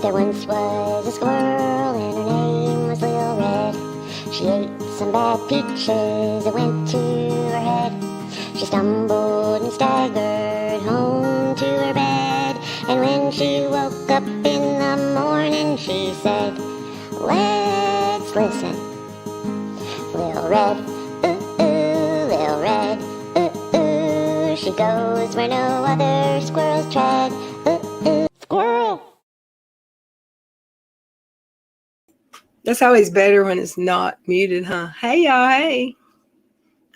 There once was a squirrel and her name was LilRed. She ate some bad peaches that went to her head. She stumbled and staggered home to her bed. And when she woke up in the morning, she said, "Let's listen. LilRed, LilRed, she goes where no other squirrels tread. Squirrel." That's always better when it's not muted, huh? Hey, y'all. Hey.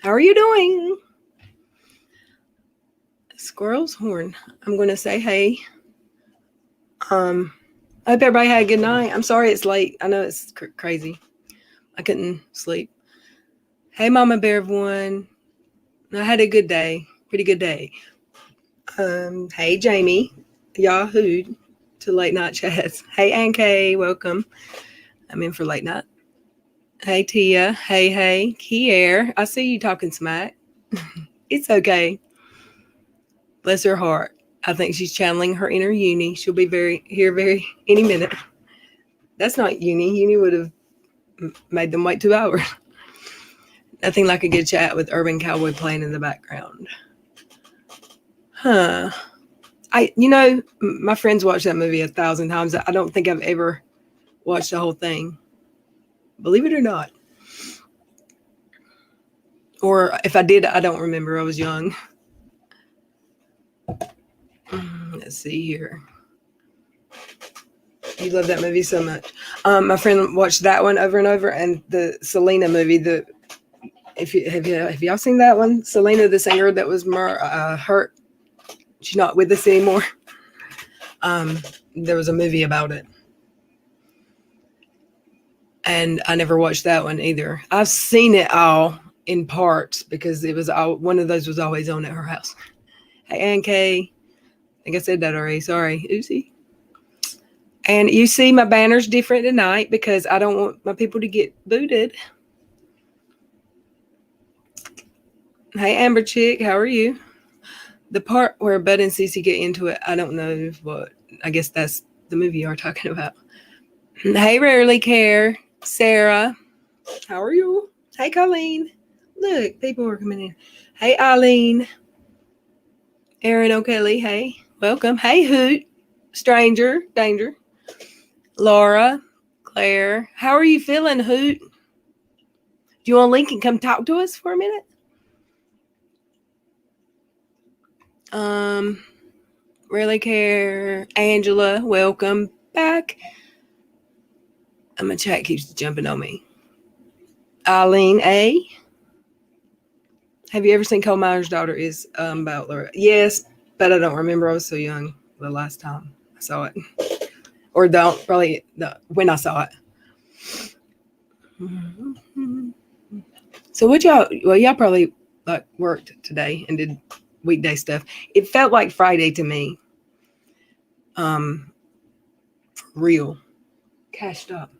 How are you doing? Squirrel's horn. I'm going to say hey. I hope everybody had a good night. I'm sorry it's late. I know it's crazy. I couldn't sleep. Hey, Mama Bear of One. I had a good day. Pretty good day. Hey, Jamie. Yahoo to Late Night Chats. Hey, Ann Kay. Welcome. I'm in for late night. Hey, Tia. Hey, Kier. I see you talking smack. It's okay. Bless her heart. I think she's channeling her inner Uni. She'll be here any minute. That's not Uni. Uni would have made them wait 2 hours. Nothing like a good chat with Urban Cowboy playing in the background. Huh. My friends watched that movie 1,000 times. I don't think I've ever watched the whole thing. Believe it or not. Or if I did, I don't remember. I was young. Let's see here. You love that movie so much. My friend watched that one over and over, and the Selena movie. Have y'all seen that one? Selena, the singer that was hurt. She's not with us anymore. There was a movie about it. And I never watched that one either. I've seen it all in parts because it was one of those was always on at her house. Hey, Ann Kay. I think I said that already. Sorry. Oopsie. And you see my banner's different tonight because I don't want my people to get booted. Hey, Amber Chick. How are you? The part where Bud and Cece get into it, I don't know what. I guess that's the movie you're talking about. Hey, Rarely Care. Sarah. How are you? Hey, Colleen. Look, people are coming in. Hey, Eileen. Erin O'Kelly. Hey, welcome. Hey, Hoot. Stranger. Danger. Laura. Claire. How are you feeling, Hoot? Do you want Lincoln come talk to us for a minute? Really Care. Angela. Welcome back. My chat keeps jumping on me. Eileen A. Have you ever seen Cole Meyer's Daughter is about Laura? Yes, but I don't remember. I was so young the last time I saw it. Or when I saw it. So y'all probably worked today and did weekday stuff. It felt like Friday to me. For real. Cashed up.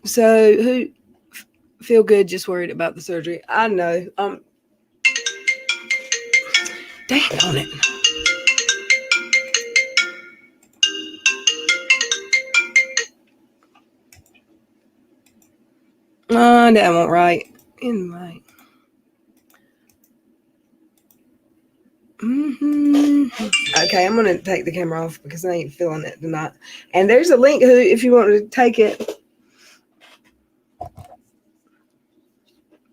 So who feel good, just worried about the surgery? I know. Dang on it. Oh, that won't right. Invite. Okay, I'm gonna take the camera off because I ain't feeling it tonight. And there's a link if you want to take it.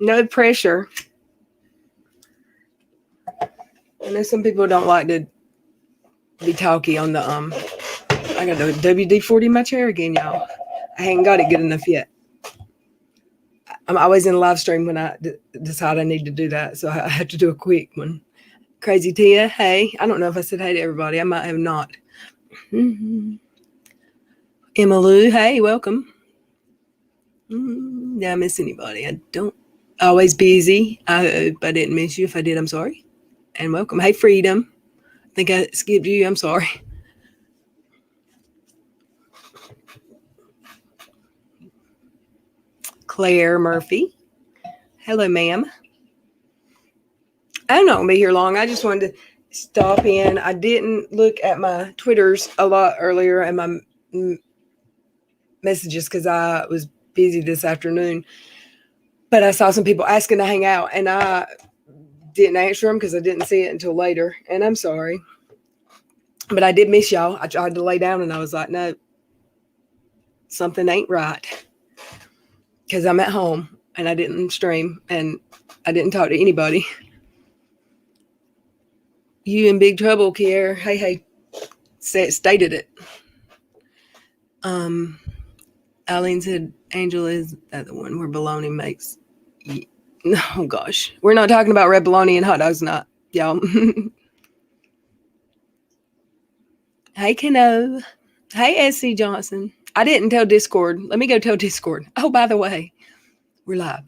No pressure. I know some people don't like to be talky on the I got the WD-40 in my chair again, y'all. I ain't got it good enough yet. I'm always in a live stream when I decide I need to do that, so I have to do a quick one. Crazy Tia, hey. I don't know if I said hey to everybody. I might have not. Emma Lou, hey, welcome. Did I miss anybody? I don't. Always busy. I hope I didn't miss you. If I did, I'm sorry. And welcome. Hey, Freedom. I think I skipped you. I'm sorry. Claire Murphy. Hello, ma'am. I'm not going to be here long. I just wanted to stop in. I didn't look at my Twitters a lot earlier and my messages because I was busy this afternoon. But I saw some people asking to hang out, and I didn't answer them because I didn't see it until later. And I'm sorry. But I did miss y'all. I tried to lay down, and I was like, no, something ain't right. Because I'm at home, and I didn't stream, and I didn't talk to anybody. You in big trouble, Kier. Hey. Stated it. Eileen said, Angel, is that the one where bologna makes... Oh, gosh. We're not talking about red bologna and hot dogs, not, y'all. Hey, Keno. Hey, SC Johnson. I didn't tell Discord. Let me go tell Discord. Oh, by the way, we're live.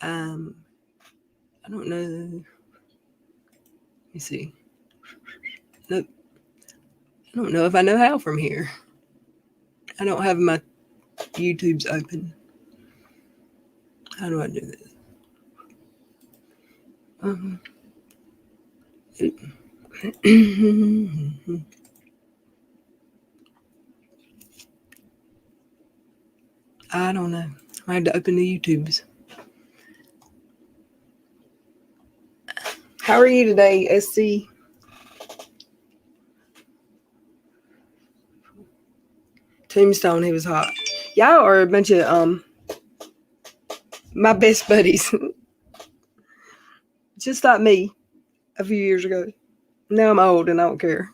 I don't know. Let me see. Nope. I don't know if I know how from here. I don't have my YouTubes open. How do I do this? I don't know. I had to open the YouTubes. How are you today, SC? Tombstone, he was hot. Y'all are a bunch of my best buddies. Just like me a few years ago. Now I'm old and I don't care.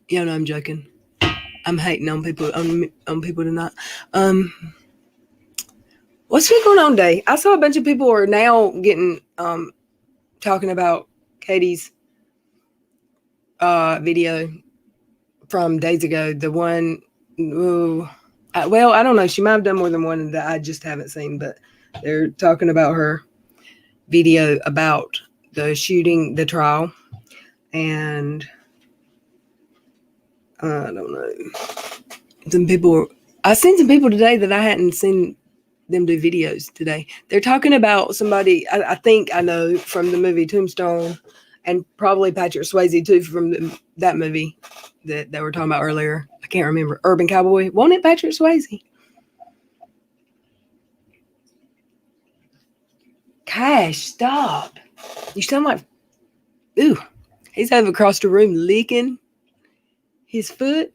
Yeah, no, I'm joking. I'm hating on people tonight. What's been going on today? I saw a bunch of people are now getting talking about Katie's video from days ago. The one, well, I don't know. She might have done more than one that I just haven't seen, but they're talking about her video about the shooting, the trial, and I don't know. I've seen some people today that I hadn't seen them do videos today. They're talking about somebody I think I know from the movie Tombstone, and probably Patrick Swayze too from that movie that they were talking about earlier. I can't remember. Urban Cowboy. Wasn't it Patrick Swayze? Cash, stop. You sound like, ooh, he's over across the room licking his foot,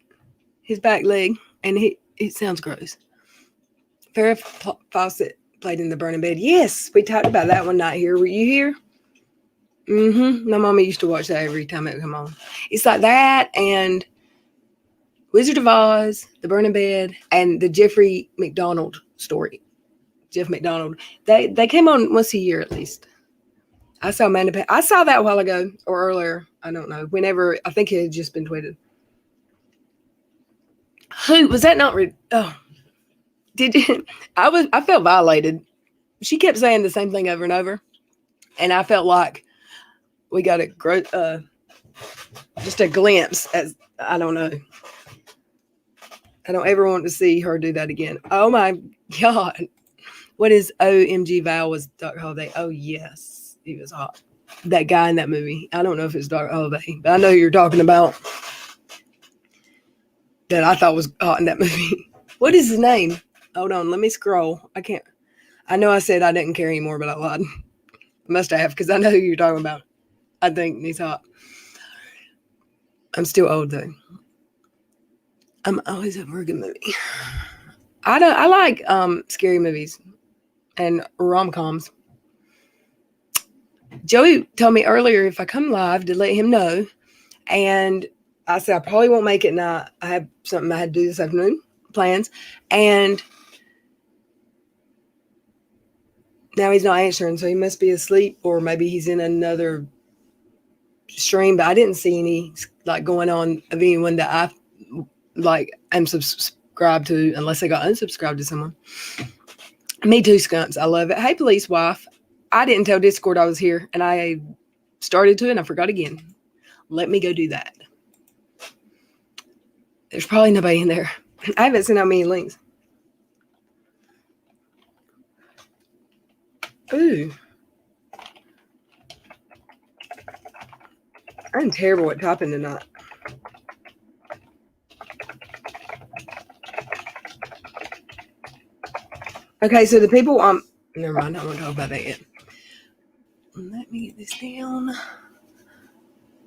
his back leg, and it sounds gross. Farrah Fawcett played in The Burning Bed. Yes, we talked about that one night here. Were you here? My mama used to watch that every time it would come on. It's like that and Wizard of Oz, The Burning Bed, and the Jeffrey McDonald story. Jeff McDonald. They came on once a year at least. I saw I saw that a while ago or earlier. I don't know. Whenever, I think it had just been tweeted. Who was that? Not I felt violated. She kept saying the same thing over and over, and I felt like we got just a glimpse. As I don't know. I don't ever want to see her do that again. Oh my God. What is OMG Val was Doc Holliday? Oh yes, he was hot. That guy in that movie. I don't know if it's Doc Holliday, but I know who you're talking about. That I thought was hot in that movie. What is his name? Hold on, let me scroll. I can't. I know I said I didn't care anymore, but I lied. I must have, because I know who you're talking about. I think he's hot. I'm still old though. I'm always up for a good movie. I like scary movies and rom-coms. Joey told me earlier if I come live to let him know, and I said I probably won't make it now. I have something I had to do this afternoon, plans, and now he's not answering, so he must be asleep, or maybe he's in another stream. But I didn't see any going on of anyone that I am subscribed to, unless I got unsubscribed to someone. Me too, Skunks. I love it. Hey, police wife. I didn't tell Discord I was here, and I started to, and I forgot again. Let me go do that. There's probably nobody in there. I haven't sent out many links. Ooh. I'm terrible at typing tonight. Okay, so the people never mind, I don't want to talk about that yet. Let me get this down.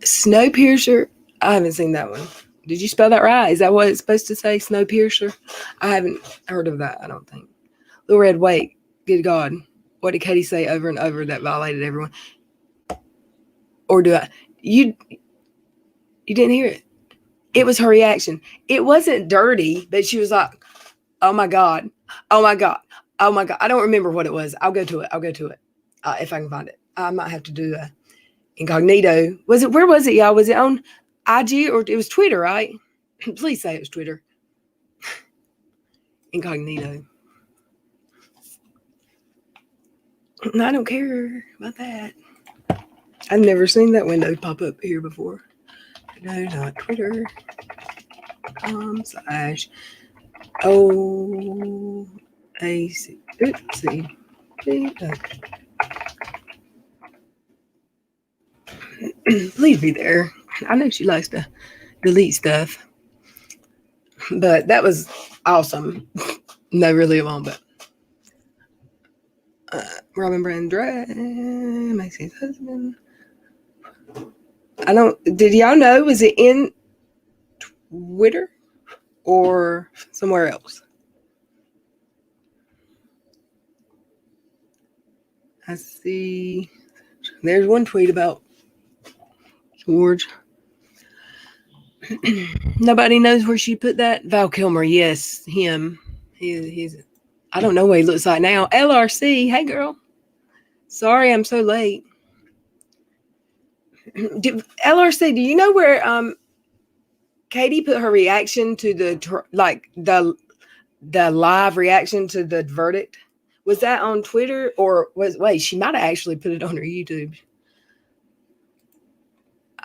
Snowpiercer. I haven't seen that one. Did you spell that right? Is that what it's supposed to say? Snowpiercer? I haven't heard of that, I don't think. Little Red, wait. Good God. What did Katie say over and over that violated everyone? Or do I? You didn't hear it. It was her reaction. It wasn't dirty, but she was like, oh my God. Oh my God. Oh my God. I don't remember what it was. I'll go to it. If I can find it. I might have to do a incognito. Where was it, y'all? Was it on IG or it was Twitter, right? Please say it was Twitter. Incognito. I don't care about that. I've never seen that window pop up here before. No, not Twitter. /OAC. Oopsie. Please be there. I know she likes to delete stuff. But that was awesome. No, really it won't, but Robin Brandre, Maxine's husband. Did y'all know, was it in Twitter or somewhere else? I see. There's one tweet about George. Nobody knows where she put that. Val Kilmer, yes, him. He's. I don't know what he looks like now. LRC, hey girl. Sorry, I'm so late. LRC, do you know where Katie put her reaction to the live reaction to the verdict? Was that on Twitter or she might have actually put it on her YouTube.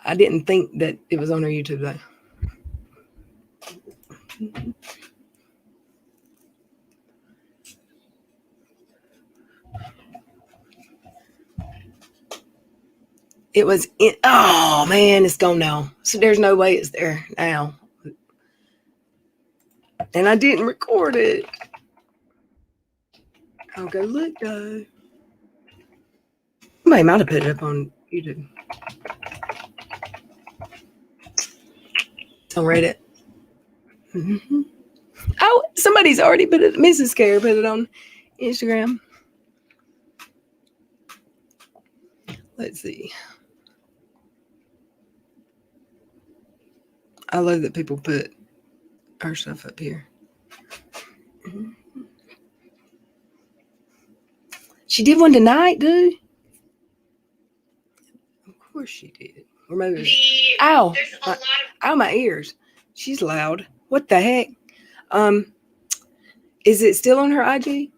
I didn't think that it was on her YouTube though. It was in, oh man, it's gone now. So there's no way it's there now. And I didn't record it. I'll go look though. Somebody might have put it up on YouTube. On Reddit. Mm-hmm. Oh, somebody's already put it. Mrs. Scare put it on Instagram. Let's see. I love that people put our stuff up here. Mm-hmm. She did one tonight, dude. Of course she did. Or maybe ow! My ears. She's loud. What the heck? Is it still on her IG?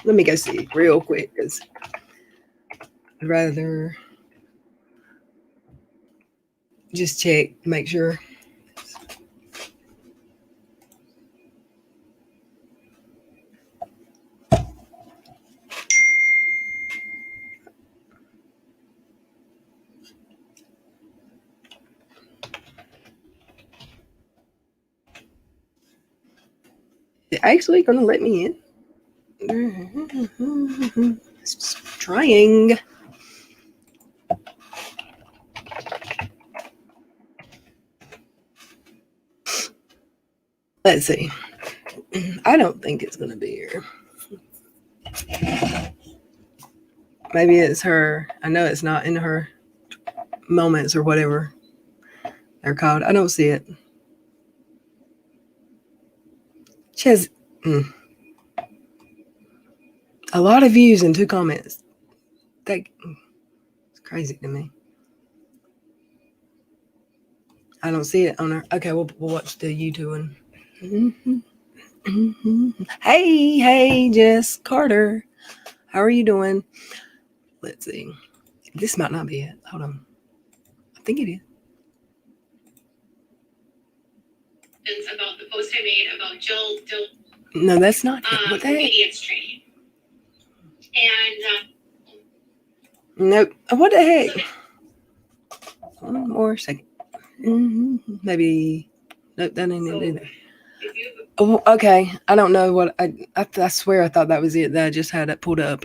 Let me go see real quick because I'd rather just check, make sure. It's actually gonna let me in. It's trying. Let's see. I don't think it's gonna be here. Maybe it's her. I know it's not in her moments or whatever they're called. I don't see it. She has a lot of views and 2 comments. It's crazy to me. I don't see it on her. Okay, we'll watch the YouTube one. Hey, Jess Carter. How are you doing? Let's see. This might not be it. Hold on. I think it is. It's about the post I made about Jill. No, that's not it. What the heck? Obedience training. And nope. What the heck? one more second. Maybe. Nope, that ain't it either. If you Oh, okay. I don't know what I swear I thought that was it. That I just had it pulled up.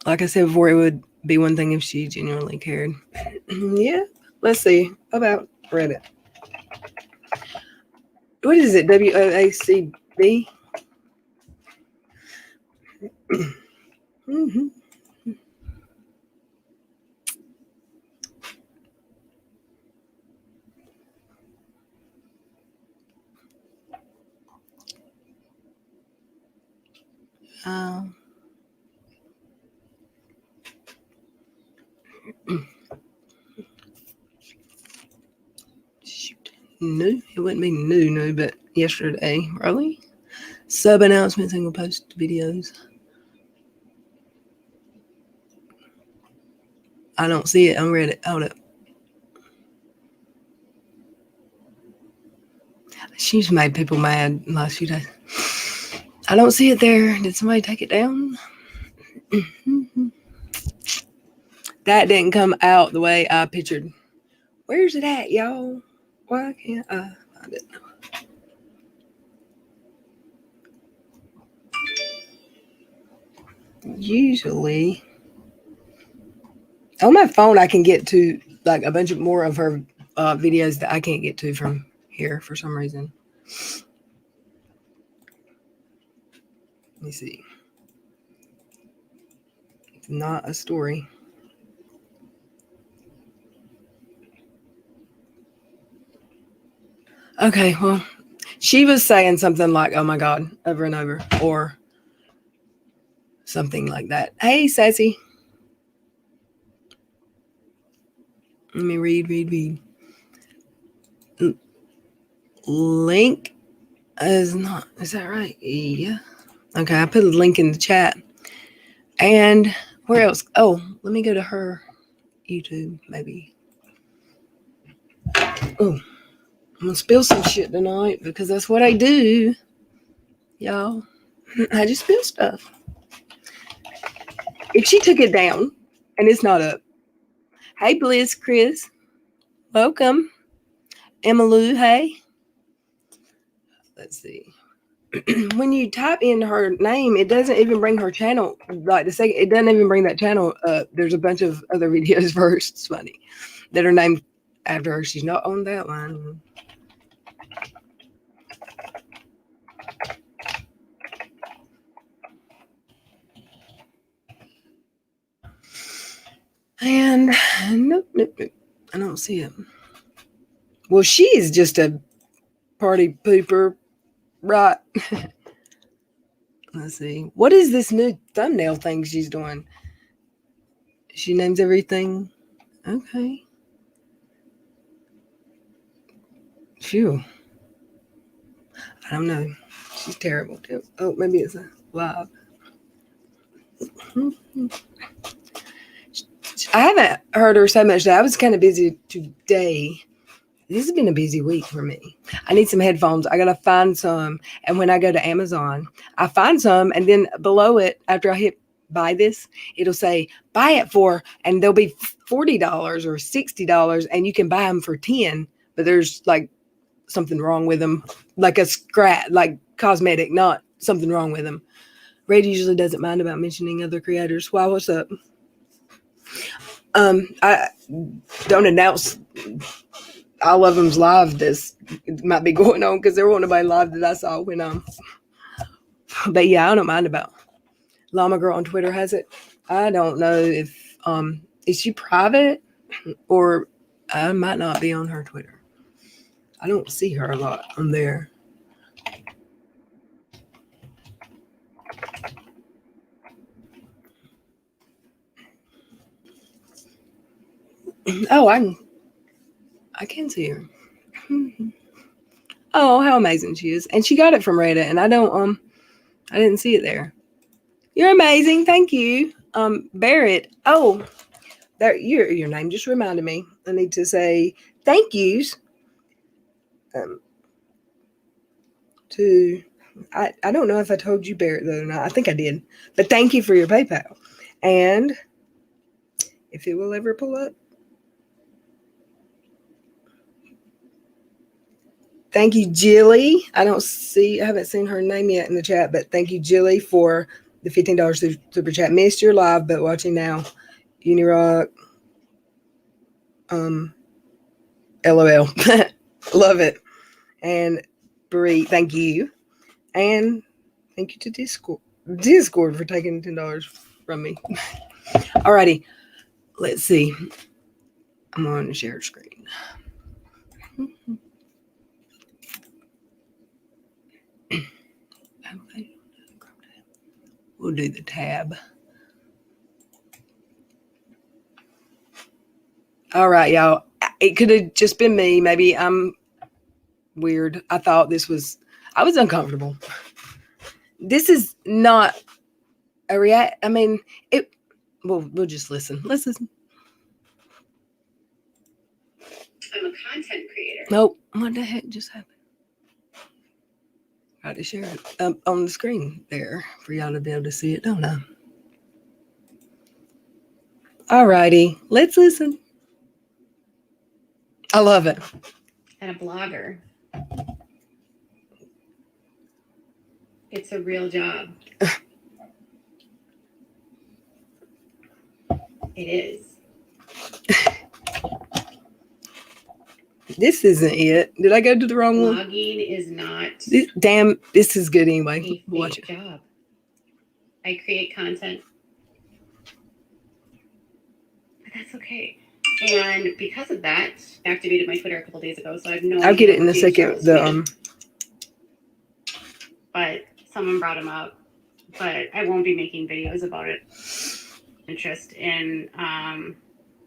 Like I said before, it would be one thing if she genuinely cared. Yeah. Let's see about Reddit. What is it? WOACB? Mm-hmm. Shoot. New? It wouldn't be new, but yesterday. Really? Sub announcements and post videos. I don't see it on Reddit. Hold up. She's made people mad the last few days. I don't see it there. Did somebody take it down? That didn't come out the way I pictured. Where's it at, y'all? Why can't I find it? Usually, on my phone, I can get to like a bunch of more of her videos that I can't get to from here for some reason. Let me see. It's not a story. Okay, well, she was saying something like, oh my God, over and over, or something like that. Hey, Sassy. Let me read. Link is not, is that right? Yeah. Okay, I put a link in the chat. And where else? Oh, let me go to her YouTube, maybe. Oh, I'm gonna spill some shit tonight because that's what I do, y'all. I just spill stuff. If she took it down and it's not up. Hey, Bliss, Chris. Welcome. Emma Lou, hey. Let's see. When you type in her name, it doesn't even bring her channel. Like the second, it doesn't even bring that channel up. There's a bunch of other videos first. It's funny that are named after her. She's not on that one. And nope. I don't see it. Well, she is just a party pooper, right? Let's see. What is this new thumbnail thing she's doing? She names everything. Okay. Phew. I don't know. She's terrible too. Oh, maybe it's a live. I haven't heard her say much. I was kind of busy today. This has been a busy week for me. I need some headphones. I got to find some. And when I go to Amazon, I find some. And then below it, after I hit buy this, it'll say buy it for, and they'll be $40 or $60. And you can buy them for $10. But there's like something wrong with them. Like a scratch, like cosmetic, not something wrong with them. Red usually doesn't mind about mentioning other creators. Wow, what's up? I don't announce all of them's live. This might be going on because there wasn't nobody live that I saw when but yeah, I don't mind about Llama Girl on Twitter has it. I don't know if is she private or I might not be on her Twitter. I don't see her a lot on there. Oh, I can see her. Oh, how amazing she is. And she got it from Reddit, and I didn't see it there. You're amazing. Thank you. Barrett. Oh, there your name just reminded me. I need to say thank yous. I don't know if I told you Barrett though or not. I think I did. But thank you for your PayPal. And if it will ever pull up, Thank you, Jilly. I haven't seen her name yet in the chat, but thank you, Jilly, for the $15 super chat. Missed your live, but watching now. Unirock. LOL. Love it. And Bree, thank you. And thank you to Discord for taking $10 from me. Alrighty. Let's see. I'm on the shared screen. We'll do the tab. All right, y'all. It could have just been me. Maybe I'm weird. I was uncomfortable. This is not a react. I mean, we'll just listen. Let's listen. I'm a content creator. Nope. What the heck just happened? I had to share it on the screen there for y'all to be able to see it, don't I? All righty. Let's listen. I love it. And a blogger. It's a real job. It is. This isn't it. Did I go to the wrong one? Blogging is not. This is good anyway. Watch it. Job. I create content. But that's okay. And because of that, I activated my Twitter a couple days ago, so I have no idea. I'll get it in a second. But someone brought him up. But I won't be making videos about it. Interest in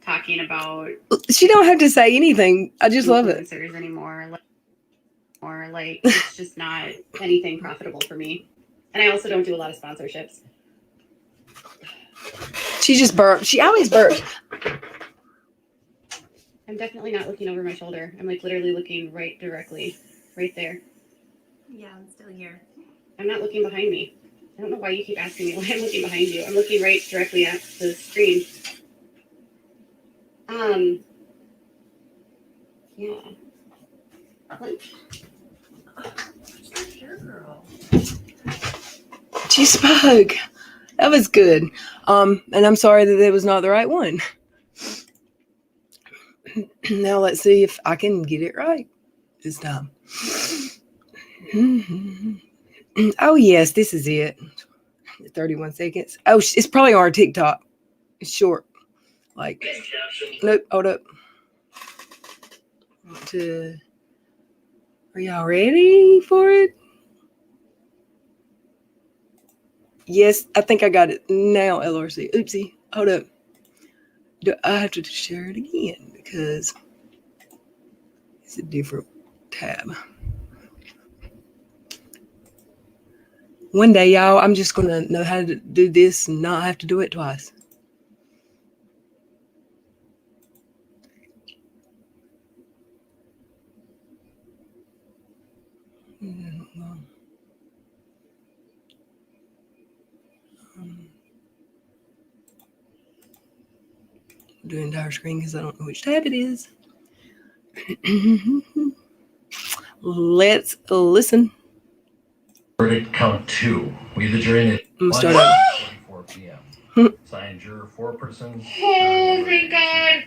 talking about. She don't have to say anything. I just love it. Anymore, like it's just not anything profitable for me. And I also don't do a lot of sponsorships. She just burped. She always burps. I'm definitely not looking over my shoulder. I'm like literally looking directly, right there. Yeah, I'm still here. I'm not looking behind me. I don't know why you keep asking me why I'm looking behind you. I'm looking right directly at the screen. Yeah. Sure, girl. She spoke. That was good. And I'm sorry that it was not the right one. Now let's see if I can get it right this time. Oh yes, this is it. 31 seconds. Oh, it's probably on our TikTok. It's short. Like, nope, hold up. Are y'all ready for it? Yes, I think I got it now, LRC. Oopsie, hold up. Do I have to share it again because it's a different tab. One day, y'all, I'm just going to know how to do this and not have to do it twice. Do the entire screen because I don't know which tab it is. Let's listen. Verdict count 2. We the jury at Start up. 4 p.m. Signed juror 4-person. Oh, thank God.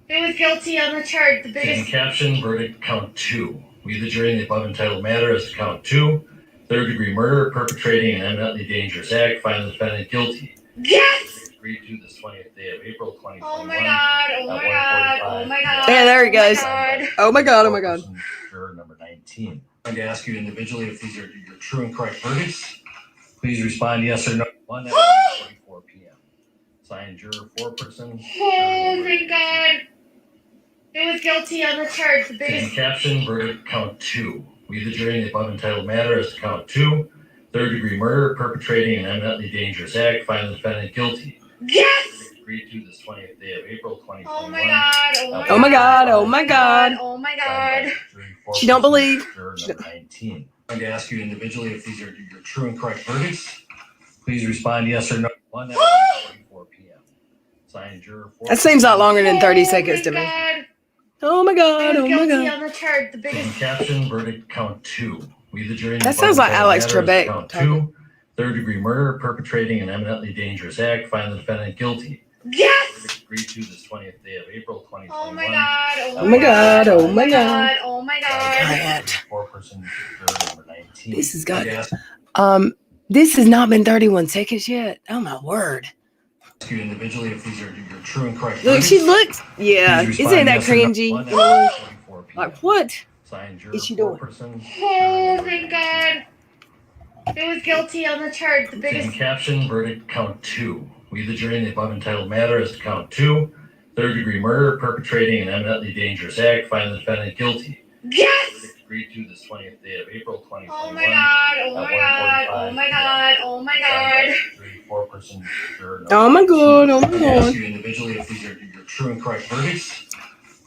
It was guilty on the charge. The In biggest. caption, verdict count 2. We the jury in the above entitled matter as to count 2. Third-degree murder, perpetrating an eminently dangerous act, find the defendant guilty. Yes! Agreed to this 20th day of April 2021. Oh my God. Oh my God. Oh my God. Yeah, there he goes. Oh my God. Oh my God. Juror number 19. I'm going to ask you individually if these are your true and correct verdicts. Please respond yes or no. 1:44 p.m. Signed juror 4-person. Oh, thank God. It was guilty on the charge. The In biggest. caption, verdict count 2. We the jury in the above entitled matter as to count 2. Third-degree murder, perpetrating an eminently dangerous act, find the defendant guilty. Yes! Agreed to this 20th day of April 2021. Oh my God. Oh my Oh my God. God. Oh my God. Oh my God. She don't believe. Juror number 19. I'm going to ask you individually if these are your true and correct verdicts. Please respond yes or no. 1:44 p.m. Signed juror 4. That seems a lot longer than 30 seconds to me. God. Oh my God. Oh my Guilty God. on the charge. The In biggest. caption, verdict count 2. We, the jury, in the That sounds like above Alex entitled matter, Trebek count talking. 2, third-degree murder, perpetrating an eminently dangerous act, find the defendant guilty. Yes! Verdict agreed to this 20th day of April, 2021. Oh my God. Oh my God. Oh my God. Oh my God. Four-person juror number 19. This has got. Yes. This has not been 31 seconds yet. Oh my word. Ask you individually if these are your true and correct Look, she verdicts. looks. Yeah. Please Isn't respond that yes or no. cringy? 1 hour, 44 p.m. Like, what Signed, juror is she doing? four-person juror Oh number thank 19. God. It was guilty on the charge. The In biggest. caption, verdict count 2. We, the jury, in the above entitled matter, is to count 2, third-degree murder, perpetrating an eminently dangerous act, find the defendant guilty. Yes! Verdict agreed to this 20th day of April, 2021. Oh my God. Oh my God. Oh my God. Oh my God. Four-person juror Oh my God. Oh my I ask God. you individually if these are your true and correct verdicts.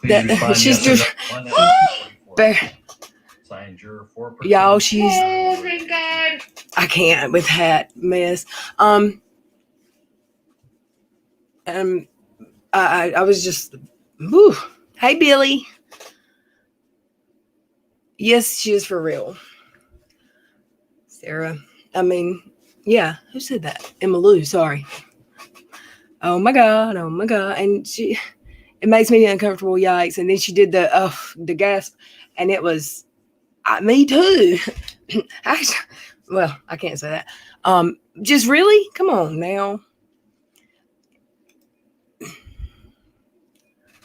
Please That respond she's yes or just. no. 1 hour, 44 Bear. p.m. Signed, juror 4%. Y'all, she's. Oh thank God. I can't with that mess. I was just. Whew. Hey, Billy. Yes, she is for real. Sarah. I mean, yeah. Who said that? Emma Lou. Sorry. Oh my God. Oh my God. And she. It makes me uncomfortable. Yikes. And then she did the gasp, and it was. Me too. Well, I can't say that. Just really? Come on now.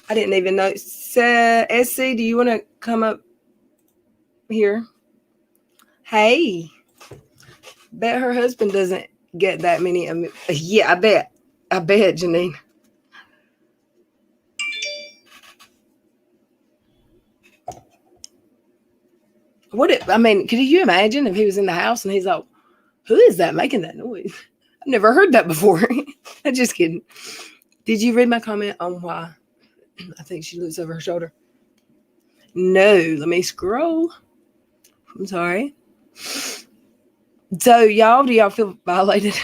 I didn't even know. SC, do you want to come up here? Hey. Bet her husband doesn't get that many. Yeah, I bet. I bet, Janine. I mean, could you imagine if he was in the house and he's like, who is that making that noise? I've never heard that before. I'm just kidding. Did you read my comment on why I think she looks over her shoulder? No, let me scroll. I'm sorry. So, y'all, do y'all feel violated?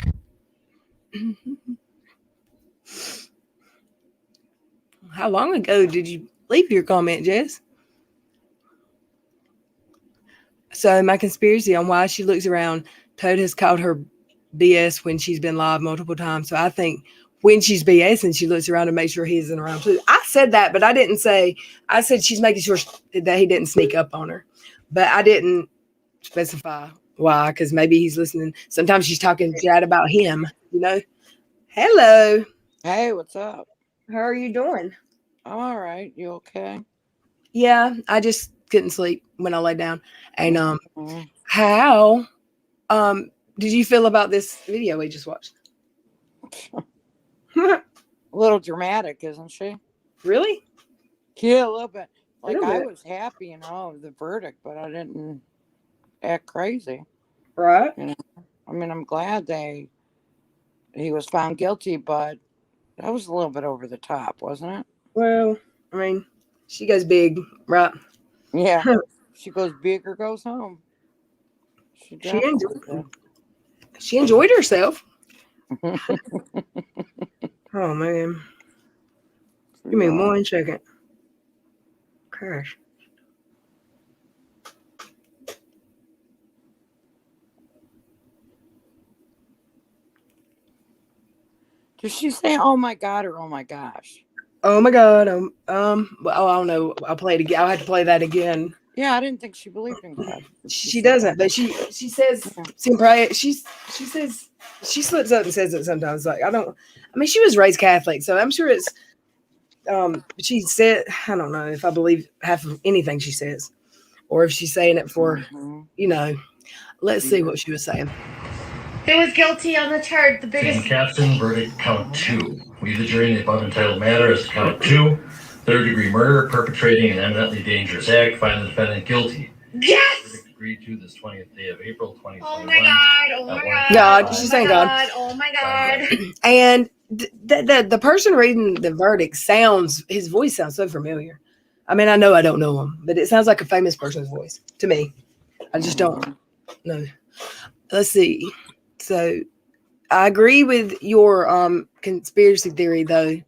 How long ago did you leave your comment, Jess? So, my conspiracy on why she looks around, Toad has called her BS when she's been live multiple times. So, I think when she's BSing, she looks around to make sure he isn't around too. I said that, but I didn't say, I said she's making sure that he didn't sneak up on her. But I didn't specify why, because maybe he's listening. Sometimes she's talking chat about him, you know. Hello. Hey, what's up? How are you doing? I'm all right. You okay? Yeah, I just couldn't sleep when I laid down. And Mhm. how did you feel about this video we just watched? A little dramatic, isn't she? Really? Yeah, a little bit. Like, Little I bit. was happy, with the verdict, but I didn't act crazy. Right. I mean, I'm glad he was found guilty, but that was a little bit over the top, wasn't it? Well, I mean, she goes big, right? Yeah. She goes big or goes home. She She enjoyed herself. Oh man. Give me 1 second. Crash. Did she say, "Oh my God" or "Oh my gosh"? Oh my God. Well, I don't know. I'll play it again. I'll have to play that again. Yeah, I didn't think she believed in God. She doesn't, but she says she says she slips up and says it sometimes. Like I mean, she was raised Catholic, so I'm sure it's she said, I don't know if I believe half of anything she says, or if she's saying it for let's see what she was saying. It was guilty on the charge. The biggest. In caption, verdict count 2. We, the jury, in the above entitled matter, is to count 2, third-degree murder, perpetrating an eminently dangerous act, find the defendant guilty. Yes! Verdict agreed to this 20th day of April, 2021. Oh my God! Oh my God! God, she's saying God. Oh my God! And the person reading the verdict his voice sounds so familiar. I mean, I know I don't know him, but it sounds like a famous person's voice to me. I just don't know. Let's see. So I agree with your conspiracy theory, though.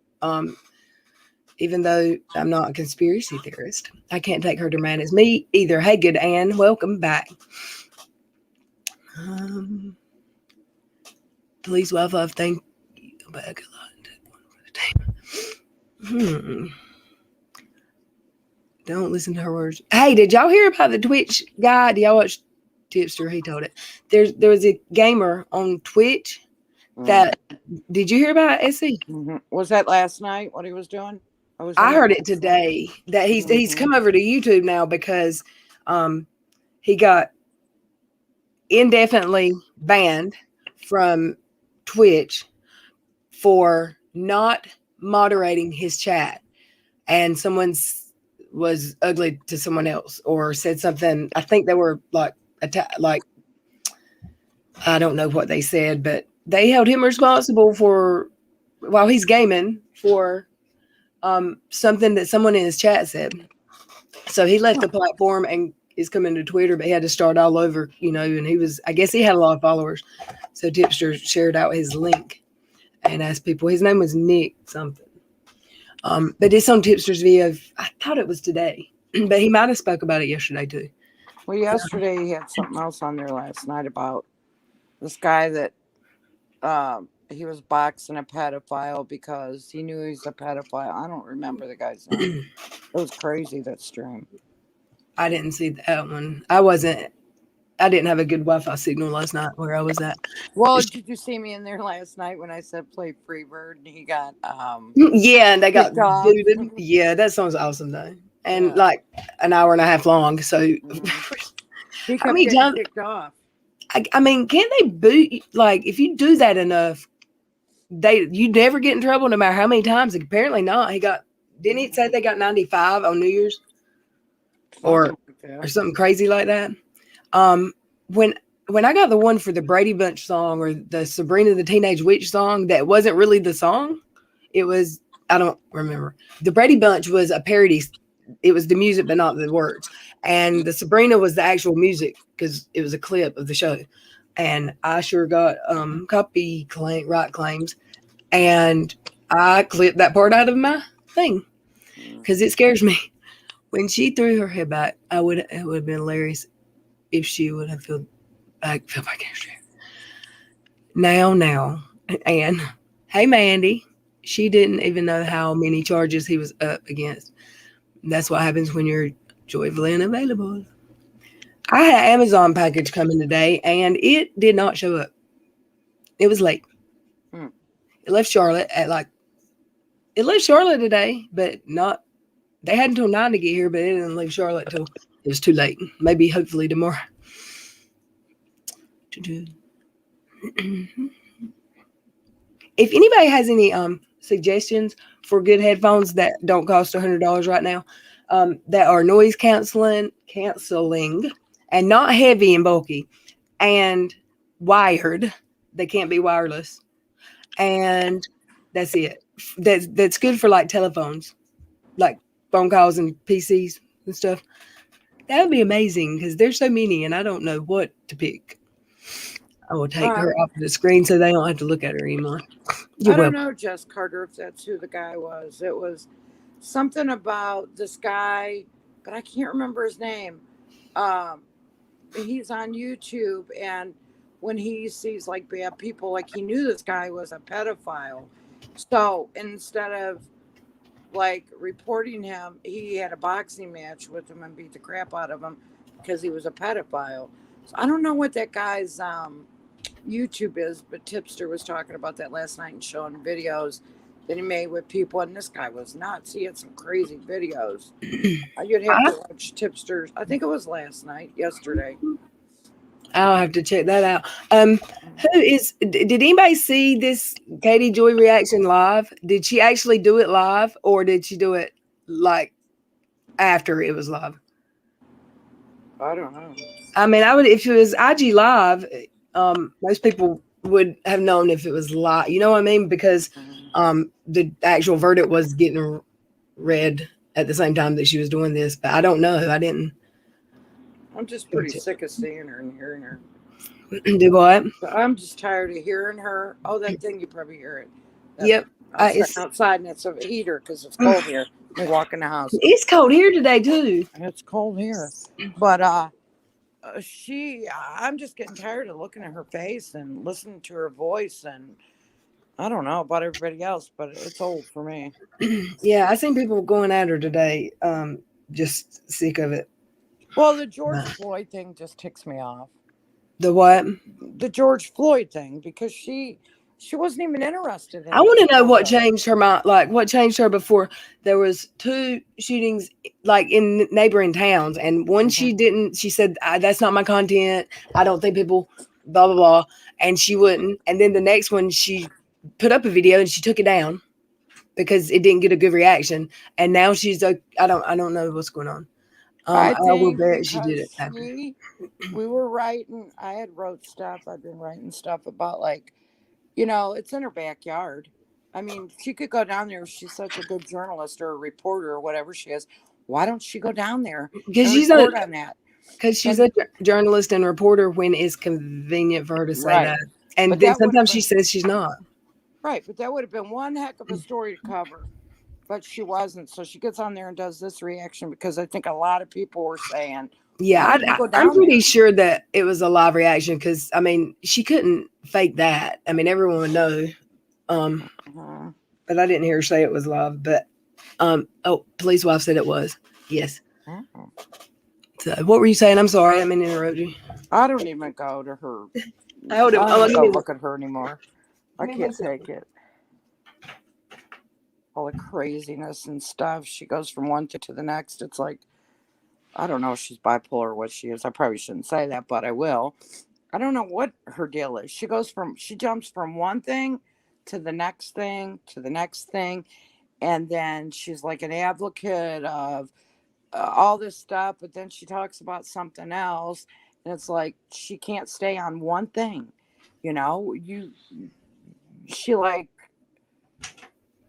even though I'm not a conspiracy theorist. I can't take her to man as me either. Hey, good Ann, welcome back. Please, Wi-Fi, thank you. Back a lot. Don't listen to her words. Hey, did y'all hear about the Twitch guy? Did y'all watch Tipster? He told it. There was a gamer on Twitch that. Did you hear about it, SC? Was that last night? What he was doing? I heard it today that he's come over to YouTube now because he got indefinitely banned from Twitch for not moderating his chat, and someone's was ugly to someone else or said something. I think they were like I don't know what they said, but they held him responsible for while he's gaming for something that someone in his chat said. So he left the platform and is coming to Twitter, but he had to start all over, and I guess he had a lot of followers. So Tipster shared out his link and asked people. His name was Nick something. But it's on Tipster's video. I thought it was today, but he might have spoke about it yesterday too. Well, yesterday he had something else on there last night about this guy that he was boxing a pedophile because he knew he's a pedophile. I don't remember the guy's name. It was crazy, that stream. I didn't see that one. I didn't have a good Wi-Fi signal last night where I was at. Well, did you see me in there last night when I said play Freebird and he got yeah, and they got off. booted. Yeah, that song's awesome though. And like an hour and a half long. So he kept getting kicked off. I mean, can't they boot? Like, if you do that enough, you never get in trouble no matter how many times. Apparently not. Didn't he say they got 95 on New Year's? Or something crazy like that. When I got the one for the Brady Bunch song or the Sabrina the Teenage Witch song, that wasn't really the song. It was, I don't remember. The Brady Bunch was a parody. It was the music, but not the words. And the Sabrina was the actual music because it was a clip of the show. And I sure got right claims. And I clipped that part out of my thing because it scares me. When she threw her head back, it would have been hilarious if she would have felt back extra. Now, and hey, Mandy, she didn't even know how many charges he was up against. That's what happens when you're joyfully unavailable. I had an Amazon package coming today, and it did not show up. It was late. It left Charlotte today, but not. They had until 9 to get here, but it didn't leave Charlotte till it was too late. Maybe, hopefully, tomorrow. If anybody has any suggestions for good headphones that don't cost $100 right now, that are noise canceling, and not heavy and bulky, and wired, they can't be wireless, and that's it. That's good for like telephones, like phone calls and PCs and stuff. That would be amazing because there's so many and I don't know what to pick. I will take her off the screen so they don't have to look at her anymore. I don't know, Jess Carter, if that's who the guy was. It was something about this guy, but I can't remember his name. He's on YouTube, and when he sees like bad people, like he knew this guy was a pedophile. So instead of like reporting him, he had a boxing match with him and beat the crap out of him because he was a pedophile. So I don't know what that guy's YouTube is, but Tipster was talking about that last night and showing videos that he made with people, and this guy was nuts. He had some crazy videos. You'd have to watch Tipster's. I think it was yesterday. I'll have to check that out. Did anybody see this Katie Joy reaction live? Did she actually do it live, or did she do it like after it was live? I don't know. I mean, if it was IG live, most people would have known if it was live. You know what I mean? Because the actual verdict was getting read at the same time that she was doing this. But I don't know. I didn't. I'm just pretty sick of seeing her and hearing her. Do what? I'm just tired of hearing her. Oh, that thing, you probably hear it. Yep. I'm sitting It's outside and it's a heater because it's cold here. We walk in the house. it's cold here today too. And it's cold here. But I'm just getting tired of looking at her face and listening to her voice, and I don't know about everybody else, but it's old for me. Yeah, I seen people going at her today. Just sick of it. Well, the George Floyd thing just ticks me off. The what? The George Floyd thing, because she wasn't even interested in I want to know what changed. changed her mind. Like what changed her before there was 2 shootings like in neighboring towns, and one she didn't. She said that's not my content. I don't think people blah blah blah, and she wouldn't. And then the next one she put up a video and she took it down because it didn't get a good reaction. And now she's I don't know what's going on. I will think bet she did it because after. we were writing. I had wrote stuff. I've been writing stuff about, like, you know, it's in her backyard. I mean, she could go down there if she's such a good journalist or a reporter or whatever she is. Why don't she go down there Because and report on that? Because she's a journalist and reporter when it's convenient for her to say that. And But then that would've sometimes she been- says she's not. Right, but that would have been one heck of a story to cover. But she wasn't. So she gets on there and does this reaction because I think a lot of people were saying, Yeah, why don't you go I'm down pretty there? sure that it was a live reaction because, I mean, she couldn't fake that. I mean, everyone would know. Uh-huh. But I didn't hear her say it was live. But, police wife said it was. Yes. Uh-huh. So, what were you saying? I'm sorry. I didn't mean to interrupt you. I don't even go to her. I don't don't go look at her anymore. I Let me can't look at take it. All the craziness and stuff. She goes from one thing to the next. It's like, I don't know if she's bipolar or what she is. I probably shouldn't say that, but I will. I don't know what her deal is. She jumps from one thing to the next thing to the next thing. And then she's like an advocate of all this stuff, but then she talks about something else. And it's like, she can't stay on one thing. You know, she like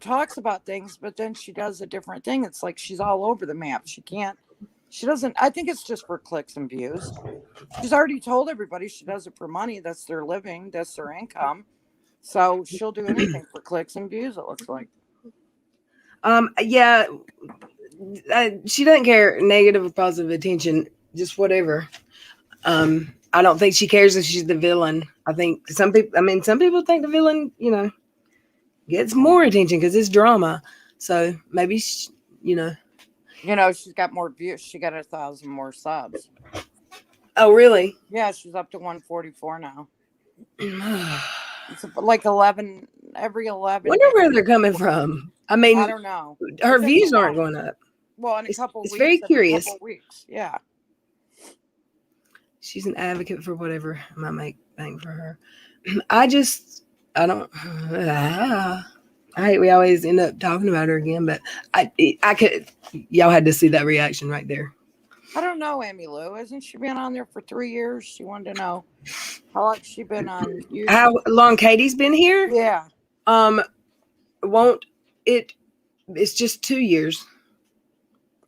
talks about things, but then she does a different thing. It's like she's all over the map. I think it's just for clicks and views. She's already told everybody she does it for money. That's their living, that's their income. So she'll do anything for clicks and views, it looks like. Yeah, she doesn't care negative or positive attention, just whatever. I don't think she cares if she's the villain. I think some people think the villain, gets more attention because it's drama. So maybe, she's got more views. She got 1,000 more subs. Oh, really? Yeah, she's up to 144 now. It's like 11 every 11. Wonder where they're coming from. I mean, I don't know. Her views aren't going up. Well, in a couple it's weeks. very curious. Couple weeks. Yeah. She's an advocate for whatever might make bang for her. I hate we always end up talking about her again, but y'all had to see that reaction right there. I don't know, Amy Lou. Hasn't she been on there for 3 years? She wanted to know how long she been on YouTube. How long Katie's been here? Yeah. It's just 2 years.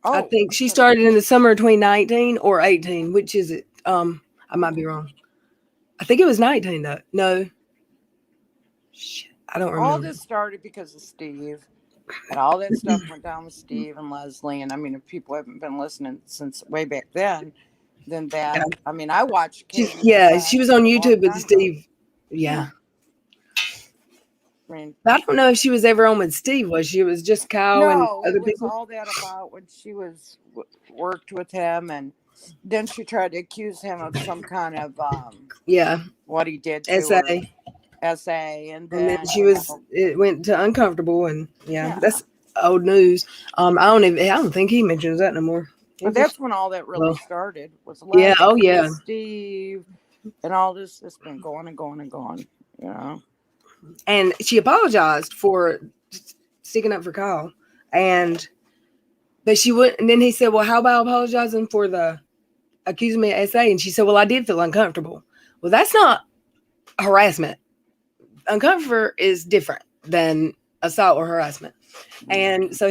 Oh, I think she started in the summer of 2019 or 18. Which is it? I might be wrong. I think it was 19 though. No. Shit, I don't remember. All this started because of Steve. And all that stuff went down with Steve and Leslie. And I mean, if people haven't been listening since way back then that, yeah. I mean, I watched Katie. She was on YouTube with Steve. Yeah. I mean, I don't know if she was ever on with Steve. Was she? It was just Kyle and other people. All that about when she worked with him, and then she tried to accuse him of some kind of what he did to essay, and then it went to uncomfortable, and that's old news. I don't think he mentions that no more. But that's when all that really started. Was Steve and all this. It's been going and going and going. And she apologized for sticking up for Kyle, but she wouldn't. And then he said, "Well, how about apologizing for the accusing me of SA?" And she said, "Well, I did feel uncomfortable." Well, that's not harassment. Uncomfortable is different than assault or harassment. And so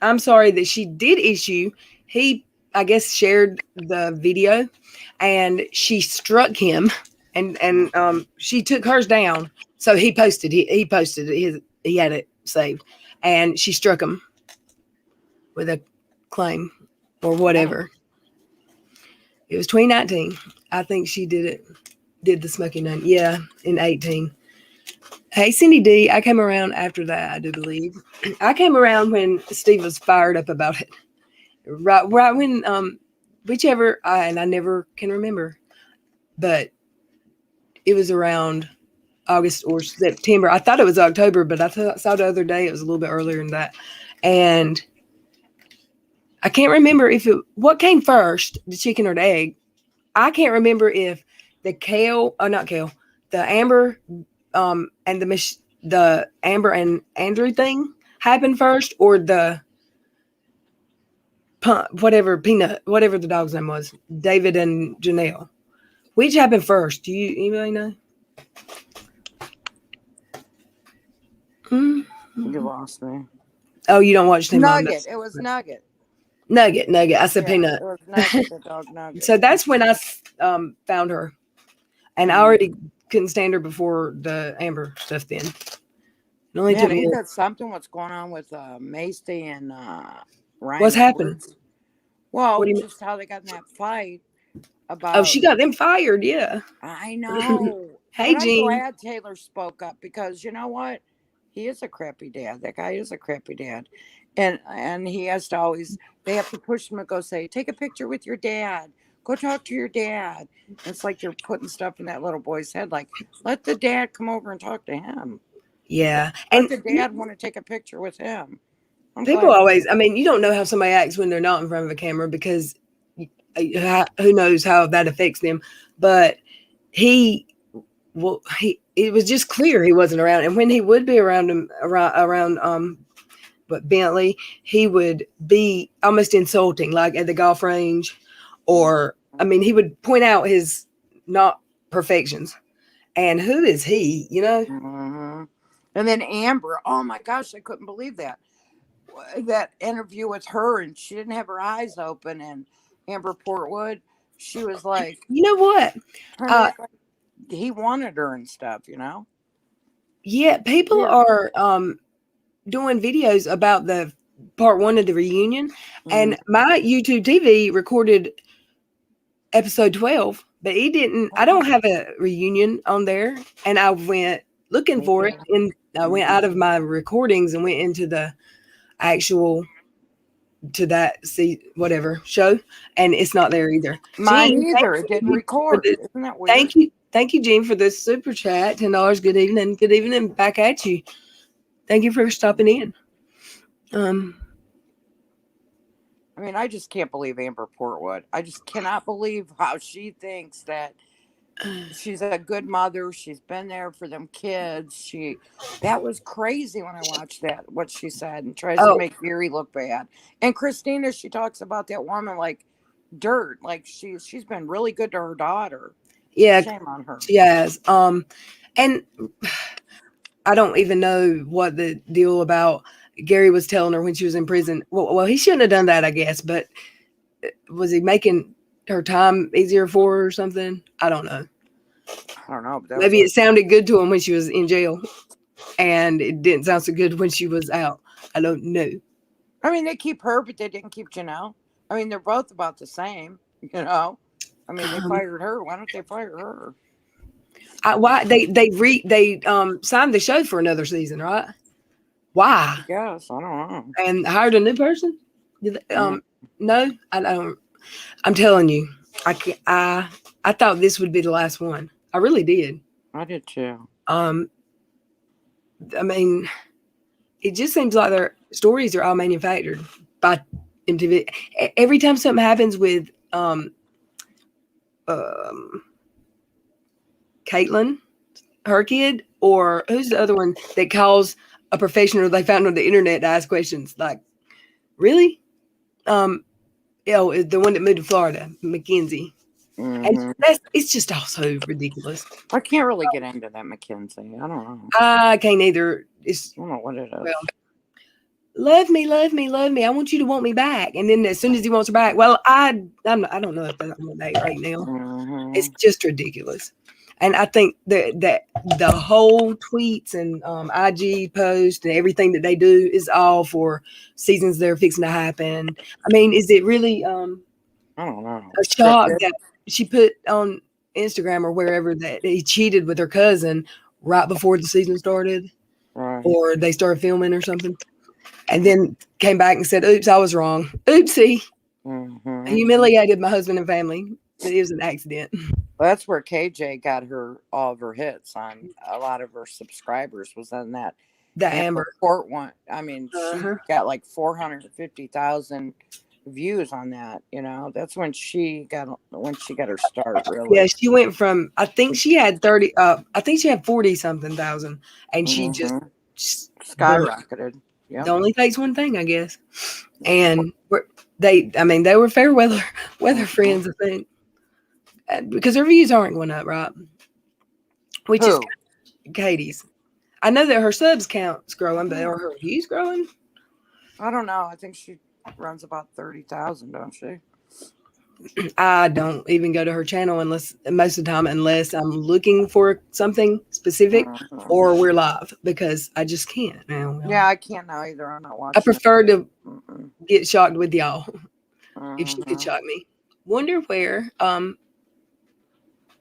I'm sorry that she did issue. He, I guess, shared the video, and she struck him. And she took hers down So he posted he had it saved, and she struck him with a claim or whatever. It was 2019. I think she did the smoking gun. Yeah, in 18. Hey, Cindy D, I came around after that, I do believe. I came around when Steve was fired up about it. Right when whichever and I never can remember, but it was around August or September. I thought it was October, but I saw the other day it was a little bit earlier than that. And I can't remember what came first, the chicken or the egg. I can't remember if the Amber and the Amber and Andrew thing happened first, or the whatever the dog's name was, David and Janelle. Which happened first? Do anybody know? You lost me. Oh, you don't watch them? Nugget. It was Nugget. Nugget. I said Peanut. It was Nugget, the dog Nugget. So that's when I found her, and I already couldn't stand her before the Amber stuff. Then it only took me. That's something. What's going on with Macy and Ryan? What's happened? Well, just how they got in that fight about. Oh, she got them fired. Yeah, I know. Hey, but Gene. I'm glad Taylor spoke up, because you know what? He is a crappy dad. That guy is a crappy dad. And he has to always, they have to push him to go say, take a picture with your dad. Go talk to your dad. It's like you're putting stuff in that little boy's head. Like, let the dad come over and talk to him. Yeah. Let the dad want to take a picture with him. People always, you don't know how somebody acts when they're not in front of a camera, because who knows how that affects them. But it was just clear he wasn't around. And when he would be around him, but Bentley, he would be almost insulting, like at the golf range, or he would point out his not perfections. And who is he? Mm-hmm. And then Amber, oh my gosh, I couldn't believe that interview with her, and she didn't have her eyes open. And Amber Portwood, she was like, you know what? He wanted her and stuff, Yeah, people are doing videos about the part 1 of the reunion, and my YouTube TV recorded episode 12, but it didn't. I don't have a reunion on there, and I went looking for it, and I went out of my recordings and went into the actual whatever show, and it's not there either. Mine either. It didn't record. Isn't that weird? Thank you, Jean, for this super chat. $10. Good evening. Back at you. Thank you for stopping in. I just can't believe Amber Portwood. I just cannot believe how she thinks that she's a good mother. She's been there for them kids. That was crazy when I watched that, what she said, and tries to make Gary look bad. And Christina, she talks about that woman like dirt. Like she's been really good to her daughter. Yeah. Shame on her. She has. And I don't even know what the deal about Gary was telling her when she was in prison. Well, he shouldn't have done that, I guess, but was he making her time easier for her or something? I don't know. I don't know. But maybe it sounded good to him when she was in jail, and it didn't sound so good when she was out. I don't know. They keep her, but they didn't keep Janelle. They're both about the same, They fired her. Why don't they fire her? Why they signed the show for another season, right? Why? Yes, I don't know. And hired a new person? No, I don't. I'm telling you, I thought this would be the last one. I really did. I did too. It just seems like their stories are all manufactured by MTV. Every time something happens with Caitlyn, her kid, or who's the other one that calls a professional they found on the internet to ask questions, like, really? The one that moved to Florida, Mackenzie. And it's just also ridiculous. I can't really get into that Mackenzie. I don't know. I can't either. I don't know what it is. Well, love me. I want you to want me back. And then as soon as he wants her back, well, I don't know if I want that right now. It's just ridiculous. And I think that the whole tweets and IG post and everything that they do is all for seasons that are fixing to happen. I mean, is it really I don't know. a shock Scripted? that she put on Instagram or wherever that he cheated with her cousin right before the season started, Right. or they started filming or something, and then came back and said, "Oops, I was wrong. Oopsie, Mhm. humiliated my husband and family. It was an accident." Well, that's where KJ got all of her hits on. A lot of her subscribers was on that The Amber Amber. Court one. I mean, she Uh-huh. got like 450,000 views on that. You know, that's when she got her start. Really. Yeah, she went from I think she had 30 I think she had 40 something thousand, and she just Mhm. boom. Skyrocketed. It Yep. only takes one thing, I guess. And they were fair weather friends, I think, because their views aren't going up, right? Which is Who? Katie's. I know that her subs count's growing, but are her views growing? I don't know. I think she runs about 30,000, don't she? I don't even go to her channel most of the time unless I'm looking for something specific Mhm. or we're live, because I just can't now. Yeah, I can't now either. I'm not I watching. prefer to Mm-mm. get shocked with y'all if she could Mhm. shock me. Wonder where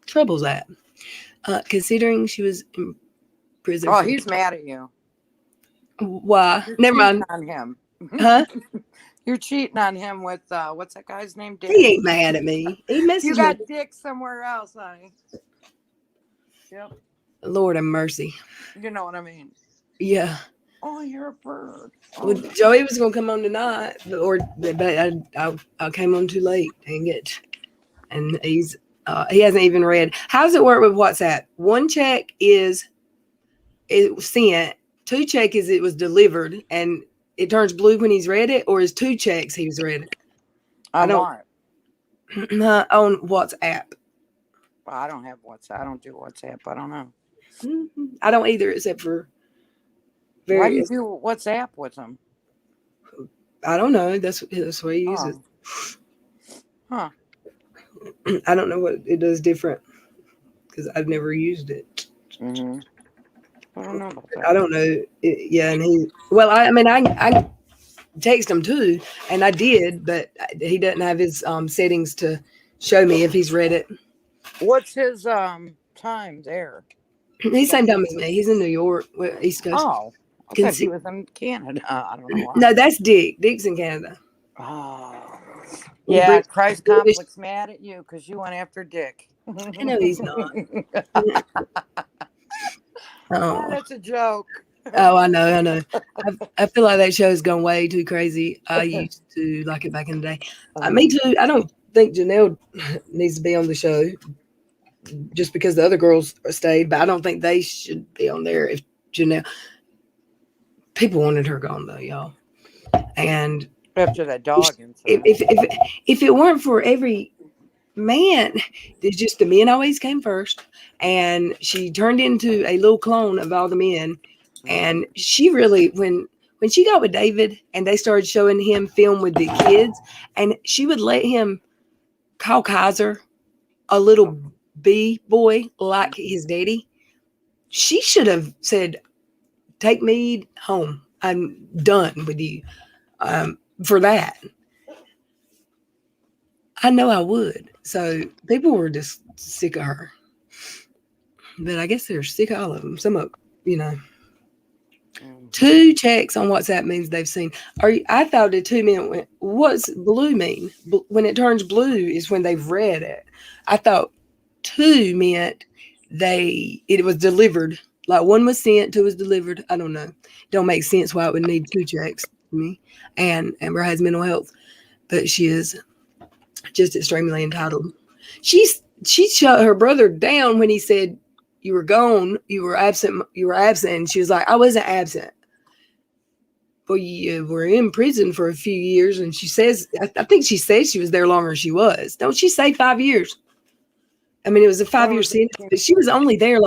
Trouble's at. Considering she was in prison. Oh, for he's mad at you. why? You're Never mind. cheating on him. Huh? You're cheating on him with what's that guy's name? Dick. He ain't mad at me. He You messaged got me. Dick somewhere else, honey. Yep. Lord have mercy. You know what I mean. Yeah. Oh, you're a bird. Oh, Well, Joey was gonna come on tonight, but I came on too late. Dang it! And he hasn't even read. How does it work with WhatsApp? One check is it was sent. Two check is it was delivered, and it turns blue when he's read it, or is two checks he's read it? I don't want. on WhatsApp. Well, I don't have WhatsApp. I don't do WhatsApp. I don't know. I don't either, except for Why do you do WhatsApp with them? I don't know. That's the way he uses Huh. it. I don't know what it does different because I've never used it. Mm-hmm. I don't know about that. I don't know. Yeah, and I text him too, and I did, but he doesn't have his settings to show me if he's read it. What's his time there? He's same time as me. He's in New York, East Coast. Oh, I thought he was in Canada. I don't know why. No, that's Dick. Dick's in Canada. Oh, yeah. Christ Complex mad at you because you went after Dick. I know he's not. Oh, that's a joke. Oh, I know. I feel like that show's gone way too crazy. I used to like it back in the day. Me too. I don't think Janelle needs to be on the show just because the other girls stayed, but I don't think they should be on there if Janelle. People wanted her gone though, y'all. And after that dog incident. if it weren't for every man, it's just the men always came first, and she turned into a little clone of all the men. And she really, when she got with David and they started showing him film with the kids, and she would let him call Kaiser a little B boy like his daddy, she should have said, "Take me home. I'm done with you." For that, I know I would. So people were just sick of her, but I guess they're sick of all of them. Some of two checks on WhatsApp means they've seen. I thought it 2 minutes. What's blue mean? When it turns blue is when they've read it. I thought two meant it was delivered. Like one was sent, two was delivered. I don't know. Don't make sense why it would need two checks to me. And Amber has mental health, but she is just extremely entitled. She shut her brother down when he said, "You were gone. You were absent. You were absent." And she was like, "I wasn't absent." Well, you were in prison for a few years, and she says, I think she said she was there longer than she was. Don't she say 5 years? I mean, it was a 5-year sentence, but she was only there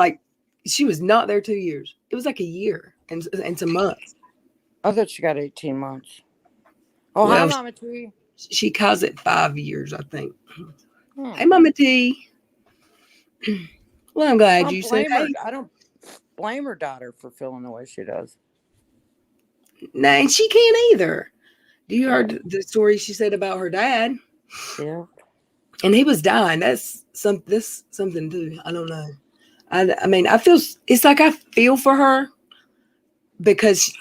she was not there 2 years. It was like a year and some months. I thought she got 18 months. Oh, well, hi, Mama T. She calls it 5 years, I think. Hey, Mama T. Well, I'm I glad don't you said, blame her. hey. I don't blame her daughter for feeling the way she does. No, and she can't either. Do you heard the story she said about her dad? Yeah. And he was dying. That's something too. I don't know. I mean, I feel it's like I feel for her because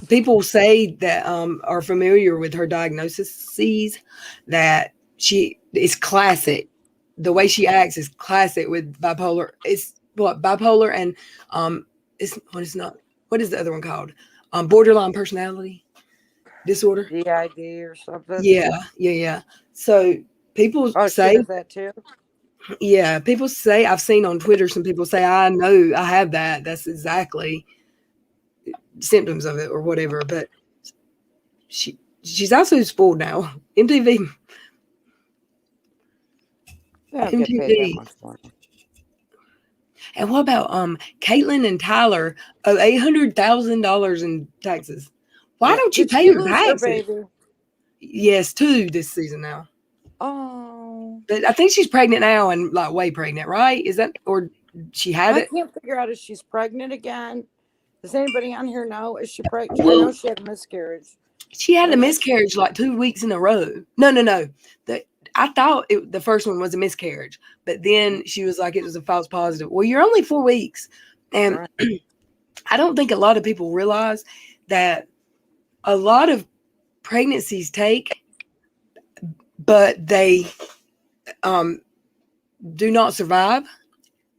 people say that are familiar with her diagnosis sees that she is classic. The way she acts is classic with bipolar. It's what bipolar and it's not. What is the other one called? Borderline personality disorder. DID or something. Yeah. So people Oh, she say, has that too. yeah, people say I've seen on Twitter some people say I know I have that. That's exactly symptoms of it or whatever. But she's also spoiled now. MTV. They don't get paid that much money. And what about Caitlin and Tyler owe $800,000 in taxes? Why don't you Did pay she your lose her taxes? baby? Yes, 2 this season now. Oh, But I think she's pregnant now and like way pregnant, right? Is that or she had I it? can't figure out if she's pregnant again. Does anybody on here know? Is she pregnant? I Well, know she had a miscarriage. she had a Right. miscarriage like 2 weeks in a row. No. I thought the first one was a miscarriage, but then she was like it was a false positive. Well, you're only 4 weeks, and Right. I don't think a lot of people realize that a lot of pregnancies take, but they do not survive.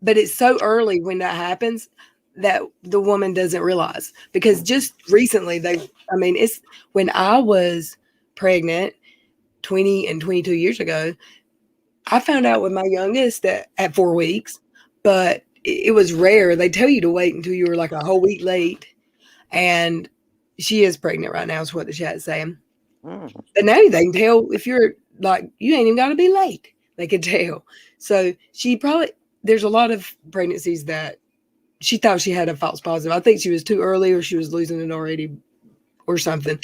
But it's so early when that happens that the woman doesn't realize because just recently it's when I was pregnant 20 and 22 years ago, I found out with my youngest that at 4 weeks, but it was rare. They tell you to wait until you were like a whole week late. And she is pregnant right now is what the chat's saying. Mm. But now they can tell if you're like, you ain't even got to be late. They can tell. So there's a lot of pregnancies that she thought she had a false positive. I think she was too early or she was losing it already or something.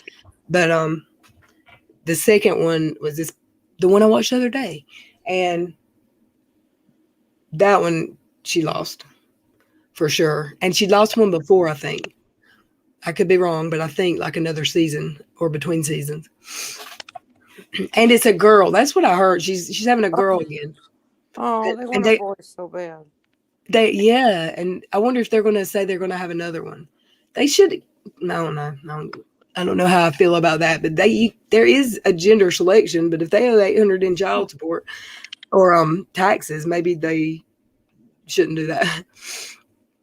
But the second one was the one I watched the other day. And that one she lost for sure. And she lost one before, I think. I could be wrong, but I think like another season or between seasons. And it's a girl. That's what I heard. She's having a girl again. Oh, they want And a boy so bad. and I wonder if they're going to say they're going to have another one. They should. No. I don't know how I feel about that, but there is a gender selection. But if they owe $800 in child support or taxes, maybe they shouldn't do that.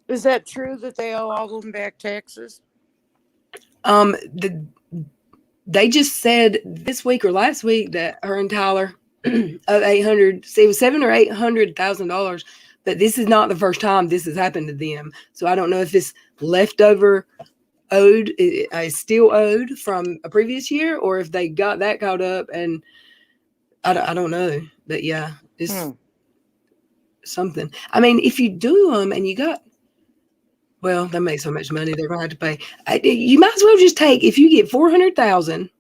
Is that true that they owe all them back taxes? They just said this week or last week that her and Tyler of $800. It was $700,000 or $800,000, but this is not the first time this has happened to them. So I don't know if it's leftover owed, is still owed from a previous year, or if they got that caught up. And I don't know, but yeah, it's something. I mean, if you do them and you got. Well, they make so much money they're gonna have to pay. You might as well just take if you get 400,000.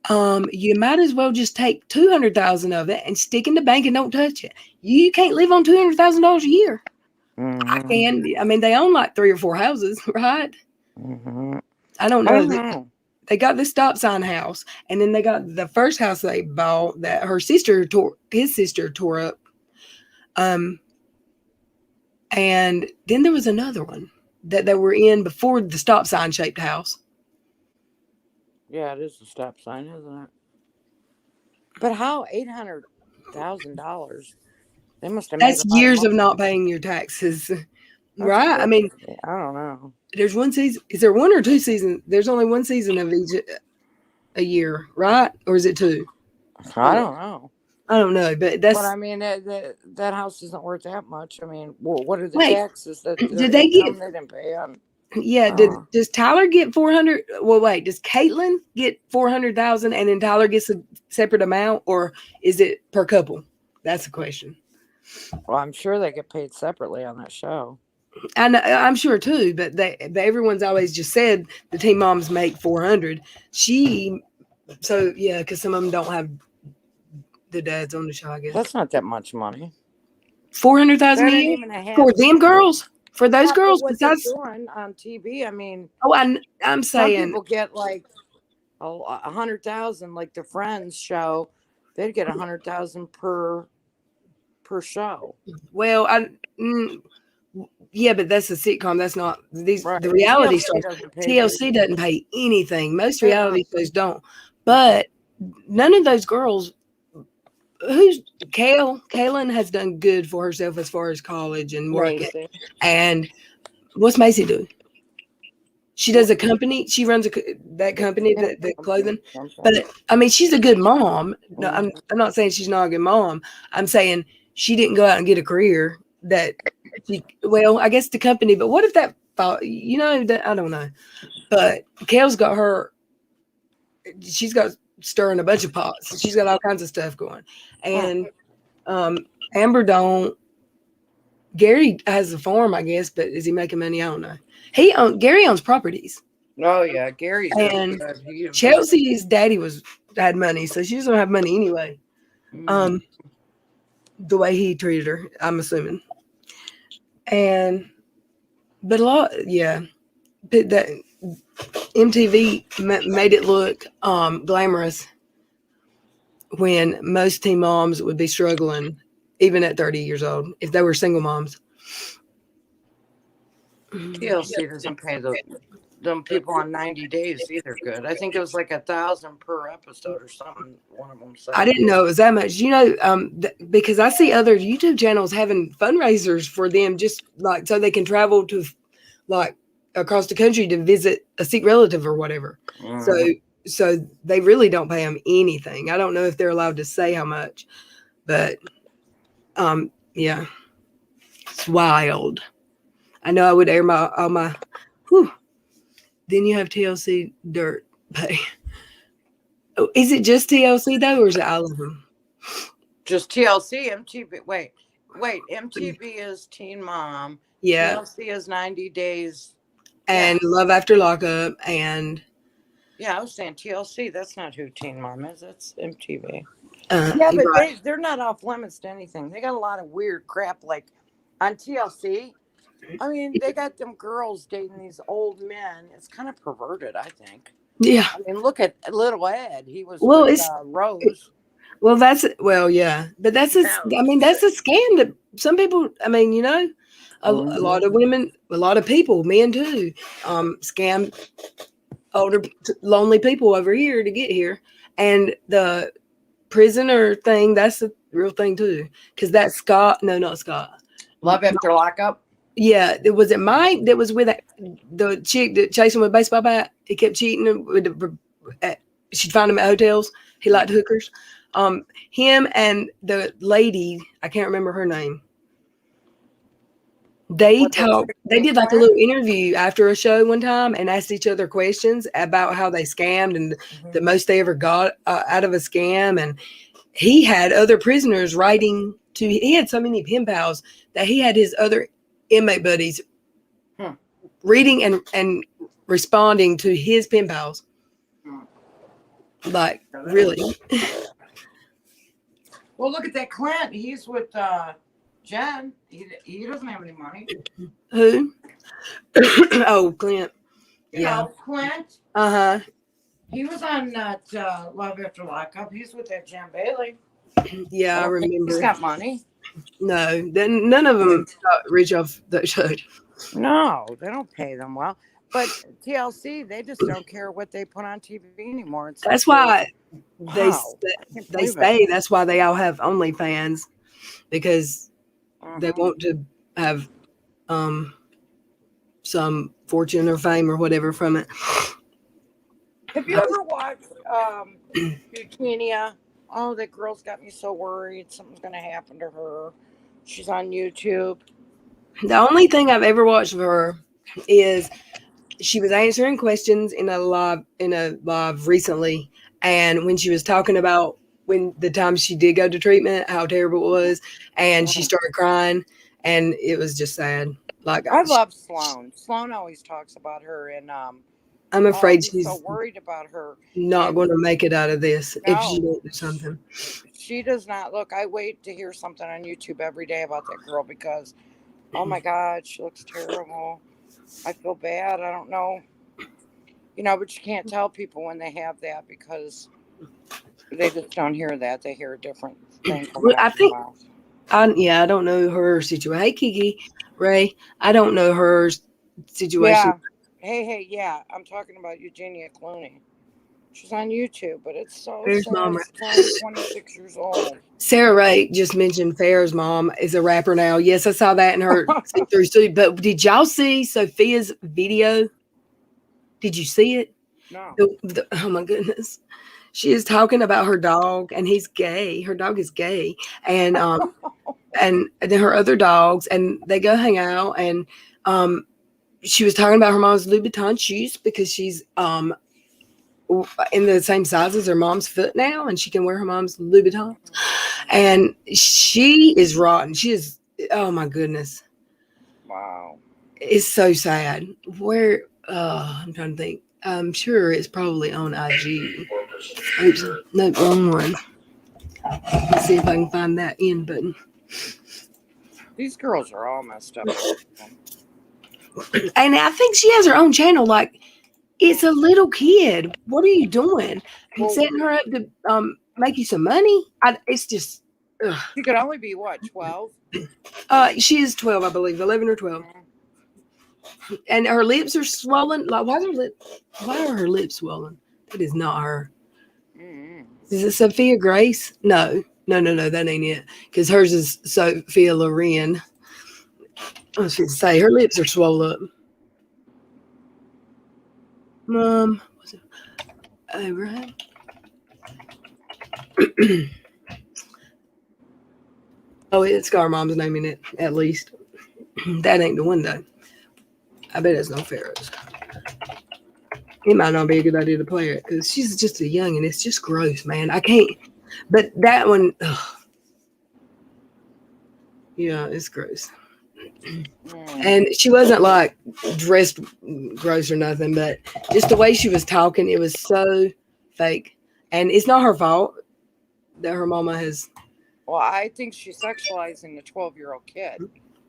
You might as well just take 200,000 of it and stick in the bank and don't touch it. You can't live on $200,000 a year. Mm-hmm. I can. I mean, they own like 3 or 4 houses, right? Mm-hmm. I don't I know. don't know. They got the stop sign house, and then they got the first house they bought that his sister tore up. And then there was another one that they were in before the stop sign shaped house. Yeah, it is a stop sign, isn't it? But how $800,000? They must have made That's a lot years of of not paying your taxes, That's right? I mean, crazy. I don't know. there's one season. Is there 1 or 2 seasons? There's only 1 season of each a year, right? Or is it 2? I don't know. I don't know, but that's. But I mean, that house isn't worth that much. I mean, what are the Wait, taxes that did they get? they didn't pay on? Yeah. Does Tyler get 400? Well, wait. Does Caitlin get 400,000 and then Tyler gets a separate amount, or is it per couple? That's the question. Well, I'm sure they get paid separately on that show. And I'm sure too, but everyone's always just said the teen moms make 400. Because some of them don't have the dads on the show, I guess. That's not that much money. 400,000 a That ain't year even a half. for them girls. For those Yeah, but girls, what they're besides, doing on TV, I mean, I'm some saying, people get like 100,000, like the Friends show. They'd get 100,000 per show. well, yeah, but that's a sitcom. That's not Right. the reality TLC stars. doesn't pay TLC doesn't pay anything. Most They reality shows don't. But none of those girls. Who's Kaylin has done good for herself as far as college and working. Macy. And what's Macy do? She does a company. She runs that company, the clothing. But I mean, she's a good mom. No, I'm not saying she's not a good mom. I'm saying she didn't go out and get a career that well, I guess the company, but what if that you know, that I don't know. But Kale's got she's got stirring a bunch of pots. She's got all kinds of stuff going. And Amber don't. Gary has a farm, I guess, but is he making money? I don't know. Gary owns properties. Oh yeah, Gary's and Chelsea's daddy had money, so she doesn't have money anyway. The way he treated her, I'm assuming. But a lot, yeah. But that MTV made it look glamorous when most teen moms would be struggling, even at 30 years old, if they were single moms. TLC doesn't pay them people on 90 Days either good. I think it was like 1,000 per episode or something. One of them said. I didn't know it was that much. You know, because I see other YouTube channels having fundraisers for them, just like so they can travel to like across the country to visit a sick relative or whatever. So they really don't pay them anything. I don't know if they're allowed to say how much, but yeah, it's wild. I know I would air all my. Whew. Then you have TLC dirt pay. Oh, is it just TLC though, or is it all of them? Just TLC, MTV. Wait. MTV is Teen Mom. Yeah. TLC is 90 Days. And Love After Lockup and. Yeah, I was saying TLC. That's not who Teen Mom is. That's MTV. Yeah, but right. they're not off limits to anything. They got a lot of weird crap like on TLC. I mean, they got them girls dating these old men. It's kind of perverted, I think. Yeah. I mean, look at Little Ed. He was with Rose. Yeah. But that's a scam that some people, I mean, you know, a lot of women, a lot of people, men too, scam older, lonely people over here to get here. And the prisoner thing, that's a real thing too. Because that's Scott. No, not Scott. Love After Lockup. Yeah, was it Mike that was with the chick that chased him with a baseball bat? He kept cheating she'd find him at hotels. He liked hookers. Him and the lady, I can't remember her name. They did like a little interview after a show one time and asked each other questions about how they scammed and the most they ever got out of a scam. And he had other prisoners he had so many pen pals that he had his other inmate buddies reading and responding to his pen pals. Like, really? Well, look at that Clint. He's with Jen. He doesn't have any money. Who? Oh, Clint. Yeah. Clint. Uh-huh. He was on that Love After Lockup. He's with that Jen Bailey. Yeah, I remember. He's got money. No, none of them got rich off that show. No, they don't pay them well. But TLC, they just don't care what they put on TV anymore. It's that's why they say that's why they all have OnlyFans, because they want to have some fortune or fame or whatever from it. Have you ever watched Eugenia? Oh, that girl's got me so worried. Something's going to happen to her. She's on YouTube. The only thing I've ever watched of her is she was answering questions in a live recently. And when she was talking about when the time she did go to treatment, how terrible it was. And she started crying and it was just sad. Like, I love Sloan. Sloan always talks about her in I'm afraid he's she's so worried about her. not And going to make it out of this if she no, don't do something. she does not look. I wait to hear something on YouTube every day about that girl because, oh my God, she looks terrible. I feel bad. I don't know. But you can't tell people when they have that because they just don't hear that. They hear a different thing Well, coming I out their think mouth. I don't know her situation. Hey, Kiki, Ray, I don't know her situation. Yeah. Hey, yeah. I'm talking about Eugenia Clooney. She's on YouTube, but it's so Where's sad. Mama? She's only 26 years old. Sarah Ray just mentioned Farrah's mom is a rapper now. Yes, I saw that in her see-through suit. But did y'all see Sophia's video? Did you see it? No. Oh my goodness. She is talking about her dog and he's gay. Her dog is gay. And and then her other dogs and they go hang out and she was talking about her mom's Louboutin shoes because she's in the same size as her mom's foot now and she can wear her mom's Louboutins. And she is rotten. She is, oh my goodness. Wow. It's so sad. Where, I'm trying to think. I'm sure it's probably on IG. Oops, no, wrong one. Let's see if I can find that end button. These girls are all messed up. And I think she has her own channel. Like, it's a little kid. What are you doing? And setting her up to make you some money? It's just, ugh. She could only be, what, 12? She is 12, I believe, 11 or 12. And her lips are swollen. Like, why are her lips swollen? That is not her. Mm-hmm. Is it Sophia Grace? No, that ain't it. Because hers is Sophia Loren. I should say her lips are swollen up. Mom, what's it? Abraham. Oh, it's got her mom's name in it, at least. That ain't the one though. I bet it's no Pharaoh's. It might not be a good idea to play it because she's just a young and it's just gross, man. I can't. But that one, ugh. Yeah, it's gross. And she wasn't like dressed gross or nothing, but just the way she was talking, it was so fake. And it's not her fault that her mama has. Well, I think she's sexualizing the 12-year-old kid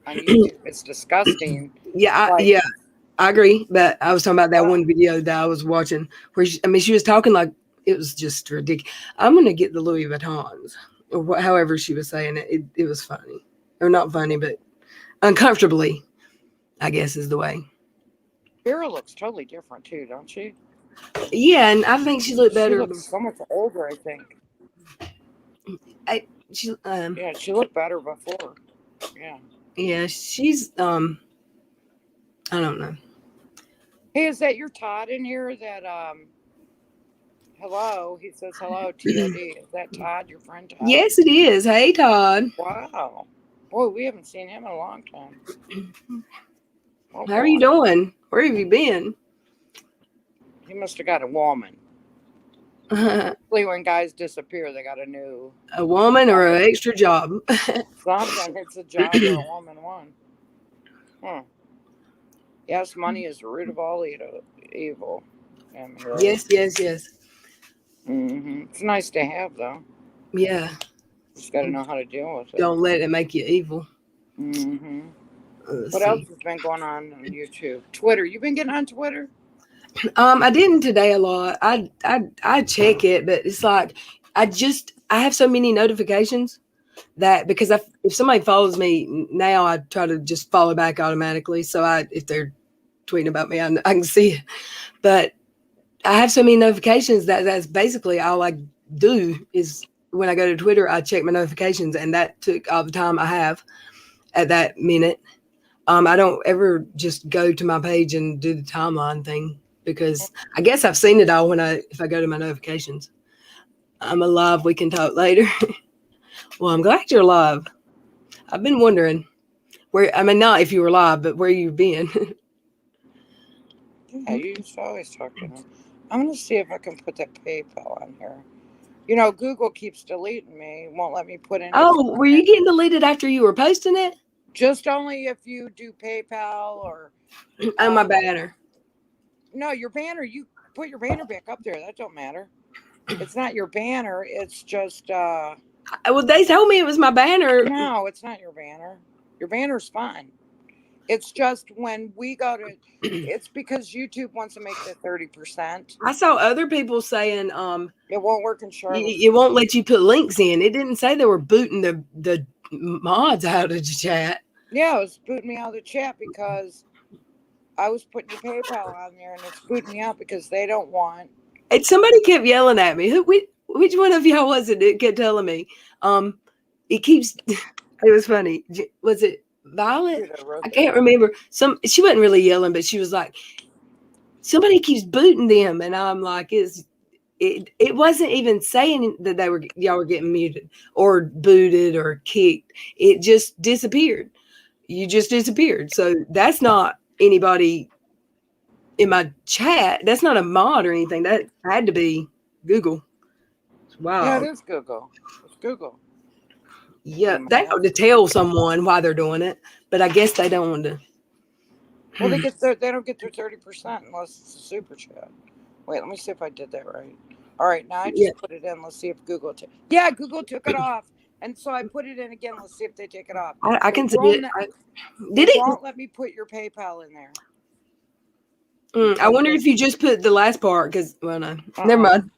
on YouTube. It's disgusting. Yeah, I agree. But I was talking about that one video that I was watching where she was talking like it was just ridiculous. I'm going to get the Louis Vuittons or however she was saying it. It was funny. Or not funny, but uncomfortably, I guess is the way. Vera looks totally different too, don't she? Yeah, and I think she looked better. She looks so much older, I think. Yeah, she looked better before. Yeah. Yeah, she's I don't know. Hey, is that your Todd in here? That hello. He says hello, TOD. Is that Todd, your friend Todd? Yes, it is. Hey, Todd. Wow. Boy, we haven't seen him in a long time. Oh, how are you doing? Where have you been? He must have got a woman. Usually when guys disappear, they got a woman or an extra job. Sometimes it's a job or a woman one. Yes, money is the root of all evil. Yes. Mm-hmm. It's nice to have, though. Yeah. Just got to know how to deal with it. Don't let it make you evil. Mm-hmm. What else has been going on YouTube? Twitter. You been getting on Twitter? I didn't today a lot. I check it, but it's like I have so many notifications that because if somebody follows me now, I try to just follow back automatically. So if they're tweeting about me, I can see it. But I have so many notifications that's basically all I do is when I go to Twitter, I check my notifications, and that took all the time I have at that minute. I don't ever just go to my page and do the timeline thing because I guess I've seen it all if I go to my notifications. I'm alive. We can talk later. Well, I'm glad you're alive. I've been wondering not if you were alive, but where you've been. Yeah, you used to always talk to him. I'm going to see if I can put that PayPal on here. Google keeps deleting me. Won't let me put in. Oh, were you getting deleted after you were posting it? Just only if you do PayPal or. Oh, my banner. No, your banner. You put your banner back up there. That don't matter. It's not your banner. It's just. Well, they told me it was my banner. No, it's not your banner. Your banner's fine. It's just when we go to. It's because YouTube wants to make the 30%. I saw other people saying It won't work in Charlotte. it won't let you put links in. It didn't say they were booting the mods out of the chat. Yeah, it was booting me out of the chat because I was putting your PayPal on there, and it's booting me out because they don't want. And somebody kept yelling at me. Which one of y'all was it? It kept telling me. It keeps. It was funny. Was it Violet? I can't remember. She wasn't really yelling, but she was like, somebody keeps booting them, and I'm like, it wasn't even saying that y'all were getting muted or booted or kicked. It just disappeared. You just disappeared. So that's not anybody in my chat. That's not a mod or anything. That had to be Google. Wow. Yeah, it is Google. It's Google. Yeah, they have to tell someone why they're doing it, but I guess they don't want to. Well, they don't get their 30% unless it's a super chat. Wait, let me see if I did that right. All right, now I just put it in. Let's see if Google Google took it off, and so I put it in again. Let's see if they take it off. I can see it. Did it? Won't let me put your PayPal in there. I wonder if you just put the last part because no, never mind.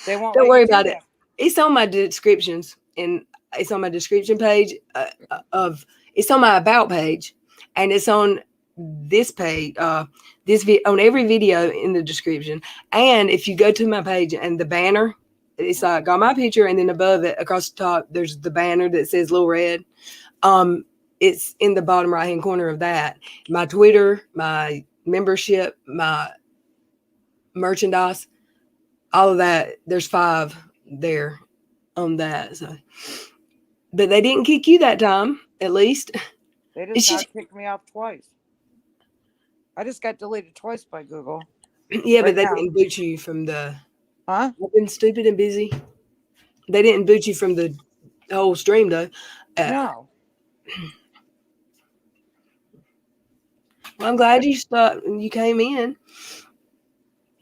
They won't. Don't worry about it. It's on my descriptions and it's on my description page it's on my about page and it's on this page on every video in the description. And if you go to my page and the banner, it's like got my picture and then above it across the top there's the banner that says Lil Red. It's in the bottom right hand corner of that. My Twitter, my membership, my merchandise, all of that. There's 5 there on that. So, but they didn't kick you that time, at least. They just kicked me off twice. I just got deleted twice by Google. Yeah, but they didn't boot you from the. Huh? I've been stupid and busy. They didn't boot you from the whole stream, though. No. Well, I'm glad you stopped and you came in.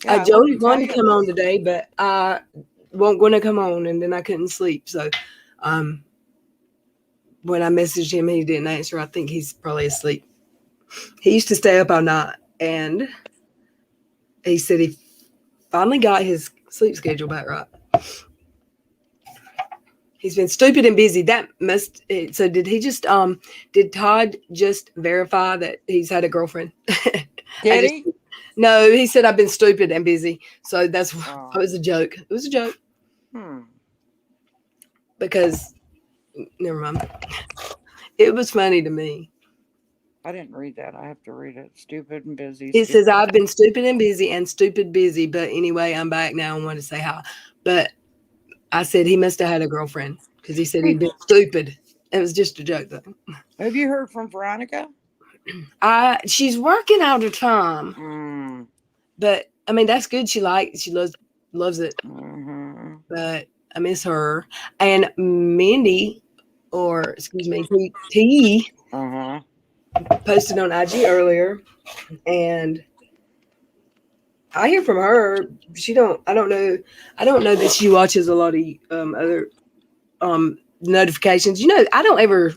Yeah, Joey wanted to come on today, but I wasn't going to come on, and then I couldn't sleep. So, when I messaged him, he didn't answer. I think he's probably asleep. He used to stay up all night, and he said he finally got his sleep schedule back right. He's been stupid and busy. So did he just did Todd just verify that he's had a girlfriend? Did he? No, he said I've been stupid and busy. So it was a joke. It was a joke. Because never mind. It was funny to me. I didn't read that. I have to read it. Stupid and busy. It says I've been stupid and busy and stupid busy. But anyway, I'm back now and want to say hi. But I said he must have had a girlfriend because he said he'd been stupid. It was just a joke, though. Have you heard from Veronica? She's working all the time. But I mean, that's good. She loves it. But I miss her. And Mindy, or excuse me, T. Posted on IG earlier, and I hear from her. I don't know that she watches a lot of other notifications. I don't ever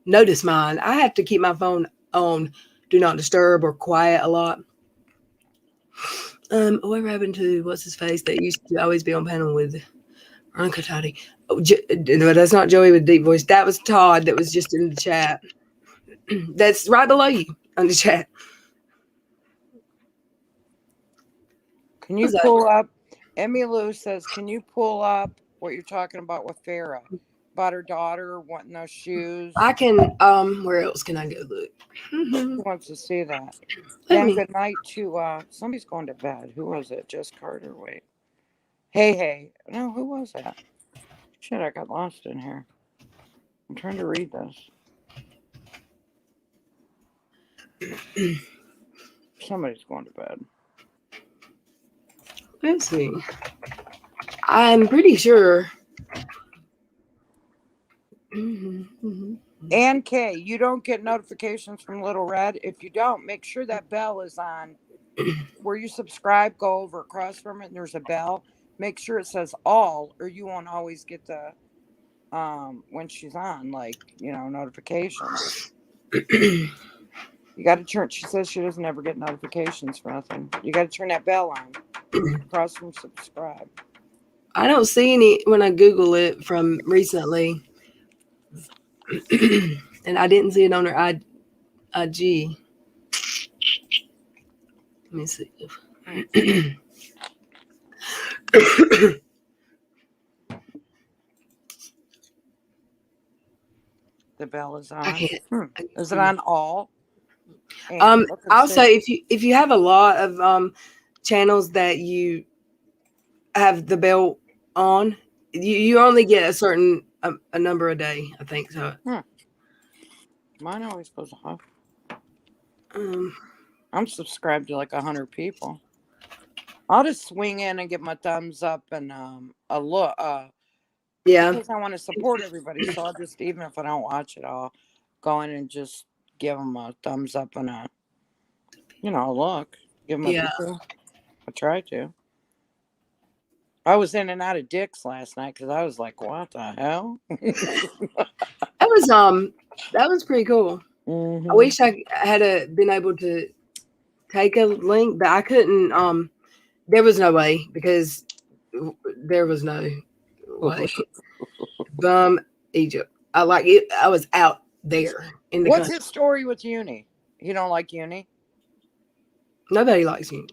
notice mine. I have to keep my phone on do not disturb or quiet a lot. Whatever happened to what's his face that used to always be on panel with Veronica Toddy? No, that's not Joey with deep voice. That was Todd. That was just in the chat. That's right below you on the chat. Can you pull up? Emmy Lou says, can you pull up what you're talking about with Farrah? About her daughter wanting those shoes. I can, where else can I go look? Who wants to see that? And good night to, somebody's going to bed. Who was it? Jess Carter? Wait. Hey. No, who was that? Shit, I got lost in here. I'm trying to read this. Somebody's going to bed. Let's see. I'm pretty sure. And Kay, you don't get notifications from Little Red. If you don't, make sure that bell is on where you subscribe, go over across from it, and there's a bell. Make sure it says all, or you won't always get the when she's on, like, notifications. You got to turn. She says she doesn't ever get notifications for nothing. You got to turn that bell on across from subscribe. I don't see any when I Google it from recently, and I didn't see it on her IG. Let me see. The bell is on. I can't. Is it on all? And look and I'll see. say if you have a lot of channels that you have the bell on, you only get a certain a number a day. I think so. Mine always goes off. Um, I'm subscribed to like 100 people. I'll just swing in and give my thumbs up and a look. yeah, Because I want to support everybody, so I'll just, even if I don't watch it, I'll go in and just give them a thumbs up and a look. Give them a view. I try to. I was in and out of Dick's last night because I was like, "What the hell?" that was pretty cool. Mm-hmm. I wish I had been able to take a link, but I couldn't. There was no way because there was no way. Egypt. I like it. I was out there in the What's country. his story with Uni? You don't like Uni? Nobody likes you.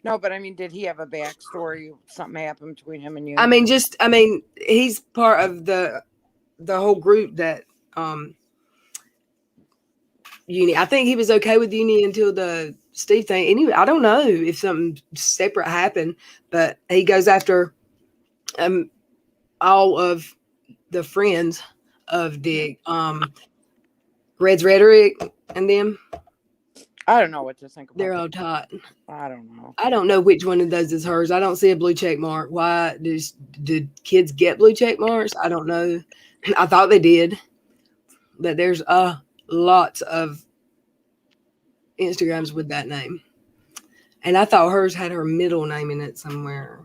No, but I mean, did he have a backstory? Something happened between him and Uni? I mean, he's part of the whole group that Uni. I think he was okay with Uni until the Steve thing. Anyway, I don't know if something separate happened, but he goes after all of the friends of Dick, Red's Rhetoric and them. I don't know what to think about. They're all tight. I don't know. I don't know which one of those is hers. I don't see a blue check mark. Why did kids get blue check marks? I don't know. I thought they did, but there's lots of Instagrams with that name, and I thought hers had her middle name in it somewhere.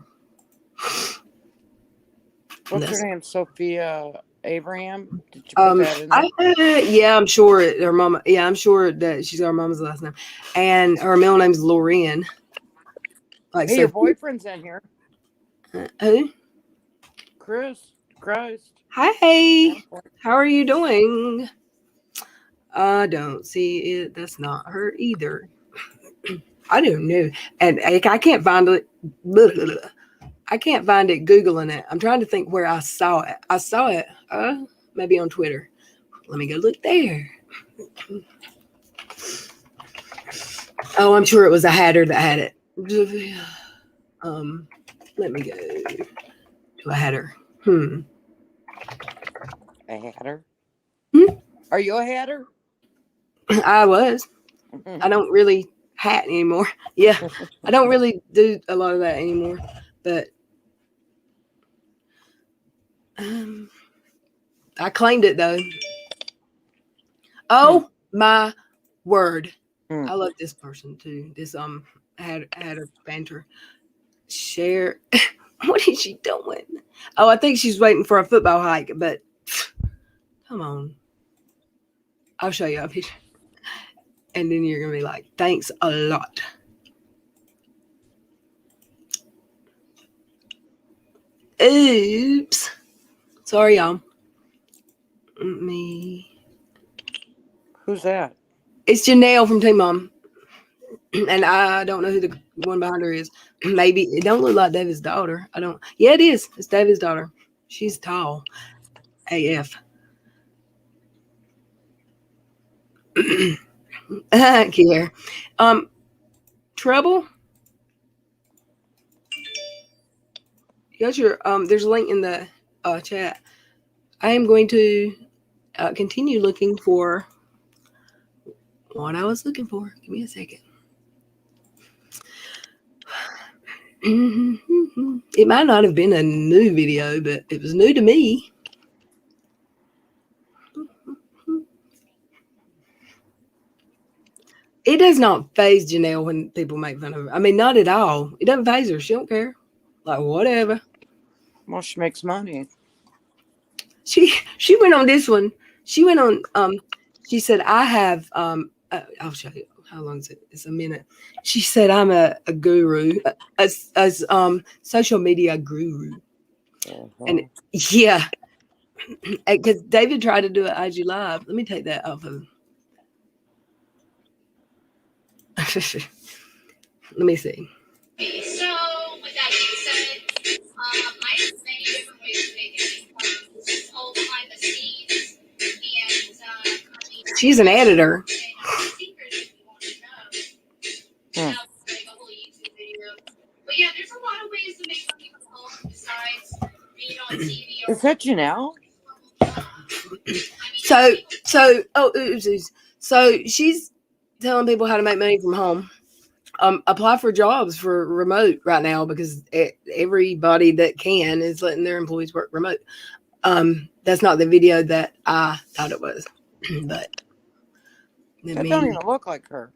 What's her name? Sophia Abraham? Did you put that in there? Yeah, I'm sure her mama. Yeah, I'm sure that she's her mama's last name, and her middle name's Lorraine. Like, hey, your boyfriend's in here. Who? Chris. Christ. Hi. How are you doing? I don't see it. That's not her either. I don't know, and I can't find it. I can't find it Googling it. I'm trying to think where I saw it. I saw it maybe on Twitter. Let me go look there. Oh, I'm sure it was a hatter that had it. Let me go to a hatter. A hatter? Hmm? Are you a hatter? I was. I don't really hat anymore. Yeah, I don't really do a lot of that anymore. But I claimed it though. Oh my word! I love this person too. This had a banter. Share. What is she doing? Oh, I think she's waiting for a football hike. But come on, I'll show you a picture, and then you're gonna be like, "Thanks a lot." Oops. Sorry, y'all. Me. Who's that? It's Janelle from Team Mom. And I don't know who the one behind her is. Maybe it don't look like David's daughter. I don't. Yeah, it is. It's David's daughter. She's tall. AF. Care. Trouble. You got your there's a link in the chat. I am going to continue looking for what I was looking for. Give me a second. It might not have been a new video, but it was new to me. It does not faze Janelle when people make fun of her. I mean, not at all. It doesn't faze her. She don't care. Like, whatever. Well, she makes money. She went on this one. She went on, she said, I have, I'll show you. How long is it? It's a minute. She said, I'm a guru, as social media guru. And yeah, because David tried to do an IG live. Let me take that off of. Let me see. So, with that being said, I have many different ways of making these all behind the scenes, and she's an editor. But yeah, there's a lot of ways to make money from home besides being on TV. Is that Janelle? So she's telling people how to make money from home. Apply for jobs for remote right now because everybody that can is letting their employees work remote. That's not the video that I thought it was, but that don't even look like her.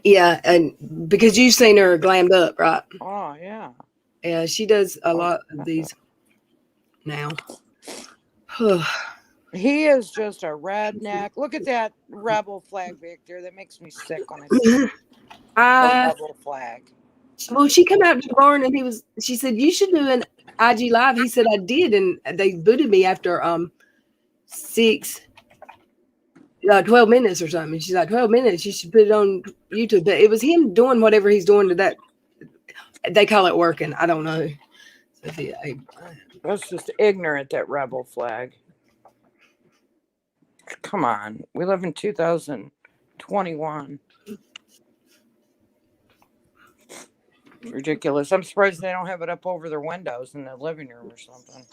Yeah, and because you've seen her glammed up, right? Oh yeah. Yeah, she does a lot of these now. He is just a redneck. Look at that rebel flag, Victor. That makes me sick when I see a rebel flag. Well, she came out to the barn and she said, you should do an IG live. He said, I did. And they booted me after 12 minutes or something. And she's like, 12 minutes. You should put it on YouTube. But it was him doing whatever he's doing to that. They call it working. I don't know. That's just ignorant, that rebel flag. Come on. We live in 2021. Ridiculous. I'm surprised they don't have it up over their windows in the living room or something.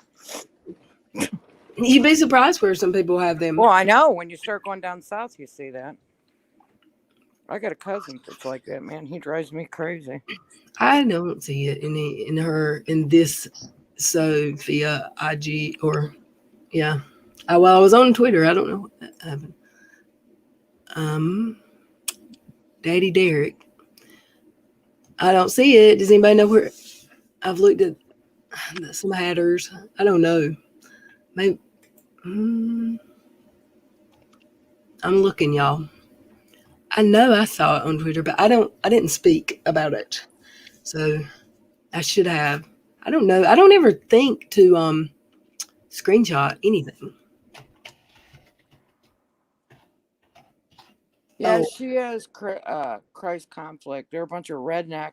You'd be surprised where some people have them. Well, I know. When you start going down south, you see that. I got a cousin that's like that, man. He drives me crazy. I don't see it in this Sophia IG or yeah. I was on Twitter. I don't know what that happened. Daddy Derek. I don't see it. Does anybody know where? I've looked at some hatters. I don't know. Maybe. I'm looking, y'all. I know I saw it on Twitter, but I didn't speak about it. So I should have. I don't know. I don't ever think to screenshot anything. Yeah, she has Christ conflict. They're a bunch of redneck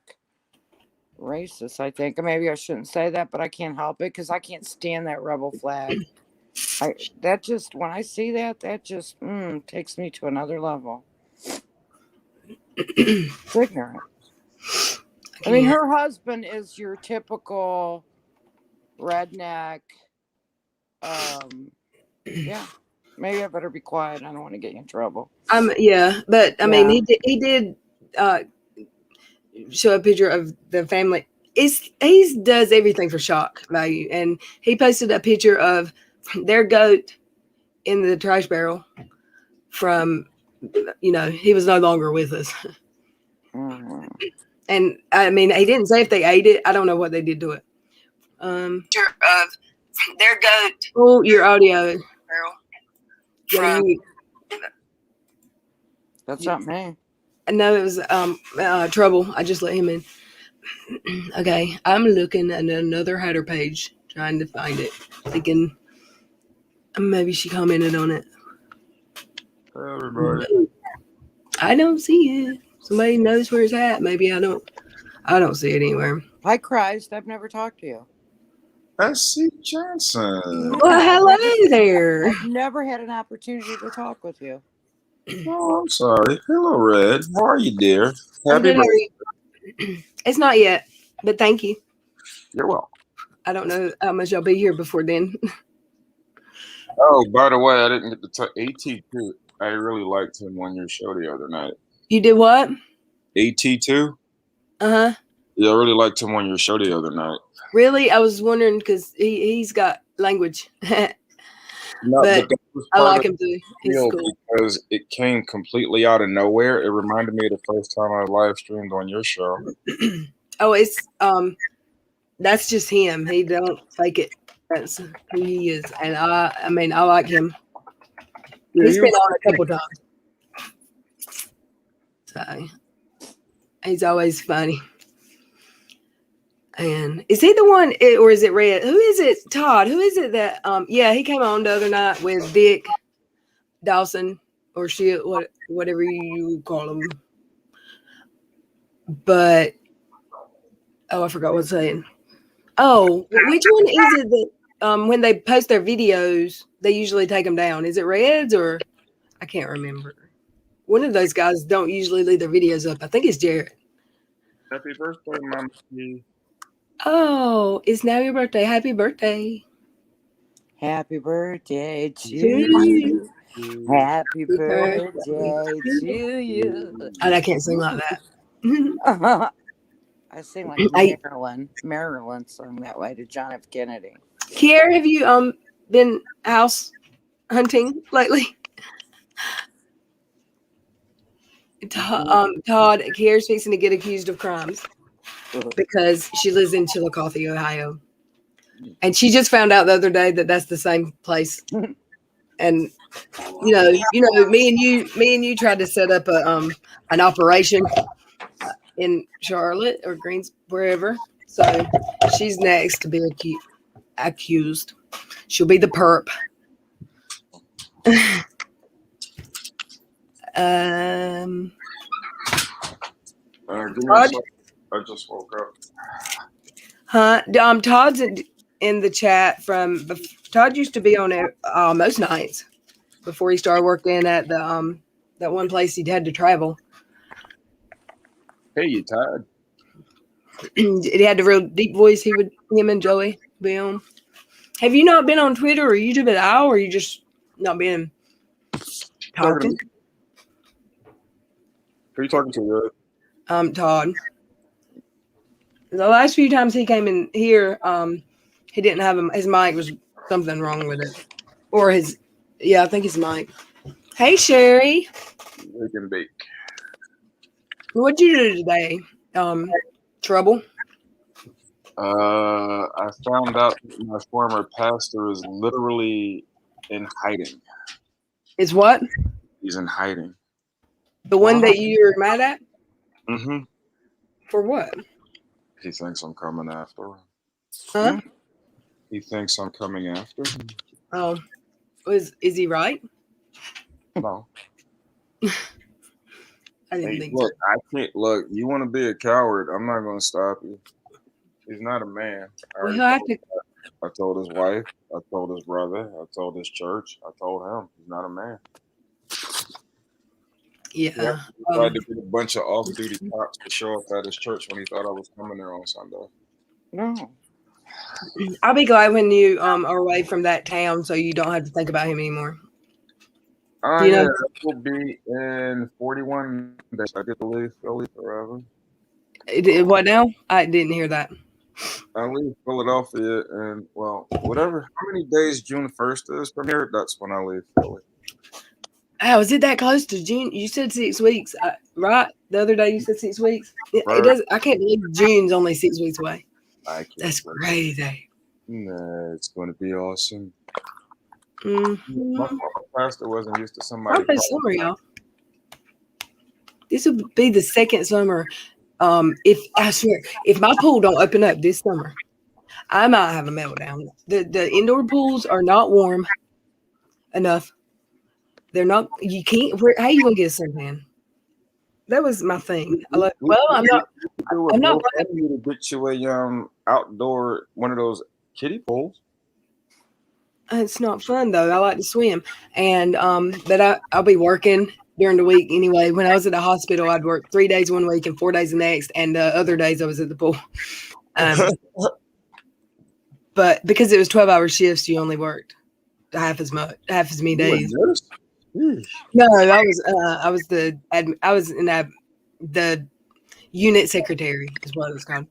racists, I think. Maybe I shouldn't say that, but I can't help it because I can't stand that rebel flag. When I see that just takes me to another level. It's ignorant. I mean, her husband is your typical redneck. Yeah. Maybe I better be quiet. I don't want to get you in trouble. Yeah, but I mean, he did show a picture of the family. He does everything for shock value, and he posted a picture of their goat in the trash barrel from, he was no longer with us. Mm-hmm. And I mean, he didn't say if they ate it. I don't know what they did to it. Picture of their goat. Oh, your audio. That's not me. No, it was Trouble. I just let him in. Okay, I'm looking at another Hatter page, trying to find it, thinking maybe she commented on it. Everybody. I don't see it. Somebody knows where it's at. Maybe I don't see it anywhere. Hi, Christ. I've never talked to you. S.C. Johnson. Well, hello there. I've never had an opportunity to talk with you. Oh, I'm sorry. Hello, Red. How are you, dear? Happy birthday. It's not yet, but thank you. You're welcome. I don't know how much I'll be here before then. Oh, by the way, I didn't get to talk. AT2. I really liked him on your show the other night. You did what? AT2? Uh-huh. Yeah, I really liked him on your show the other night. Really? I was wondering because he's got language. No, But that was I part like of him too. the He's deal cool. because it came completely out of nowhere. It reminded me of the first time I live streamed on your show. Oh, it's that's just him. He don't fake it. That's who he is. And I mean, I like him. Yeah, He's he been was. on a couple times. So he's always funny. And is he the one, or is it Red? Who is it? Todd. Who is it that? Yeah, he came on the other night with Dick Dawson or shit, whatever you call him. But I forgot what I was saying. Oh, which one is it that when they post their videos, they usually take them down? Is it Reds or I can't remember. One of those guys don't usually leave their videos up. I think it's Jared. Happy birthday, Mama T. Oh, it's now your birthday. Happy birthday. Happy birthday to To you. you. Happy birthday to you. And I can't sing like that. I sing like Marilyn sung that way to John F. Kennedy. Kier, have you been house hunting lately? Todd, Kier's fixing to get accused of crimes because she lives in Chillicothe, Ohio, and she just found out the other day that that's the same place. And you know, me and you tried to set up a an operation in Charlotte or Greens, wherever. So she's next to be accused. She'll be the perp. Give me a second. I just woke up. Huh? Todd's in the chat from. Todd used to be on it most nights before he started working at the that one place he'd had to travel. Hey, you Todd. He had the real deep voice. Him and Joey be on. Have you not been on Twitter or YouTube at all, or you just not been talking? Who are you talking to? Todd. The last few times he came in here, he didn't have his mic was something wrong with it, or I think his mic. Hey Sherry, Wake and bake. what'd you do today? Trouble. I found out that my former pastor is literally in hiding. Is what? He's in hiding. The one that you're mad at? Mm-hmm. For what? He thinks I'm coming after him. Huh? He thinks I'm coming after him. Oh, is he right? No. I didn't Hey, think look, I can't look. You want to be a coward? I'm not going to stop you. He's not a man. Well, he'll have to. I told his wife. I told his brother. I told his church. I told him he's not a man. Yeah. He tried to get a bunch of off-duty cops to show up at his church when he thought I was coming there on Sunday. No. I'll be glad when you are away from that town, so you don't have to think about him anymore. Oh, yeah, that will be in 41 days. I get to leave Philly forever. What now? I didn't hear that. I leave Philadelphia and, well, whatever. How many days June 1st is from here? That's when I leave Philly. Oh, is it that close to June? You said 6 weeks, right? The other day you said 6 weeks. Right. It does. I can't believe June's only 6 weeks away. That's crazy. Nah, it's going to be awesome. Mm-hmm. My pastor wasn't used to somebody. Summer, y'all. This will be the second summer. If my pool don't open up this summer, I might have a meltdown. The indoor pools are not warm enough. They're not. You can't. How you gonna get a suntan? That was my thing. I'm not. I'm not. I need to get you a outdoor one of those kiddie pools. It's not fun though. I like to swim, and but I'll be working during the week anyway. When I was at the hospital, I'd work 3 days one week and 4 days the next, and other days I was at the pool. But because it was 12-hour shifts, you only worked half as many days. No, I was the unit secretary is what it was called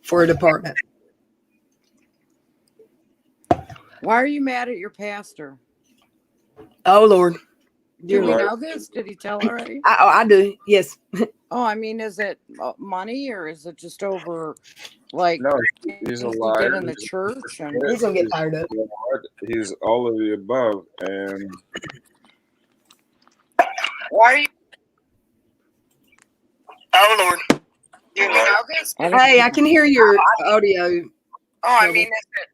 for a department. Why are you mad at your pastor? Oh Lord. Do we Right. know this? Did he tell already? I do. Yes. Oh, I mean, is it money or is it just over like No, he's a things he liar. did in the church? And He's gonna get fired up. He's all of the above, and why are you? Oh Lord. Do we know this? Hey, I can hear your audio. Oh, I mean, is it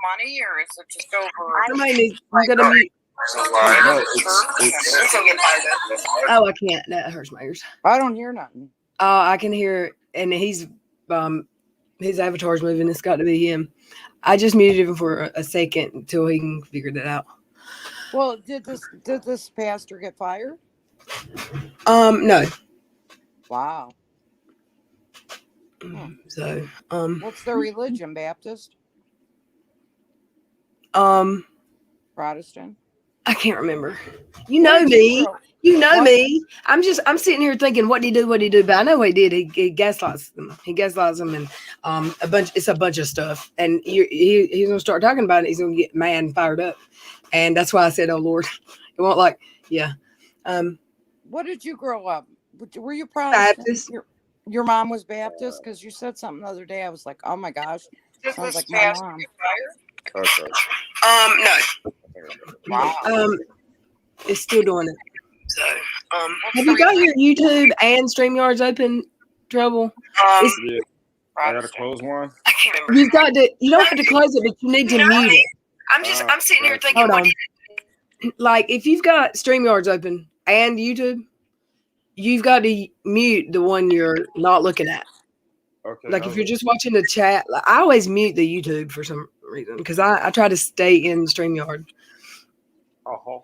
money or is it just over? Somebody needs. I'm gonna mute. he's a liar. No, it's Oh, I can't. That hurts my ears. I don't hear nothing. I can hear, and he's his avatar's moving. It's got to be him. I just muted him for a second until he can figure that out. Well, did this pastor get fired? No. Wow. So, What's their religion? Baptist? Protestant? I can't remember. You know me. You know me. I'm sitting here thinking, what did he do? But I know what he did. He gaslights them. He gaslights them, and it's a bunch of stuff. And he's gonna start talking about it. He's gonna get mad and fired up, and that's why I said, "Oh Lord," it won't like, yeah. What did you grow up? Were you Protestant? Baptist. Your mom was Baptist? Because you said something the other day. I was like, oh my gosh, sounds like my mom. okay. No. Wow. It's still doing it. So, have you got your YouTube and StreamYards open, Trouble? Yeah. I gotta close one. I can't remember. You don't have to close it, but you need to mute it. I'm sitting here thinking, hold on. Like, if you've got StreamYards open and YouTube, you've got to mute the one you're not looking at. Okay. Like, if you're just watching the chat, like, I always mute the YouTube for some reason because I try to stay in StreamYard. Uh-huh.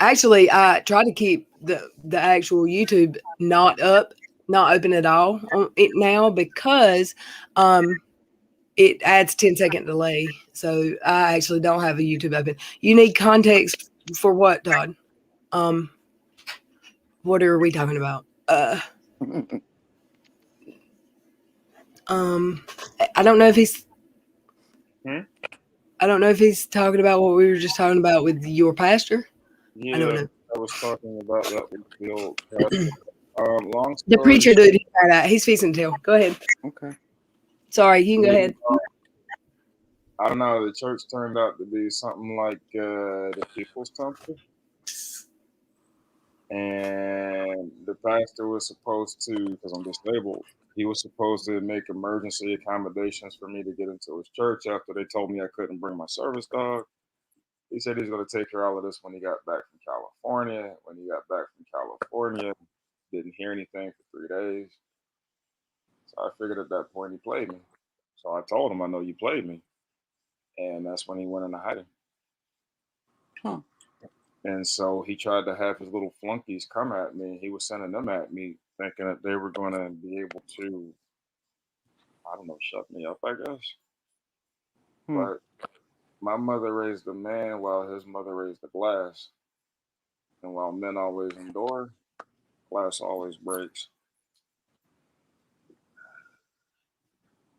Actually, I try to keep the actual YouTube not open at all on it now because it adds 10-second delay. So I actually don't have a YouTube open. You need context for what, Todd? What are we talking about? I don't know if he's I don't know if he's talking about what we were just talking about with your pastor. Yeah, I don't know. I was talking about that with the old pastor. Long story, The preacher dude, he's fixing to tell. Go ahead. Okay. Sorry, you can go ahead. I don't know. The church turned out to be something like the People's Temple, and the pastor was supposed to, because I'm disabled, he was supposed to make emergency accommodations for me to get into his church after they told me I couldn't bring my service dog. He said he's going to take care of all of this when he got back from California. When he got back from California, didn't hear anything for 3 days. So I figured at that point he played me. So I told him, I know you played me. And that's when he went into hiding. Huh. And so he tried to have his little flunkies come at me. He was sending them at me thinking that they were going to be able to, I don't know, shut me up, I guess. But my mother raised a man while his mother raised a glass. And while men always endure, glass always breaks.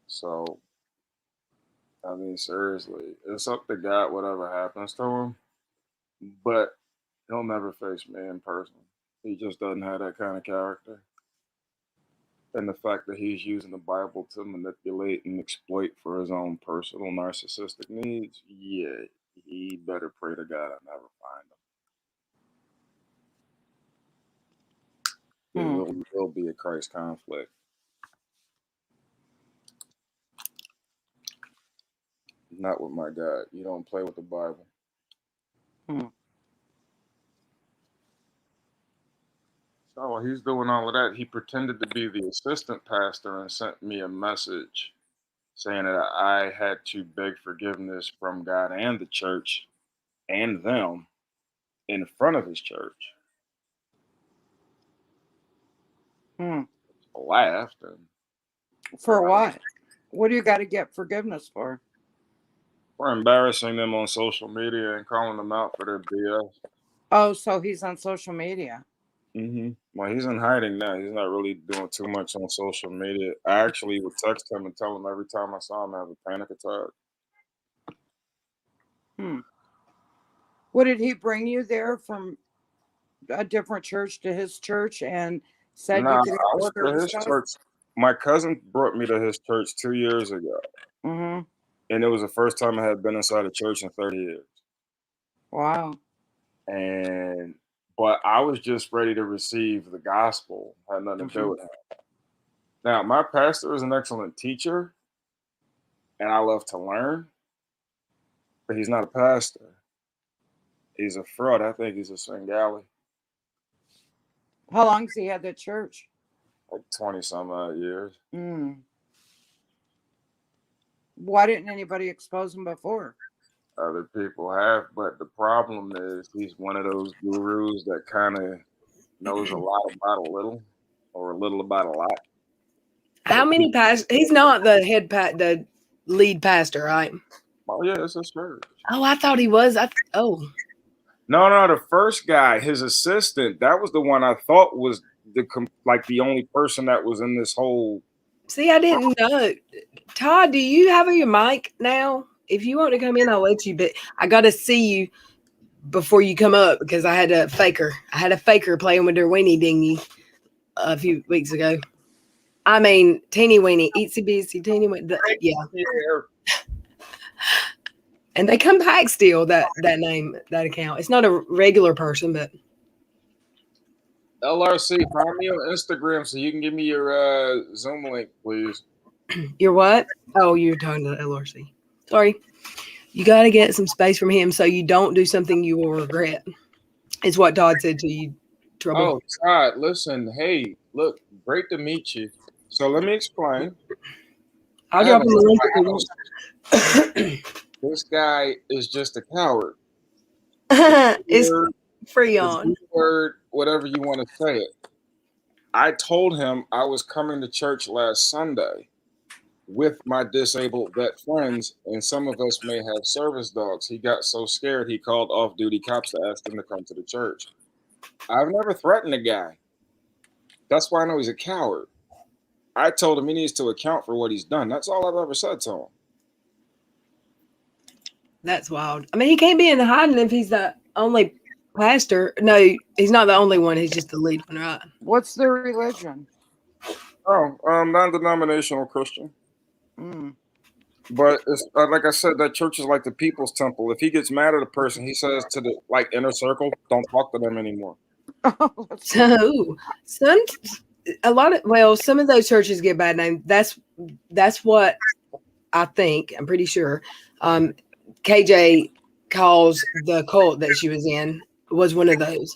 So, I mean, seriously, it's up to God whatever happens to him. But he'll never face me in person. He just doesn't have that kind of character. And the fact that he's using the Bible to manipulate and exploit for his own personal narcissistic needs, yeah, he better pray to God I never find him. It will be a Christ conflict. Not with my God. You don't play with the Bible. So while he's doing all of that, he pretended to be the assistant pastor and sent me a message saying that I had to beg forgiveness from God and the church and them in front of his church. I laughed. And for what? What do you got to get forgiveness for? For embarrassing them on social media and calling them out for their BS. Oh, so he's on social media. Well, he's in hiding now. He's not really doing too much on social media. I actually would text him and tell him every time I saw him have a panic attack. What did he bring you there from a different church to his church and said Nah, you could I have went to certain his stuff? church. My cousin brought me to his church 2 years ago, Mm-hmm. and it was the first time I had been inside a church in 30 years. Wow. But I was just ready to receive the gospel. Had nothing to do with it. Now, my pastor is an excellent teacher, and I love to learn, but he's not a pastor. He's a fraud. I think he's a Svengali. How long has he had that church? Like 20 some odd years. Why didn't anybody expose him before? Other people have, but the problem is he's one of those gurus that kind of knows a lot about a little, or a little about a lot. How many pastors? He's not the the lead pastor, right? Oh yeah, it's his church. Oh, I thought he was. No, the first guy, his assistant, that was the one I thought was the only person that was in this whole. See, I didn't know. Todd, do you have your mic now? If you want to come in, I'll let you, but I got to see you before you come up because I had a faker. I had a faker playing with their weenie dingy a few weeks ago. I mean, teeny weenie, itsy bitsy, teeny weenie. Yeah. And they come back still, that name, that account. It's not a regular person, but. LRC, find me on Instagram so you can give me your Zoom link, please. Your what? Oh, you're talking to LRC. Sorry. You got to get some space from him so you don't do something you will regret. It's what Todd said to you. Trouble. Oh, Todd, listen. Hey, look, great to meet you. So let me explain. I'll drop him a link. This guy is just a coward. It's free on. Word, whatever you want to say it. I told him I was coming to church last Sunday with my disabled vet friends, and some of us may have service dogs. He got so scared he called off-duty cops to ask him to come to the church. I've never threatened a guy. That's why I know he's a coward. I told him he needs to account for what he's done. That's all I've ever said to him. That's wild. I mean, he can't be in hiding if he's the only pastor. No, he's not the only one. He's just the lead one, right? What's their religion? Oh, non-denominational Christian. But it's like I said, that church is like the people's temple. If he gets mad at a person, he says to the inner circle, "Don't talk to them anymore." So some of those churches get bad names. That's what I think. I'm pretty sure. KJ calls the cult that she was in was one of those.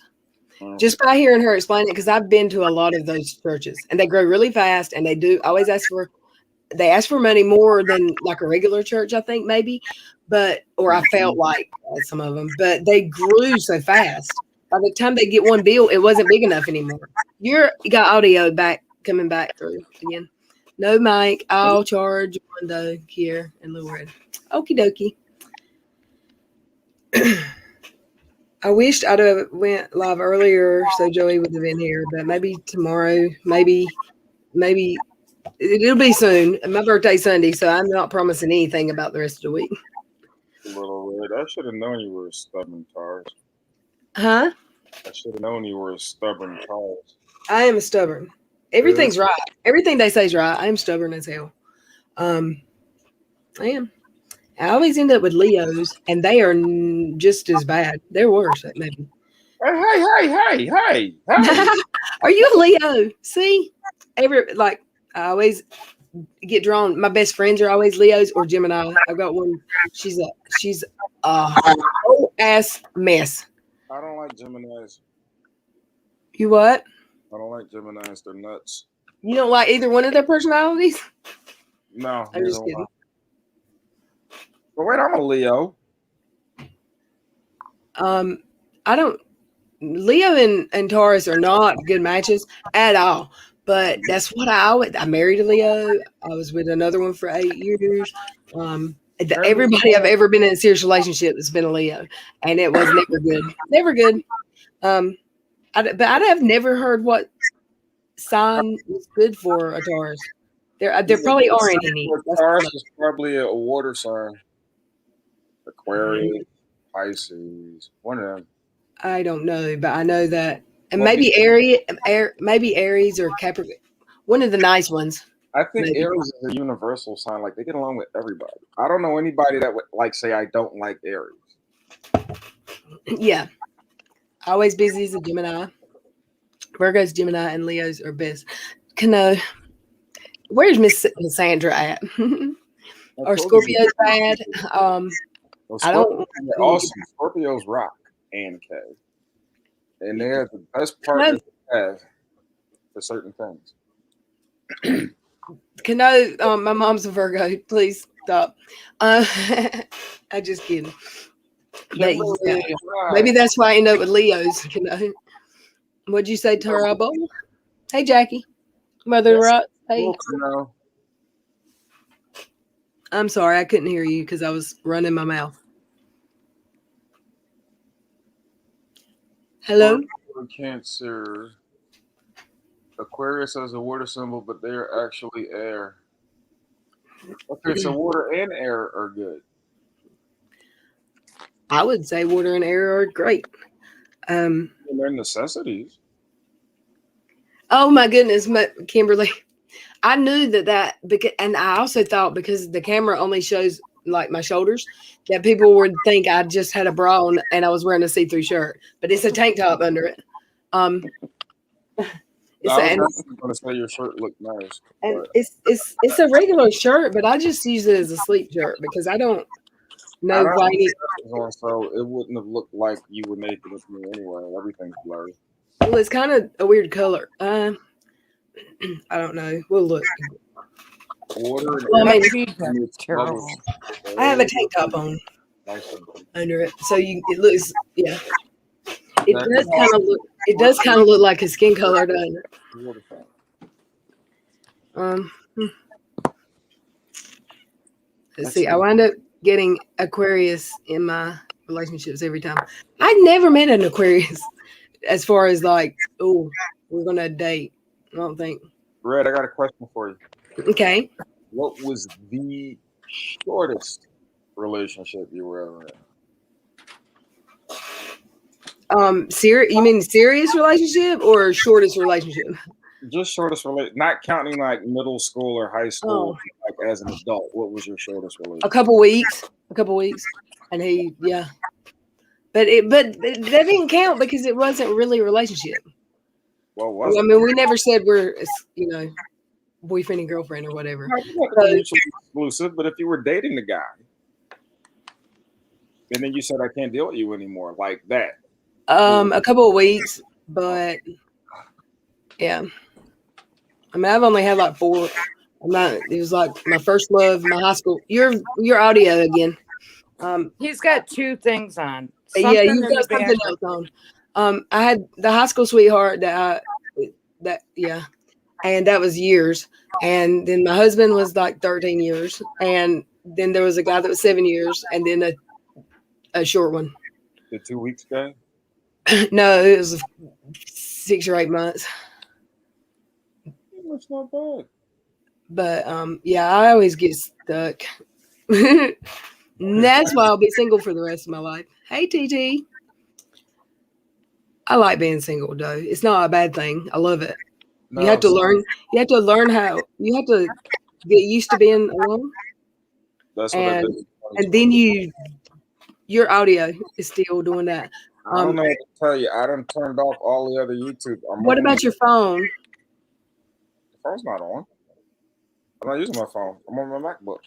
Just by hearing her explain it, because I've been to a lot of those churches, and they grow really fast, and they do always ask for money more than like a regular church, I think maybe, or I felt like some of them, but they grew so fast. By the time they get one bill, it wasn't big enough anymore. You got audio coming back through again. No mic. I'll charge one though here in LilRed. Okie dokie. I wished I'd have went live earlier so Joey would have been here, but maybe tomorrow, maybe it'll be soon. My birthday's Sunday, so I'm not promising anything about the rest of the week. A little weird. I should have known you were a stubborn Taurus. Huh? I should have known you were a stubborn Taurus. I am stubborn. Everything's right. Everything they say is right. I am stubborn as hell. I am. I always end up with Leos, and they are just as bad. They're worse, maybe. Hey. Are you a Leo? See? I always get drawn. My best friends are always Leos or Gemini. I've got one. She's a whole ass mess. I don't like Geminis. You what? I don't like Geminis. They're nuts. You don't like either one of their personalities? No. I'm just kidding. But wait, I'm a Leo. I don't. Leo and Taurus are not good matches at all. But that's what I married a Leo. I was with another one for 8 years. Everybody I've ever been in a serious relationship has been a Leo, and it was never good. Never good. But I have never heard what sign is good for a Taurus. There probably aren't any. Taurus is probably a water sign. Aquarius, Pisces, one of them. I don't know, but I know that, and Well, maybe maybe Aries or Capricorn, one of the nice ones. I think Maybe. Aries is a universal sign. Like they get along with everybody. I don't know anybody that would like say I don't like Aries. Yeah, always busy as a Gemini. Virgo's Gemini and Leo's are best. Where's Miss Sandra at? Or Scorpios Bad? Well, I don't. Scorpios are awesome. Scorpios rock and K, and they're the best partners to have for certain things. My mom's a Virgo. Please stop. I just kidding. But yeah, maybe that's why I end up with Leos. What'd you say, Turabo? Hey, Jackie. Mother Rock. Hey. No. I'm sorry, I couldn't hear you because I was running my mouth. Hello? Cancer. Aquarius has a water symbol, but they're actually air. Okay, so water and air are good. I would say water and air are great. And they're necessities. Oh my goodness, Kimberly. I knew that because, and I also thought because the camera only shows like my shoulders, that people would think I just had a bra on and I was wearing a see-through shirt, but it's a tank top under it. I was going to say your shirt looked nice. And it's a regular shirt, but I just use it as a sleep shirt because I don't know why. So it wouldn't have looked like you were naked with me anyway. Everything's blurry. Well, it's kind of a weird color. I don't know. We'll look. Water and Well, It's terrible. I have a tank top on under it, so it looks. Yeah, it does kind of look like a skin color, doesn't it? Let's see. I wind up getting Aquarius in my relationships every time. I never met an Aquarius as far as like, oh, we're gonna date. I don't think. Red, I got a question for you. Okay. What was the shortest relationship you were ever in? You mean serious relationship or shortest relationship? Just shortest relationship, not counting like middle school or high school. Like as an adult, what was your shortest relationship? A couple weeks, and yeah. But that didn't count because it wasn't really a relationship. Well, was I mean, we never said we're boyfriend and girlfriend or whatever. Exclusive, but if you were dating the guy, and then you said I can't deal with you anymore, like that. A couple of weeks, but yeah. I mean, I've only had like 4. It was like my first love, my high school. Your audio again. He's got 2 things on. Yeah, you got something else on. I had the high school sweetheart and that was years. And then my husband was like 13 years, and then there was a guy that was 7 years, and then a short one. The 2 weeks guy? No, it was 6 or 8 months. That's not bad. But yeah, I always get stuck. That's why I'll be single for the rest of my life. Hey, TT. I like being single, though. It's not a bad thing. I love it. No, you have to learn. You have to learn how. You have to get used to being alone. That's what I did. And then your audio is still doing that. I don't know what to tell you. I done turned off all the other YouTube. What about your phone? The phone's not on. I'm not using my phone. I'm on my MacBook.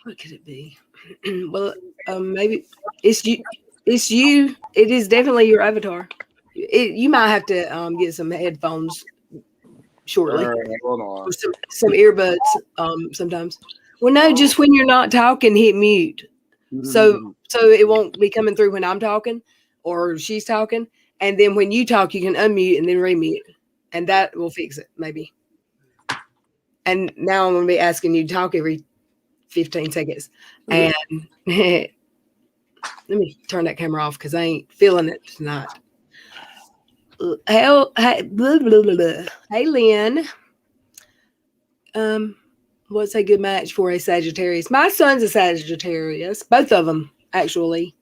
What could it be? Well, maybe it's you. It's you. It is definitely your avatar. You might have to get some headphones shortly. Hold on. Some earbuds sometimes. Well, no, just when you're not talking, hit mute. So it won't be coming through when I'm talking or she's talking. And then when you talk, you can unmute and then remute. And that will fix it, maybe. And now I'm going to be asking you to talk every 15 seconds. And let me turn that camera off because I ain't feeling it tonight. Hey, Lynn. What's a good match for a Sagittarius? My son's a Sagittarius. Both of them, actually.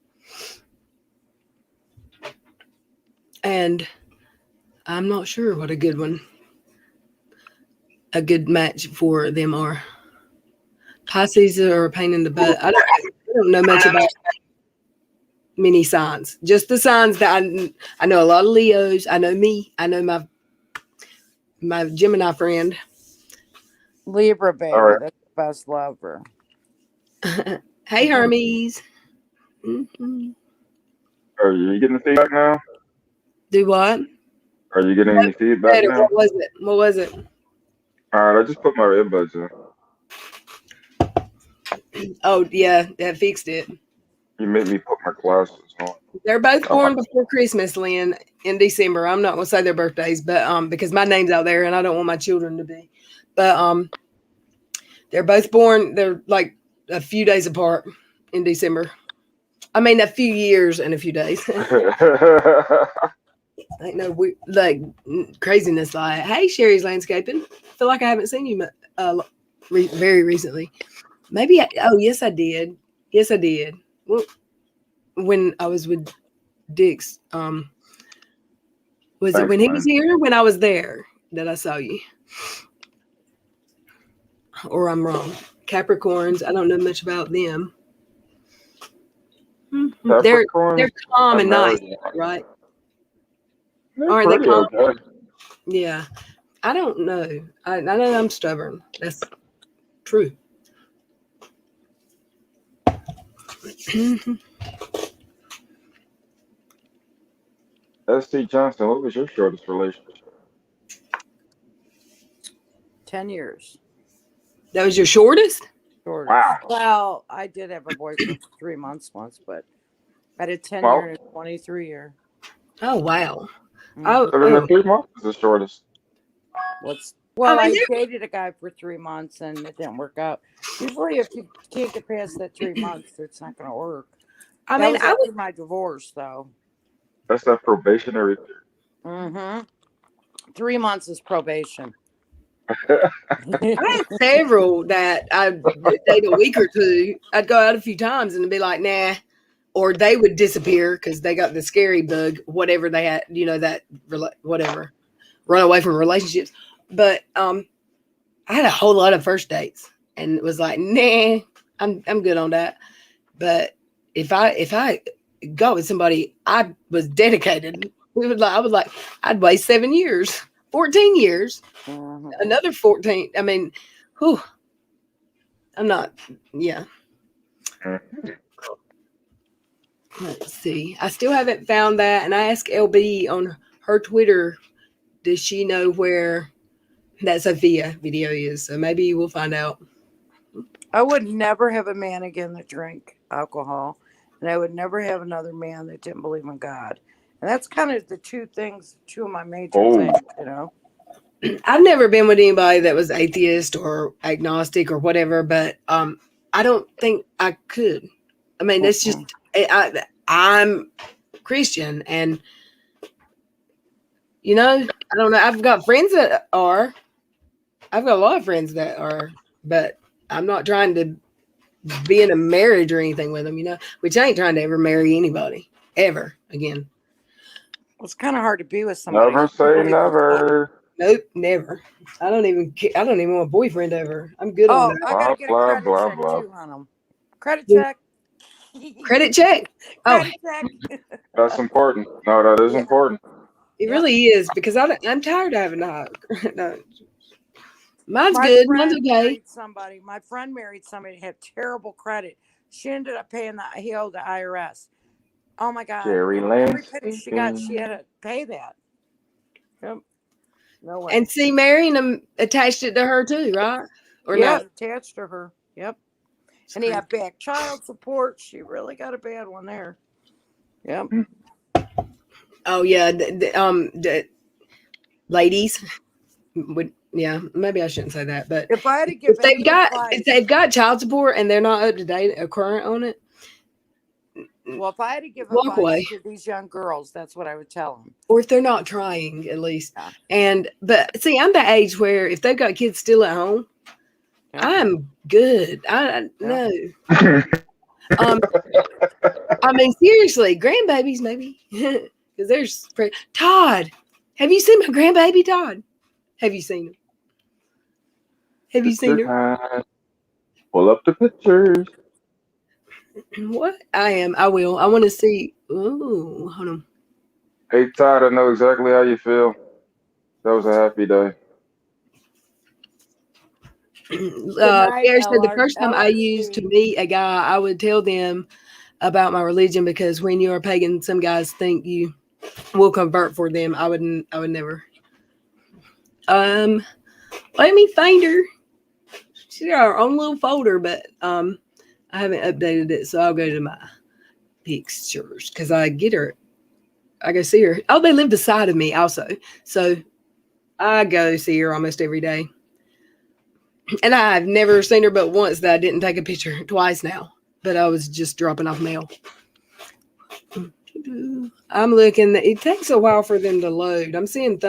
And I'm not sure what a good match for them are. Pisces are a pain in the butt. I don't know much about many signs. Just the signs that I know a lot of Leos. I know me. I know my Gemini friend. Libra, baby. All right. That's the best lover. Hey, Hermes. Mm-hmm. Are you getting the feedback now? Do what? Are you getting any feedback now? What was it? What was it? All right, I just put my earbuds in. Oh, yeah, that fixed it. You made me put my glasses on. They're both born before Christmas, Lynn, in December. I'm not going to say their birthdays, but because my name's out there and I don't want my children to be. But they're both born, they're like a few days apart in December. I mean, a few years and a few days. Ain't no like craziness like, hey, Sherry's Landscaping. I feel like I haven't seen you very recently. Maybe, yes, I did. Yes, I did. Well, when I was with Dix, was it when he was here or when I was there that I saw you? Or I'm wrong. Capricorns, I don't know much about them. They're calm and nice, right? Aren't they calm? Okay. Yeah. I don't know. I know I'm stubborn. That's true. S.T. Johnson, what was your shortest relationship? 10 years. That was your shortest? Shortest. Wow. Well, I did have a boyfriend for 3 months once, but I did 10 year and 23 year. Oh, wow. Mm-hmm. So then the 3 months is the shortest. I dated a guy for 3 months and it didn't work out. Usually, if you can't get past that 3 months, it's not going to work. I was after my divorce, though. That's that probationary period. Mm-hmm. 3 months is probation. I had several that I'd date a week or two. I'd go out a few times and be like, nah. Or they would disappear because they got the scary bug, whatever they had, whatever. Run away from relationships. But I had a whole lot of first dates and it was like, nah, I'm good on that. But if I got with somebody, I was dedicated. I was like, I'd waste 7 years, 14 years, another 14. I mean, whew, I'm not, yeah. Let's see. I still haven't found that. And I asked LB on her Twitter, does she know where that Sophia video is? So maybe we'll find out. I would never have a man again that drank alcohol. And I would never have another man that didn't believe in God. And that's kind of the two of my major things, I've never been with anybody that was atheist or agnostic or whatever, but I don't think I could. I mean, it's just, I'm Christian and, I don't know. I've got friends that are. I've got a lot of friends that are, but I'm not trying to be in a marriage or anything with them, which I ain't trying to ever marry anybody ever again. Well, it's kind of hard to be with somebody. Never say never. Nope, never. I don't even want a boyfriend ever. I'm good on that. I gotta get a credit check too on them. Credit check. Credit check. Credit check. That's important. No, that is important. It really is because I'm tired of having to. No. Mine's good. Mine's okay. My friend married somebody that had terrible credit. She ended up paying he owed the IRS. Oh my God. Jerry Every penny she got, she had to pay that. Yep. No way. And see, marrying him attached it to her too, right? Or not? Attached to her. Yep. And he had back child support. She really got a bad one there. Yep. Oh yeah. The ladies would. Yeah, maybe I shouldn't say that, but if I had to give, if they've got child support and they're not up to date or current on it, well, if I had to give advice to these young girls, that's what I would tell them. Or if they're not trying, at least. But see, I'm the age where if they've got kids still at home, I'm good. I Yeah. no. I mean, seriously, grandbabies maybe, because there's Todd. Have you seen my grandbaby Todd? Have you seen him? Have you seen Picture her? time. Pull up the pictures. What? I will. I want to see. Ooh, hold on. Hey, Todd, I know exactly how you feel. That was a happy day. night, Gary said the first time I LRC. used to meet a guy, I would tell them about my religion because when you're a pagan, some guys think you will convert for them. I would never. Let me find her. She's got her own little folder, but I haven't updated it, so I'll go to my pictures because I get her. I go see her. Oh, they live beside of me also, so I go see her almost every day. And I've never seen her but once that I didn't take a picture. Twice now, but I was just dropping off mail. I'm looking. It takes a while for them to load. I'm seeing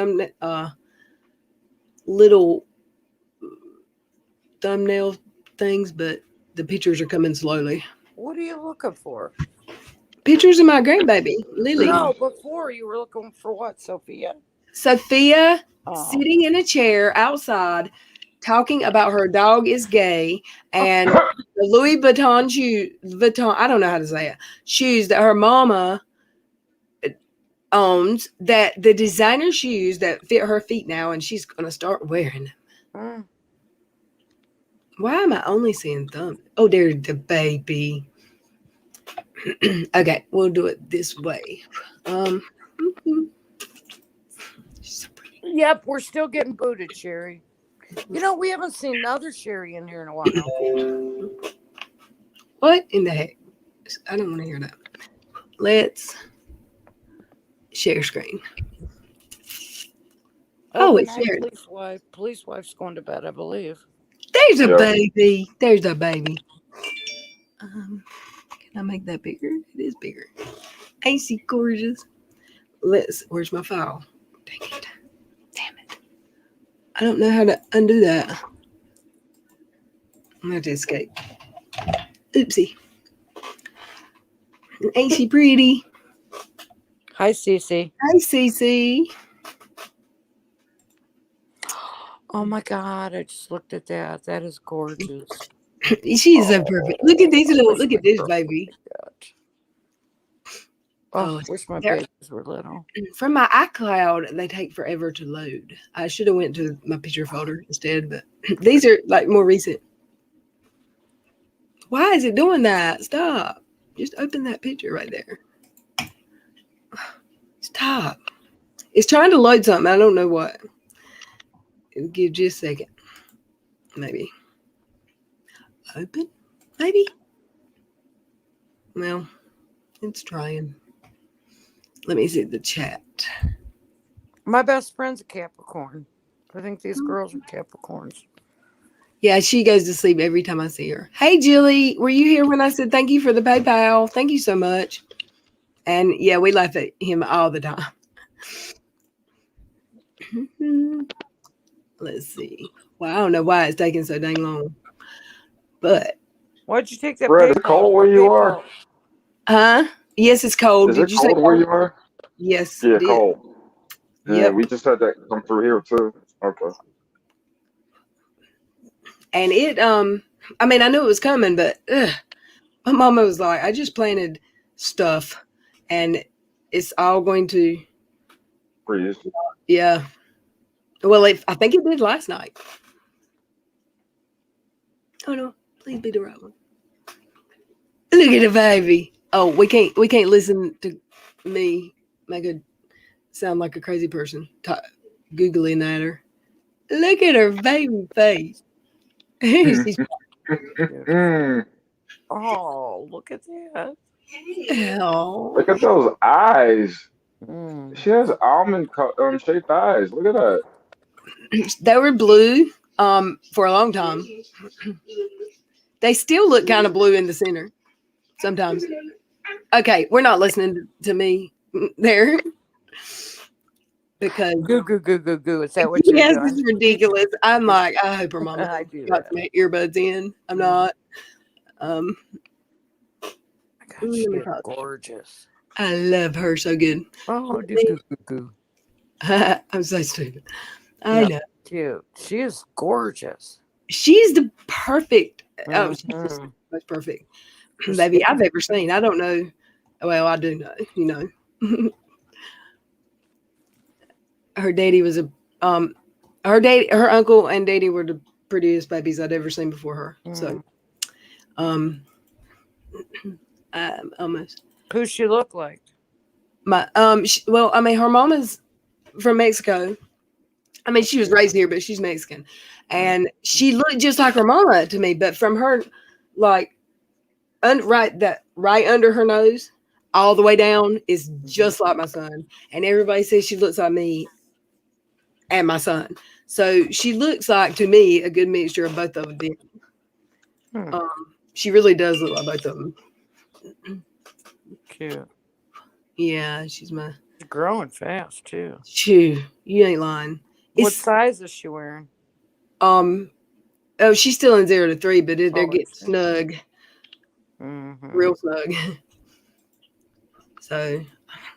little thumbnail things, but the pictures are coming slowly. What are you looking for? Pictures of my grandbaby, Lily. No, before you were looking for what, Sophia? Sophia Oh. sitting in a chair outside talking about her dog is gay and the Louis Vuitton, I don't know how to say it, shoes that her mama owns, that the designer shoes that fit her feet now, and she's going to start wearing them. Why am I only seeing thumb? Oh, there's the baby. Okay, we'll do it this way. So pretty. Yep, we're still getting booted, Sherry. You know, we haven't seen another Sherry in here in a while. What in the heck? I don't want to hear that. Let's share screen. Oh, it's shared. Police wife's going to bed, I believe. There's a Yeah. baby. There's a baby. Can I make that bigger? It is bigger. Ain't she gorgeous? Where's my file? Dang it. Damn it. I don't know how to undo that. I'm going to have to escape. Oopsie. Ain't she pretty? Hi, Cece. Hi, Cece. Oh my God, I just looked at that. That is gorgeous. She's so perfect. Look at these little. Look at this baby. Oh, wish my there- babies were little. From my iCloud, they take forever to load. I should have went to my picture folder instead, but these are like more recent. Why is it doing that? Stop. Just open that picture right there. Stop. It's trying to load something. I don't know what. It'll give just a second. Maybe. Open? Maybe? Well, it's trying. Let me see the chat. My best friend's a Capricorn. I think these girls are Capricorns. Yeah, she goes to sleep every time I see her. Hey, Julie, were you here when I said thank you for the PayPal? Thank you so much. And yeah, we laugh at him all the time. Let's see. Well, I don't know why it's taking so dang long. But. Why'd you take that Fred, PayPal? it's cold where you are. Huh? Yes, it's cold. Is Did it you say cold where you are? Yes. Yeah, it is. cold. Yeah, Yep. we just had that come through here too. Okay. And it, I mean, I knew it was coming, but my mama was like, I just planted stuff and it's all going to Freeze. Yeah. Well, I think it did last night. Oh no, please be the right one. Look at the baby. Oh, we can't listen to me make a sound like a crazy person. Googling at her. Look at her baby face. She's Oh, look at that. oh. Look at those eyes. Mm. She has almond shaped eyes. Look at that. They were blue for a long time. They still look kind of blue in the center sometimes. Okay, we're not listening to me there. because Goo goo goo goo goo. Is that what you're yes, doing? it's ridiculous. I'm like, I hope her mama I do got that. my earbuds in. I'm not. God, Let she me is pause. gorgeous. I love her so good. Oh, do goo goo goo. I'm so stupid. I Yeah, know. cute. She is gorgeous. She's the perfect. Oh, she's just Mhm. the most perfect Her baby I've skin- ever seen. I don't know. Well, I do know. You know, her daddy was a her uncle and daddy were the prettiest babies I'd ever seen before her. So, Mm. almost Who's she look like? my well, I mean, her mama's from Mexico. I mean, she was raised here, but she's Mexican, and she looked just like her mama to me. But from her, like, right under her nose, all the way down is just like my son, and everybody says she looks like me and my son. So she looks like to me a good mixture of both of them. Hmm. She really does look like both of them. Cute. Yeah, she's my. She's growing fast too. Shoo, you ain't lying. What It's size is she wearing? oh, she's still in 0 to 3, but they're Oh, getting is she? snug, Mhm. real snug. So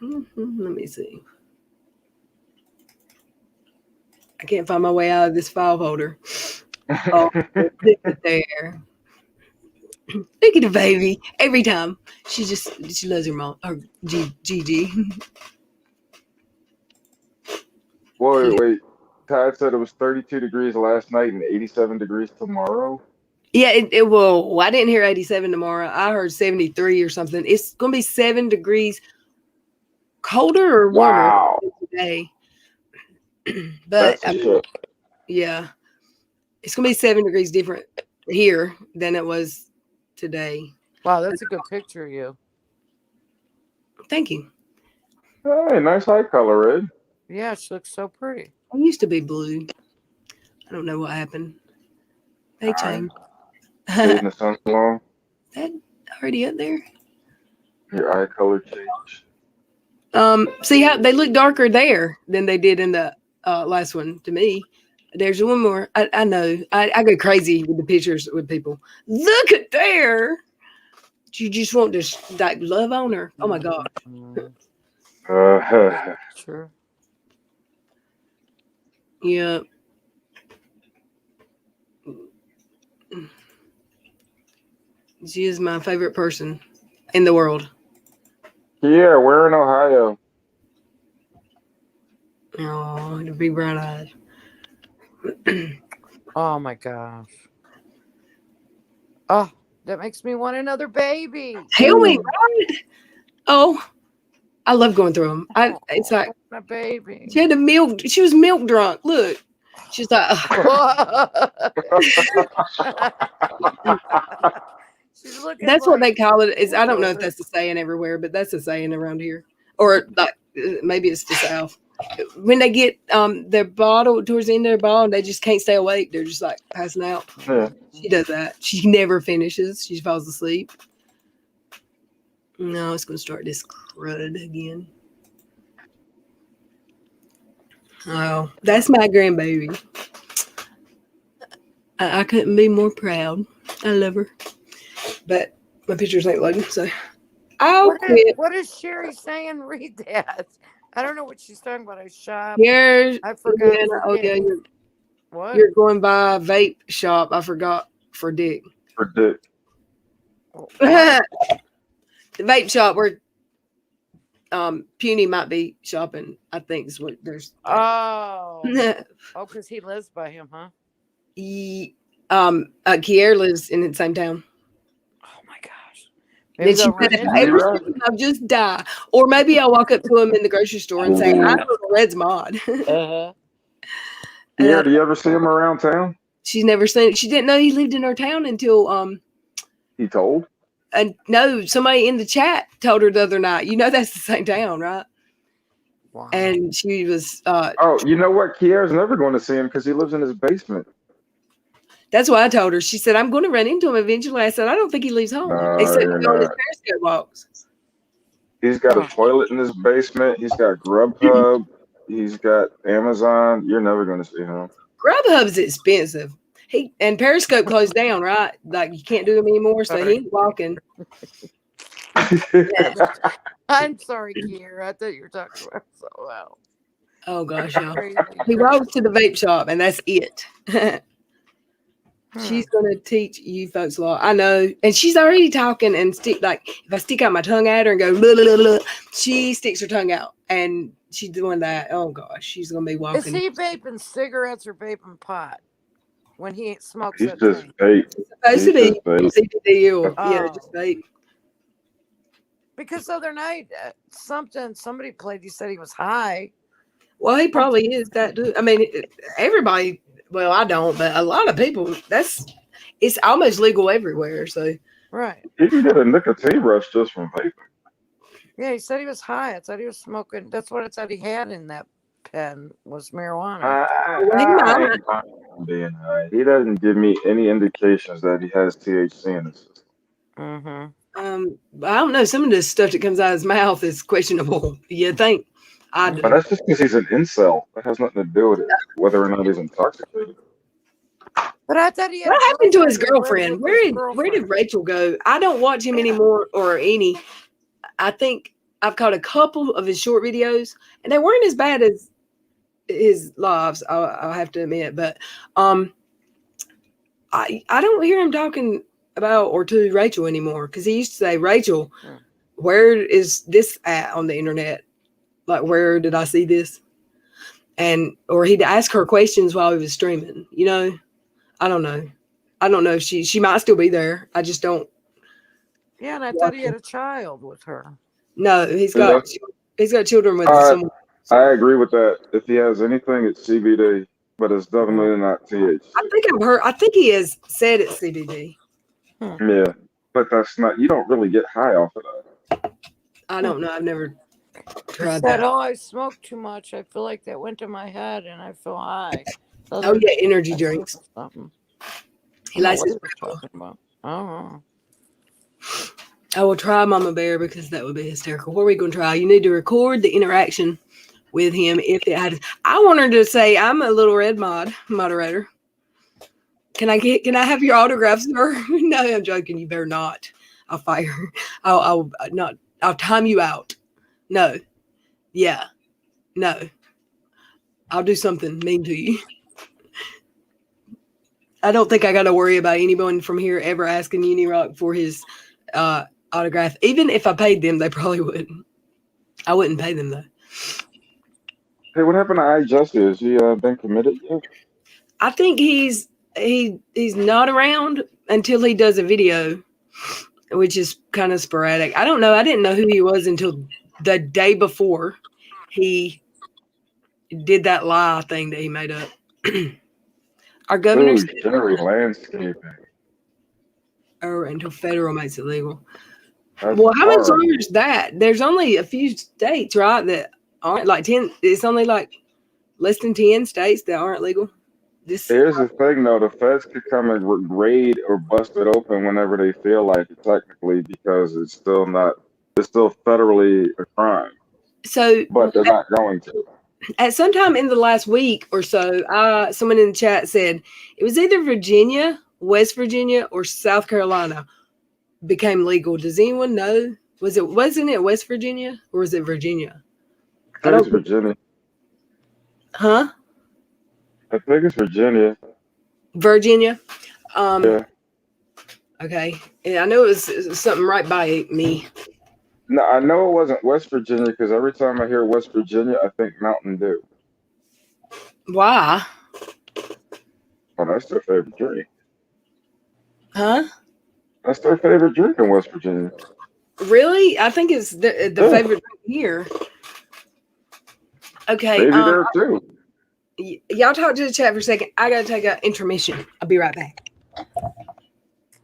let me see. I can't find my way out of this file folder. Oh, look at there. Look at the baby. Every time she loves her mom. Or Gigi. Wait. Todd said it was 32 degrees last night and 87 degrees tomorrow. Yeah, it will. Well, I didn't hear 87 tomorrow. I heard 73 or something. It's going to be 7 degrees colder or warmer Wow. today. But That's I a mean, shit. yeah, it's going to be 7 degrees different here than it was today. Wow, that's a good picture of you. Thank you. Hey, nice eye color, Red. Yeah, she looks so pretty. I used to be blue. I don't know what happened. They changed. Stayed in the sun so long. That already up there? Your eye color changed. See how they look darker there than they did in the last one to me. There's one more. I know. I go crazy with the pictures with people. Look at there. You just want to like love on her. Oh my God. Sure. Yeah. She is my favorite person in the world. Yeah, we're in Ohio. Oh, the big brown eyes. Oh my gosh. Oh, that makes me want another baby. Tell me, right? Oh, I love going through them. It's like my baby. she had the milk. She was milk drunk. Look, she's like. She's looking. That's what they like, call it. Is I don't know if that's the saying everywhere, but that's the saying around here, or like maybe it's the South. When they get their bottle towards the end of their bottle, they just can't stay awake. They're just like passing out. Yeah. She does that. She never finishes. She falls asleep. No, it's gonna start this crud again. Oh, that's my grandbaby. I couldn't be more proud. I love her. But my pictures ain't loading, so I'll quit. What is Sherry saying? Read that. I don't know what she's talking about. I shop. I forgot. Oh yeah, What? you're going by a vape shop. I forgot for Dick. For Dick. The vape shop where Puny might be shopping. I think is what there's. Oh, because he lives by him, huh? Kier lives in the same town. Oh my gosh! Then she said, I'll just die. Or maybe I'll walk up to him in the grocery store and say, I'm Red's mod. Uh-huh. Yeah, do you ever see him around town? She's never seen it. She didn't know he lived in her town until he told? And no, somebody in the chat told her the other night. You know that's the same town, right? Wow. And she was oh, you know what? Kier's never going to see him because he lives in his basement. That's what I told her. She said, I'm going to run into him eventually. I said, I don't think he leaves home. Except on his Periscope walks. He's got a toilet in his basement. He's got Grubhub. He's got Amazon. You're never going to see him. Grubhub's expensive. And Periscope closed down, right? Like you can't do them anymore, so he ain't walking. I'm sorry, Kier. I thought you were talking about so well. Oh gosh, y'all. Crazy. He walks to the vape shop, and that's it. She's gonna teach you folks a lot. I know, and she's already talking and like if I stick out my tongue at her and go, blah, blah, blah, she sticks her tongue out, and she's doing that. Oh gosh, she's gonna be walking. Is he vaping cigarettes or vaping pot when he smokes He's that just thing? vape. It's supposed He's to be just vape. CBD or Oh. just vape. Because the other night, somebody played. He said he was high. Well, he probably is that dude. I mean, everybody. Well, I don't, but a lot of people. It's almost legal everywhere. So Right. You can get a nicotine rush just from vaping. Yeah, he said he was high. I thought he was smoking. That's what it said he had in that pen was marijuana. Being high. He doesn't give me any indications that he has THC in his system. Mm-hmm. I don't know. Some of the stuff that comes out of his mouth is questionable. You think? I do. But that's just because he's an incel. That has nothing to do with it, whether or not he's intoxicated. But I thought he had. What happened to his He lived girlfriend? with his Where did Rachel go? I don't watch him anymore or any. I think I've caught a couple of his short videos, and they weren't as bad as his lives. I'll have to admit, but I don't hear him talking about or to Rachel anymore because he used to say, "Rachel, where is this at on the internet? Like, where did I see this?" Or he'd ask her questions while he was streaming. You know, I don't know. I don't know if she might still be there. I just don't. Yeah, and I thought he had a child with her. No, he's got children with someone. I agree with that. If he has anything, it's CBD, but it's definitely not THC. I think he has said it's CBD. Yeah, but that's not. You don't really get high off of that. I don't know. I've never tried He said, that. "Oh, I smoked too much. I feel like that went to my head, and I feel high." So Oh yeah, energy drinks. Something. He likes his talking about. Oh. I will try Mama Bear because that would be hysterical. What are we going to try? You need to record the interaction with him if it had. I want her to say, "I'm a little red moderator. Can I have your autograph, sir?" No, I'm joking. You better not. I'll fire. I'll time you out. No. Yeah. No. I'll do something mean to you. I don't think I got to worry about anyone from here ever asking Unirock for his autograph. Even if I paid them, they probably wouldn't. I wouldn't pay them though. Hey, what happened to iJusty? Has he been committed yet? I think he's not around until he does a video, which is kind of sporadic. I don't know. I didn't know who he was until the day before he did that lie thing that he made up. Our governor said Generally landscaping. or until federal makes it legal. That's Well, how much hard. longer is that? There's only a few states, right, that aren't like 10. It's only like less than 10 states that aren't legal. Here's the thing, though. The feds could come and raid or bust it open whenever they feel like it, technically, because it's still federally a crime. So, but they're not going to. At some time in the last week or so, someone in the chat said it was either Virginia, West Virginia, or South Carolina became legal. Does anyone know? Wasn't it West Virginia or was it Virginia? I think it's Virginia. Huh? I think it's Virginia. Virginia. Yeah. Okay. Yeah, I know it was something right by me. No, I know it wasn't West Virginia because every time I hear West Virginia, I think Mountain Dew. Why? Oh, that's their favorite drink. Huh? That's their favorite drink in West Virginia. Really? I think it's the favorite drink here. Okay. Maybe there too. Y'all talk to the chat for a second. I gotta take an intermission. I'll be right back.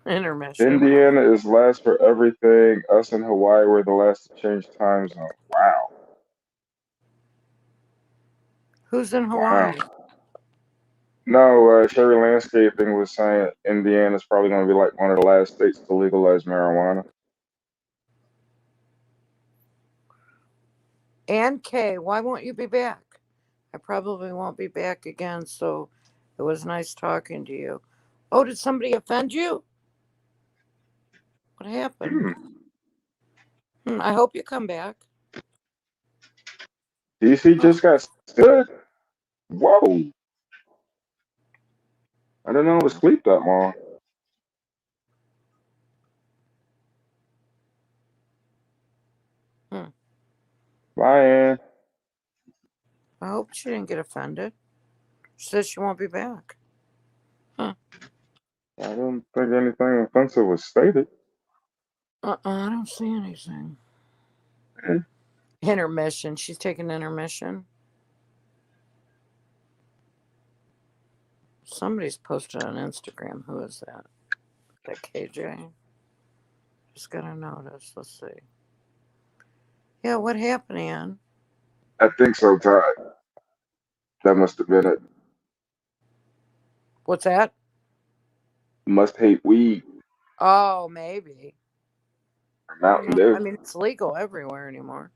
Intermission. Indiana is last for everything. Us in Hawaii were the last to change time zone. Wow. Who's in Hawaii? Wow. No, Sherry Landscaping was saying Indiana's probably going to be like one of the last states to legalize marijuana. And Kay, why won't you be back? I probably won't be back again, so it was nice talking to you. Oh, did somebody offend you? What happened? I hope you come back. DC just got stood. Whoa. I didn't know it was sleep that long. Bye, Ann. I hope she didn't get offended. She says she won't be back. I don't think anything offensive was stated. I don't see anything. Hmm. Intermission. She's taking intermission. Somebody's posted on Instagram. Who is that? That KJ? Just got to notice. Let's see. Yeah, what happened, Ann? I think so, Todd. That must have been it. What's that? Must hate weed Oh, maybe. or Mountain Dew. I mean, it's legal everywhere anymore.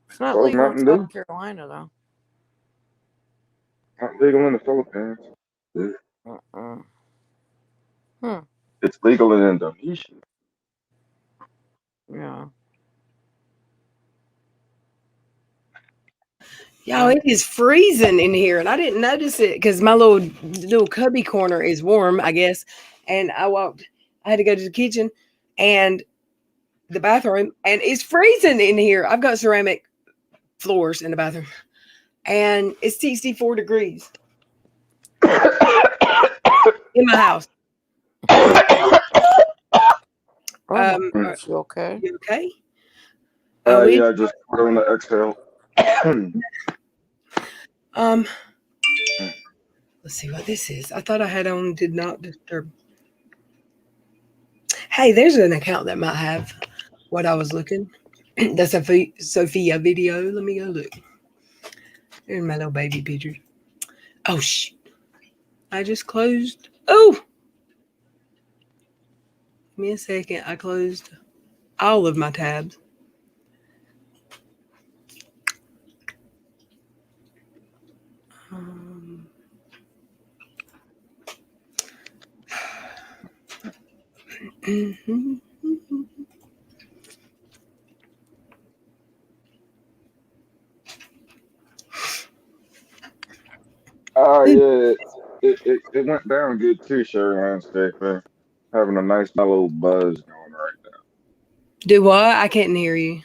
It's not So is legal in Mountain South Dew. Carolina, though. Not legal in the Philippines. It's legal in Indonesia. Yeah. Y'all, it is freezing in here, and I didn't notice it because my little cubby corner is warm, I guess. And I had to go to the kitchen and the bathroom, and it's freezing in here. I've got ceramic floors in the bathroom, and it's 64 degrees in my house. You okay? You okay? Yeah, just put on the exhale. Let's see what this is. I thought I had on Did Not Disturb. Hey, there's an account that might have what I was looking. That's a Sophia video. Let me go look. There's my little baby pictures. Oh, shit. I just closed. Oh! Give me a second. I closed all of my tabs. Oh yeah, it went down good too, Sherry Landscaping. Having a nice little buzz going right now. Do what? I can't hear you.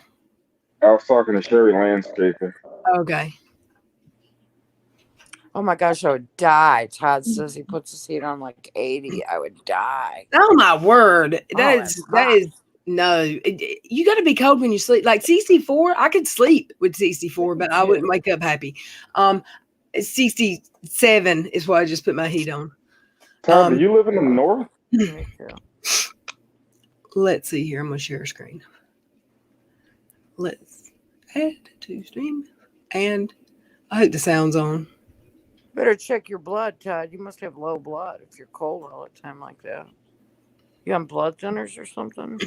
I was talking to Sherry Landscaping. Okay. Oh my gosh, I would die. Todd says he puts his heat on like 80. I would die. Oh my word. That it's is no. You got to be cold when you sleep. Like 64, I could sleep with 64, but I wouldn't wake up happy. 67 is what I just put my heat on. Todd, do you live in the north? Let's see here. I'm gonna share a screen. Let's add to stream, and I hope the sound's on. Better check your blood, Todd. You must have low blood if you're cold all the time like that. You on blood thinners or something?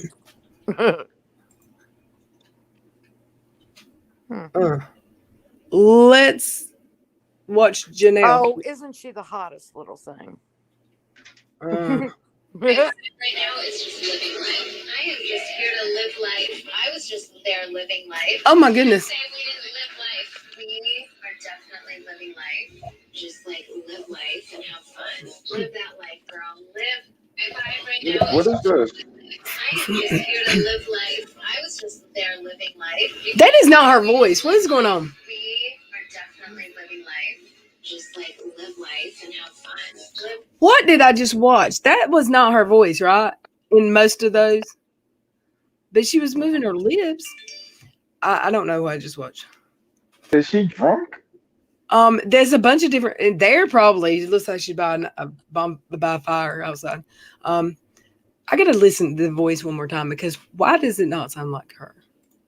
Let's watch Janelle. Oh, isn't she the hottest little thing? Right now is just living life. I am just here to live life. I was just there living life. Oh my goodness. Say we didn't live life. We are definitely living life. Just like live life and have fun. Live that life, girl. Live. My vibe right now What is this? I am just here to live life. I was just there living life. That is not her voice. What is going on? We are definitely living life. Just like live life and have fun. Live. What did I just watch? That was not her voice, right? In most of those. But she was moving her lips. I don't know what I just watched. Is she drunk? There's a bunch of different, and there probably, it looks like she's by a fire outside. I gotta listen to the voice one more time because why does it not sound like her?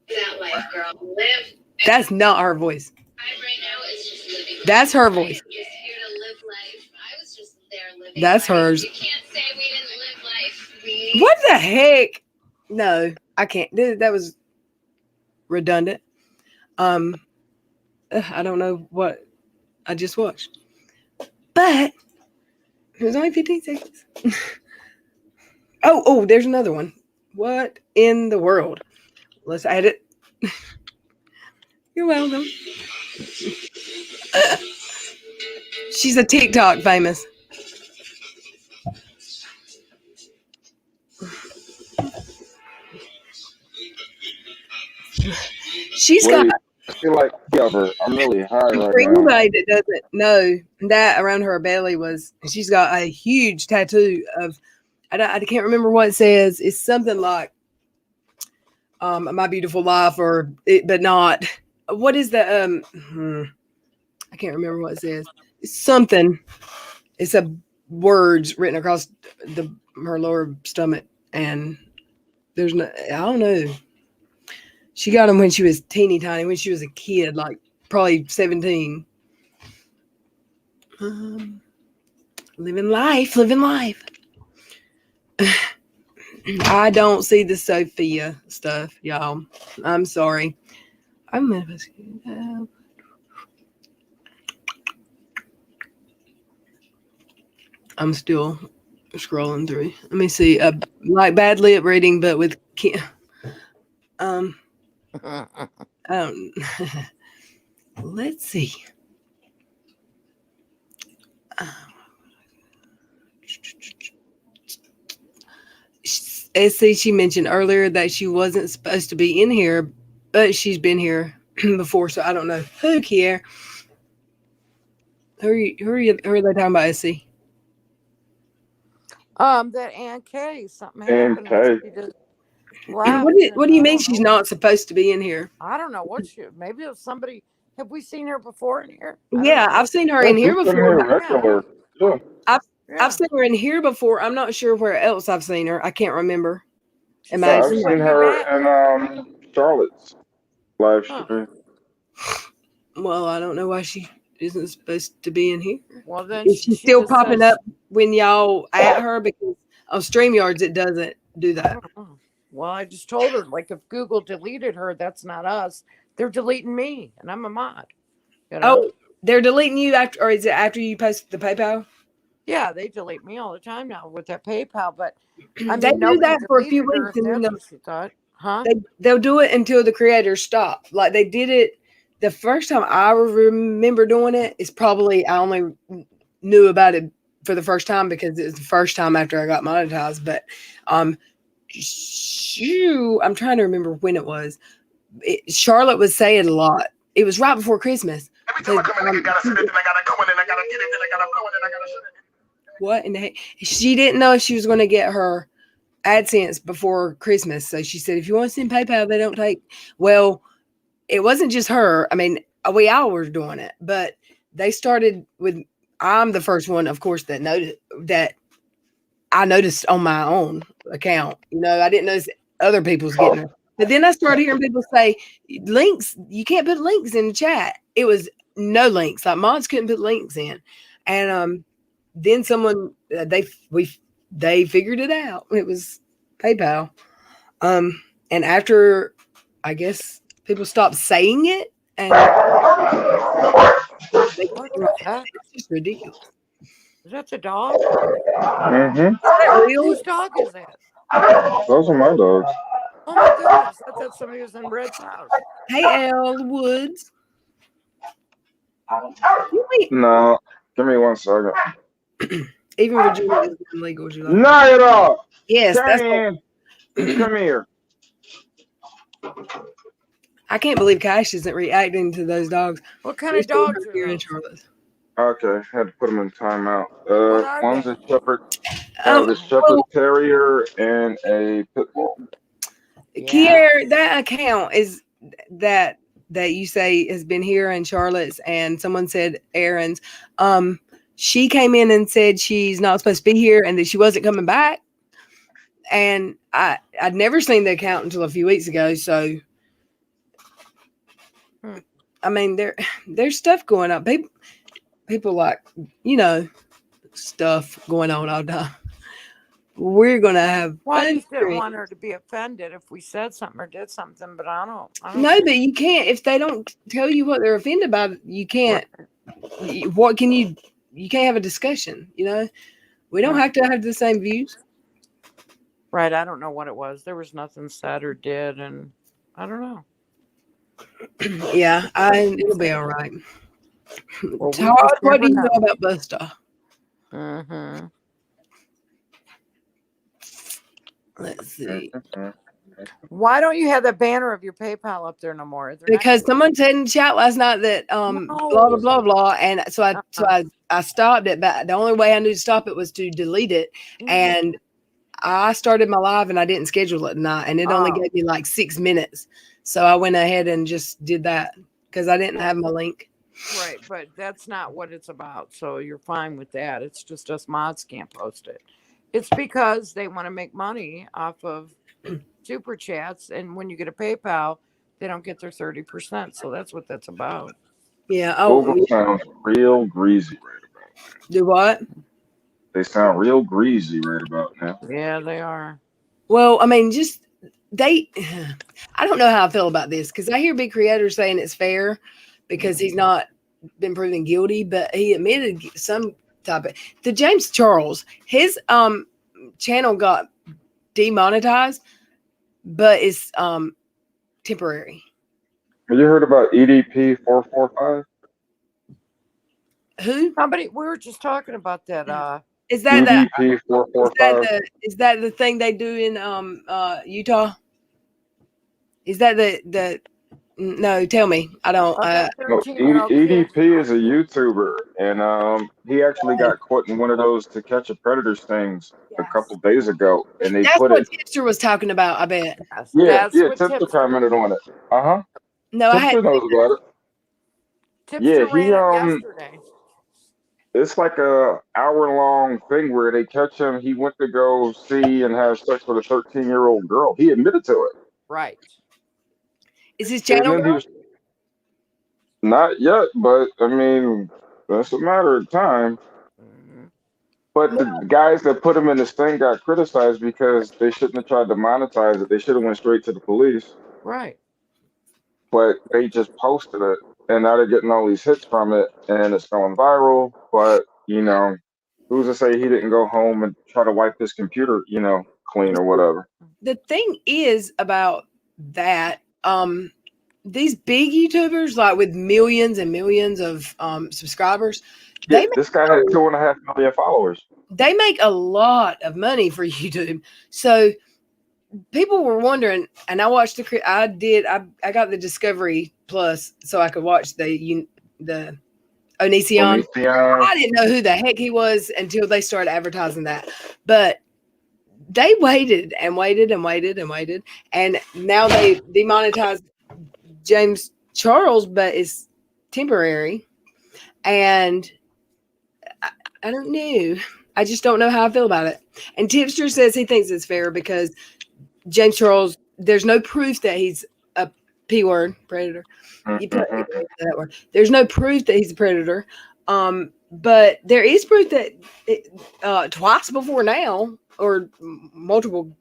That life, girl. Live. That's not her voice. Right now is just living. That's her voice. I am just here to live life. I was just there living. That's life. hers. You can't say we didn't live life. What the heck? No, I can't. That was redundant. I don't know what I just watched. But it was only 15 seconds. Oh, there's another one. What in the world? Let's add it. You're welcome. She's a TikTok famous. She's got Wait, I feel like I'm really high right for now. anybody that doesn't know, that around her belly was, she's got a huge tattoo of, I can't remember what it says. It's something like My Beautiful Life, but not. What is the I can't remember what it says. It's something. It's a words written across her lower stomach, and there's no, I don't know. She got them when she was teeny tiny, when she was a kid, like probably 17. Living life. I don't see the Sophia stuff, y'all. I'm sorry. I'm still scrolling through. Let me see. Like bad lip reading, but with let's see. SC, she mentioned earlier that she wasn't supposed to be in here, but she's been here before, so I don't know. Who care? Who are they talking about, SC? That Aunt Kay, something Aunt happened. Kay. She just What do you mean she's not supposed to be in here? I don't know what maybe if somebody, have we seen her before in here? Yeah, I've seen her in here before. Regular. Yeah. I've seen her in here before. I'm not sure where else I've seen her. I can't remember. I've seen her in Charlotte's live stream. Well, I don't know why she isn't supposed to be in here. Well, then is she still popping up when y'all at her? Because on StreamYards it doesn't do that. Well, I just told her, like, if Google deleted her, that's not us. They're deleting me, and I'm a mod. You know? Oh, they're deleting you after, or is it after you post the PayPal? Yeah, they delete me all the time now with that PayPal, but I mean, they do that for a few weeks, and then she thought, huh? They'll do it until the creators stop. Like they did it the first time I remember doing it. Is probably I only knew about it for the first time because it was the first time after I got monetized. But I'm trying to remember when it was. Charlotte was saying a lot. It was right before Christmas. Every time I come in, I gotta sit it, then I gotta go in, then I gotta get it, then I gotta blow it, then I gotta shut it. What in the heck? She didn't know if she was going to get her AdSense before Christmas. So she said, if you want to send PayPal, they don't take. Well, it wasn't just her. I mean, we all were doing it, but they started with, I'm the first one, of course, that I noticed on my own account. You know, I didn't notice other people's getting it. But then I started hearing people say links, you can't put links in the chat. It was no links. Like mods couldn't put links in. And then someone they figured it out. It was PayPal. And after I guess people stopped saying it, and it's just ridiculous. Is that the dog? Mm-hmm. Is that real? Whose dog is that? Those are my dogs. Oh my goodness! I thought somebody was in Red's house. Hey, L Woods. No, give me 1 second. Even Virginia is illegal. Not at all. Yes, come here. I can't believe Cash isn't reacting to those dogs. What kind of dogs are here in those? Charlotte? Okay, had to put them in timeout. One's a shepherd, the shepherd terrier, and a pit bull. Kier, that account is that you say has been here in Charlotte's, and someone said Aaron's. She came in and said she's not supposed to be here and that she wasn't coming back. And I'd never seen the account until a few weeks ago. So, I mean, there's stuff going on. People like, you know, stuff going on all the time. we're gonna have Well, I fun. just didn't want her to be offended if we said something or did something, but I don't No, but you can't if they don't tell you what they're offended by. You can't. What can you? You can't have a discussion. You know, we don't have to have the same views. Right. I don't know what it was. There was nothing said or did, and I don't know. Yeah, it'll be all right. Well, Todd, what do you know about Busta? Mm-hmm. Let's see. Why don't you have that banner of your PayPal up there no more? Because someone said in chat last night that blah blah blah blah, and so I stopped it. But the only way I knew to stop it was to delete it, and I started my live and I didn't schedule it tonight, and it only gave me like 6 minutes, so I went ahead and just did that because I didn't have my link. Right, but that's not what it's about, so you're fine with that. It's just us mods can't post it. It's because they want to make money off of super chats, and when you get a PayPal, they don't get their 30%. So that's what that's about. Yeah. Google sounds real greasy right about now. Do what? They sound real greasy right about now. Yeah, they are. Well, I mean, I don't know how I feel about this because I hear big creators saying it's fair because he's not been proven guilty, but he admitted some type of the James Charles, his channel got demonetized, but it's temporary. Have you heard about EDP 445? Who? Somebody, we were just talking about that. Is that EDP 445? Is that the thing they do in Utah? Is that the no, tell me. I don't No, EDP is a YouTuber, and he actually got caught in one of those To Catch a Predator things a couple days ago, and they that's put what it. Tipster was talking about, I bet. Yeah, Tipster commented on it. No, Tipster knows about it. Tipster ran it yesterday. It's like a hour-long thing where they catch him. He went to go see and have sex with a 13-year-old girl. He admitted to it. Right. Is his channel? Not yet, but I mean, that's a matter of time. But the guys that put him in this thing got criticized because they shouldn't have tried to monetize it. They should have went straight to the police. Right. But they just posted it, and now they're getting all these hits from it, and it's going viral. But who's to say he didn't go home and try to wipe his computer, clean or whatever? The thing is about that, these big YouTubers, like with millions and millions of subscribers, this guy had 2.5 million followers. They make a lot of money for YouTube. So people were wondering, and I watched I got the Discovery Plus so I could watch the Onision. I didn't know who the heck he was until they started advertising that. But they waited and waited and waited and waited, and now they demonetized James Charles, but it's temporary. And I don't know. I just don't know how I feel about it. And Tipster says he thinks it's fair because James Charles, there's no proof that he's a P word predator. You put that word. There's no proof that he's a predator. But there is proof that twice before now, or multiple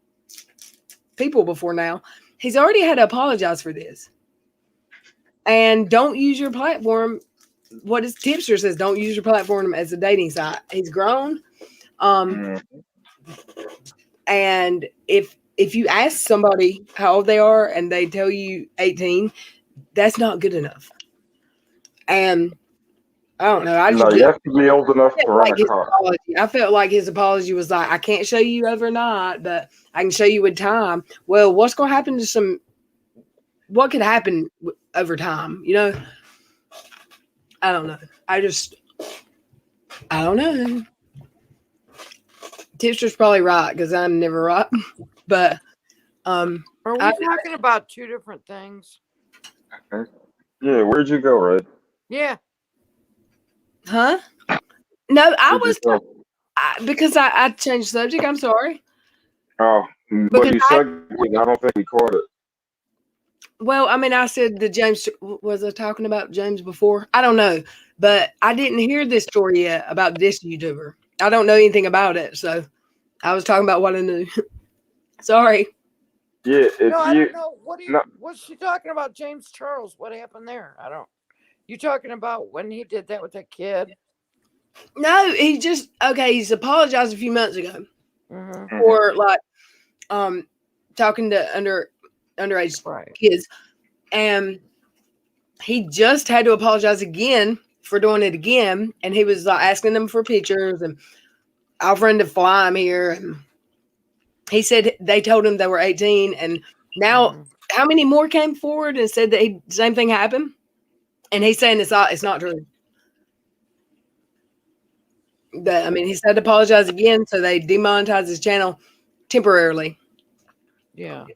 people before now, he's already had to apologize for this. And don't use your platform. What his Tipster says, don't use your platform as a dating site. He's grown. And if you ask somebody how old they are and they tell you 18, that's not good enough. And I don't know. You have to be old enough to run a car. I felt like his apology was like, I can't show you overnight, but I can show you with time. Well, what's going to happen to what could happen over time? I don't know. I don't know. Tipster's probably right because I'm never right. But are we talking about two different things? Yeah, where'd you go, Red? Yeah. Huh? No, I was because I changed subject. I'm sorry. Oh, but you said I don't think he caught it. Well, I mean, I said the James, was I talking about James before? I don't know, but I didn't hear this story yet about this YouTuber. I don't know anything about it, so I was talking about what I knew. Sorry. Yeah, if No, I you don't know. What do you? no, What's she talking about? James Charles? What happened there? I don't. You talking about when he did that with that kid? No, he just he's apologized a few months ago Mm-hmm. for like talking to underage Right. kids. And he just had to apologize again for doing it again. And he was like asking them for pictures and offering to fly him here. And he said they told him they were 18. And now, how many more came forward and said that the same thing happened? And he's saying it's not true. That, I mean, he said to apologize again, so they demonetized his channel temporarily. Yeah.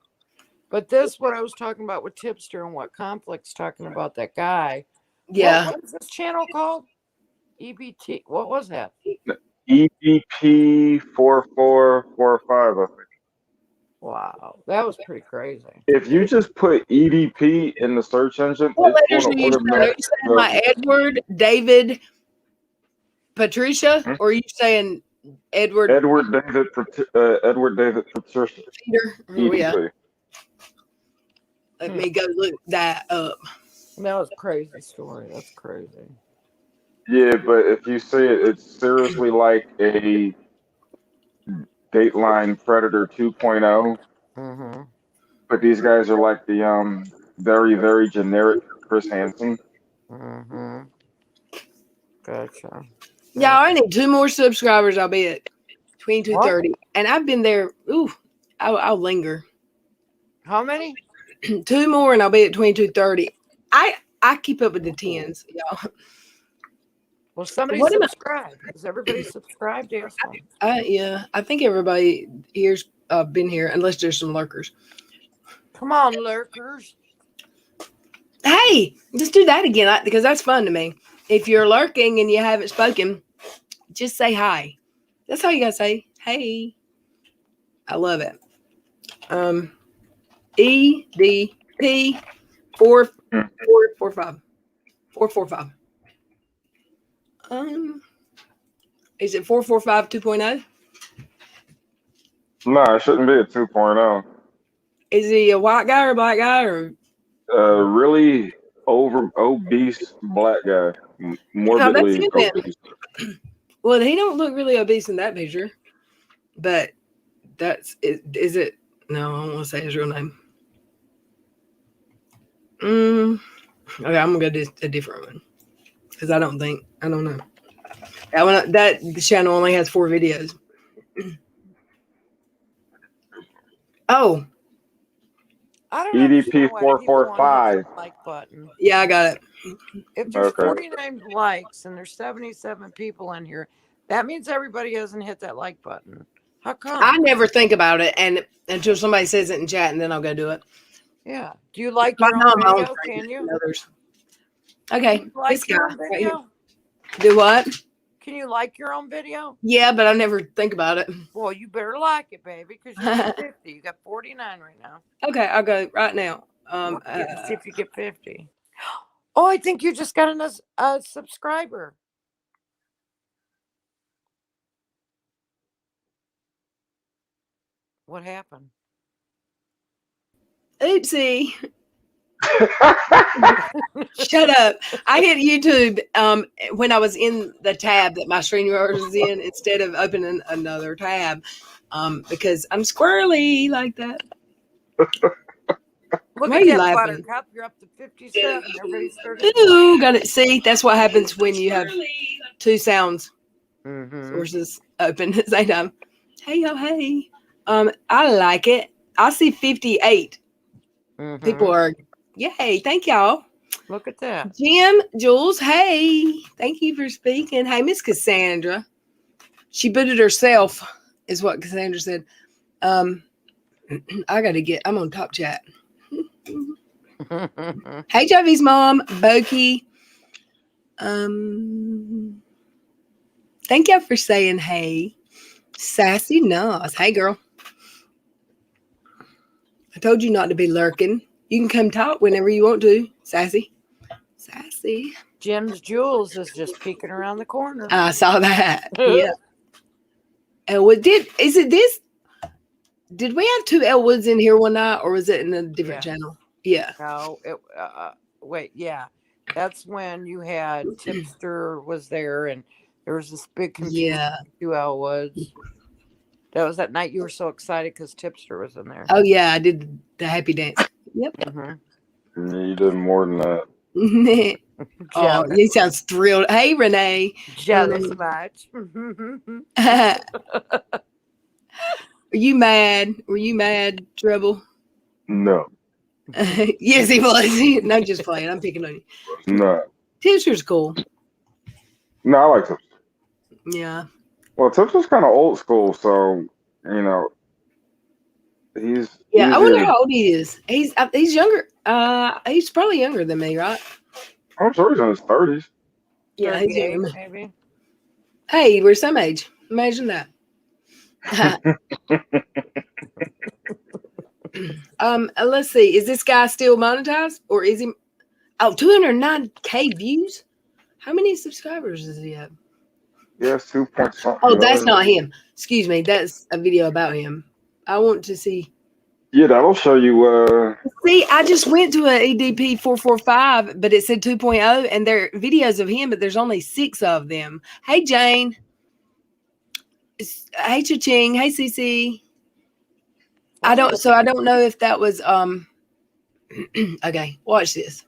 But this, what I was talking about with Tipster and what Conflict's talking about that guy. Yeah. What is this channel called? EBT. What was that? EBP 4445. I think. Wow, that was pretty crazy. If you just put EDP in the search engine, What it's letters going are to you saying? Are you automatically saying go. like Edward, David, Patricia, or are you saying Edward, Edward David Patricia. Peter? Oh, yeah. EDP. Let me go look that up. That was a crazy story. That's crazy. Yeah, but if you see it, it's seriously like a Dateline Predator 2.0. Mm-hmm. But these guys are like the very, very generic Chris Hansen. Mm-hmm. Gotcha. Yeah, I need 2 more subscribers. I'll be at 2230. And I've been there. Ooh, I'll linger. How many? 2 more and I'll be at 2230. I keep up with the 10s, y'all. Well, somebody What am I- subscribe. Is everybody subscribed? Yes. Yeah, I think everybody here's been here, unless there's some lurkers. Come on, lurkers. Hey, just do that again because that's fun to me. If you're lurking and you haven't spoken, just say hi. That's all you gotta say. Hey, I love it. EDP 4445 445. Is it 445 2.0? No, it shouldn't be a 2.0. Is he a white guy or a black guy or? Really obese black guy, morbidly him then. obese. Well, he don't look really obese in that picture, but that's it. Is it? No, I don't want to say his real name. Okay, I'm gonna go do a different one because I don't know. That the channel only has 4 videos. Oh, I don't EDP understand why people want to hit 445. that like button. yeah, I got it. If there's Okay. 49 likes and there's 77 people in here, that means everybody hasn't hit that like button. How come? I never think about it, and until somebody says it in chat, and then I'll go do it. Yeah. Do you like My your mom, own my own video? friends Can you? and others. Okay, Can you like this your guy own right here. video? Do what? Can you like your own video? Yeah, but I never think about it. Well, you better like it, baby, because you got 50. You got 49 right now. Okay, I'll go right now. See if you get 50. Oh, I think you just got a subscriber. What happened? Oopsie. Shut up. I hit YouTube when I was in the tab that my StreamYard was in instead of opening another tab because I'm squirrely like that. Look Why at are you that, laughing? Buttercup. You're up to 57. Everybody started. Ooh, got it. See, that's what happens when you have 2 sounds Mm-hmm. sources open at the same time. Hey, yo, hey. I like it. I see 58. Mm-hmm. People are, yay, thank y'all. Look at that. Jim, Jules, hey, thank you for speaking. Hey, Miss Cassandra. She booted herself, is what Cassandra said. I'm on top chat. Hey, Jovi's mom, Boki. Thank y'all for saying hey. Sassy Nas. Hey, girl. I told you not to be lurking. You can come talk whenever you want to, Sassy. Sassy. Jim's Jules is just peeking around the corner. I saw that. Yeah. Elwood is it this? Did we have 2 Elwoods in here one night, or was it in a different Yes. channel? Yeah. No, wait, yeah. That's when you had Tipster was there, and there was this big confusion Yeah. between 2 Elwoods. That was that night you were so excited because Tipster was in there. Oh yeah, I did the happy dance. Yep. Mm-hmm. Yeah, you did more than that. Oh, Jealous. he sounds thrilled. Hey, Renee. Jealous much. Are you mad? Were you mad, Trouble? No. Yes, he was. No, just playing. I'm picking on you. No. Tipster's cool. No, I like Tipster. Yeah. Well, Tipster's kind of old school, so you know he's Yeah, I wonder easier. how old he is. He's younger. He's probably younger than me, right? I'm sure he's in his 30s. Yeah, he's 38, younger. maybe. Hey, we're some age. Imagine that. Let's see. Is this guy still monetized, or is he? Oh, 209K views. How many subscribers does he have? Yes, 2 point something. Oh, that's million. not him. Excuse me. That's a video about him. I want to see. Yeah, that'll show you. See, I just went to a EDP 445, but it said 2.0, and there are videos of him, but there's only 6 of them. Hey, Jane. Hey, Cha-Ching. Hey, Cece. I don't know if that was okay, watch this.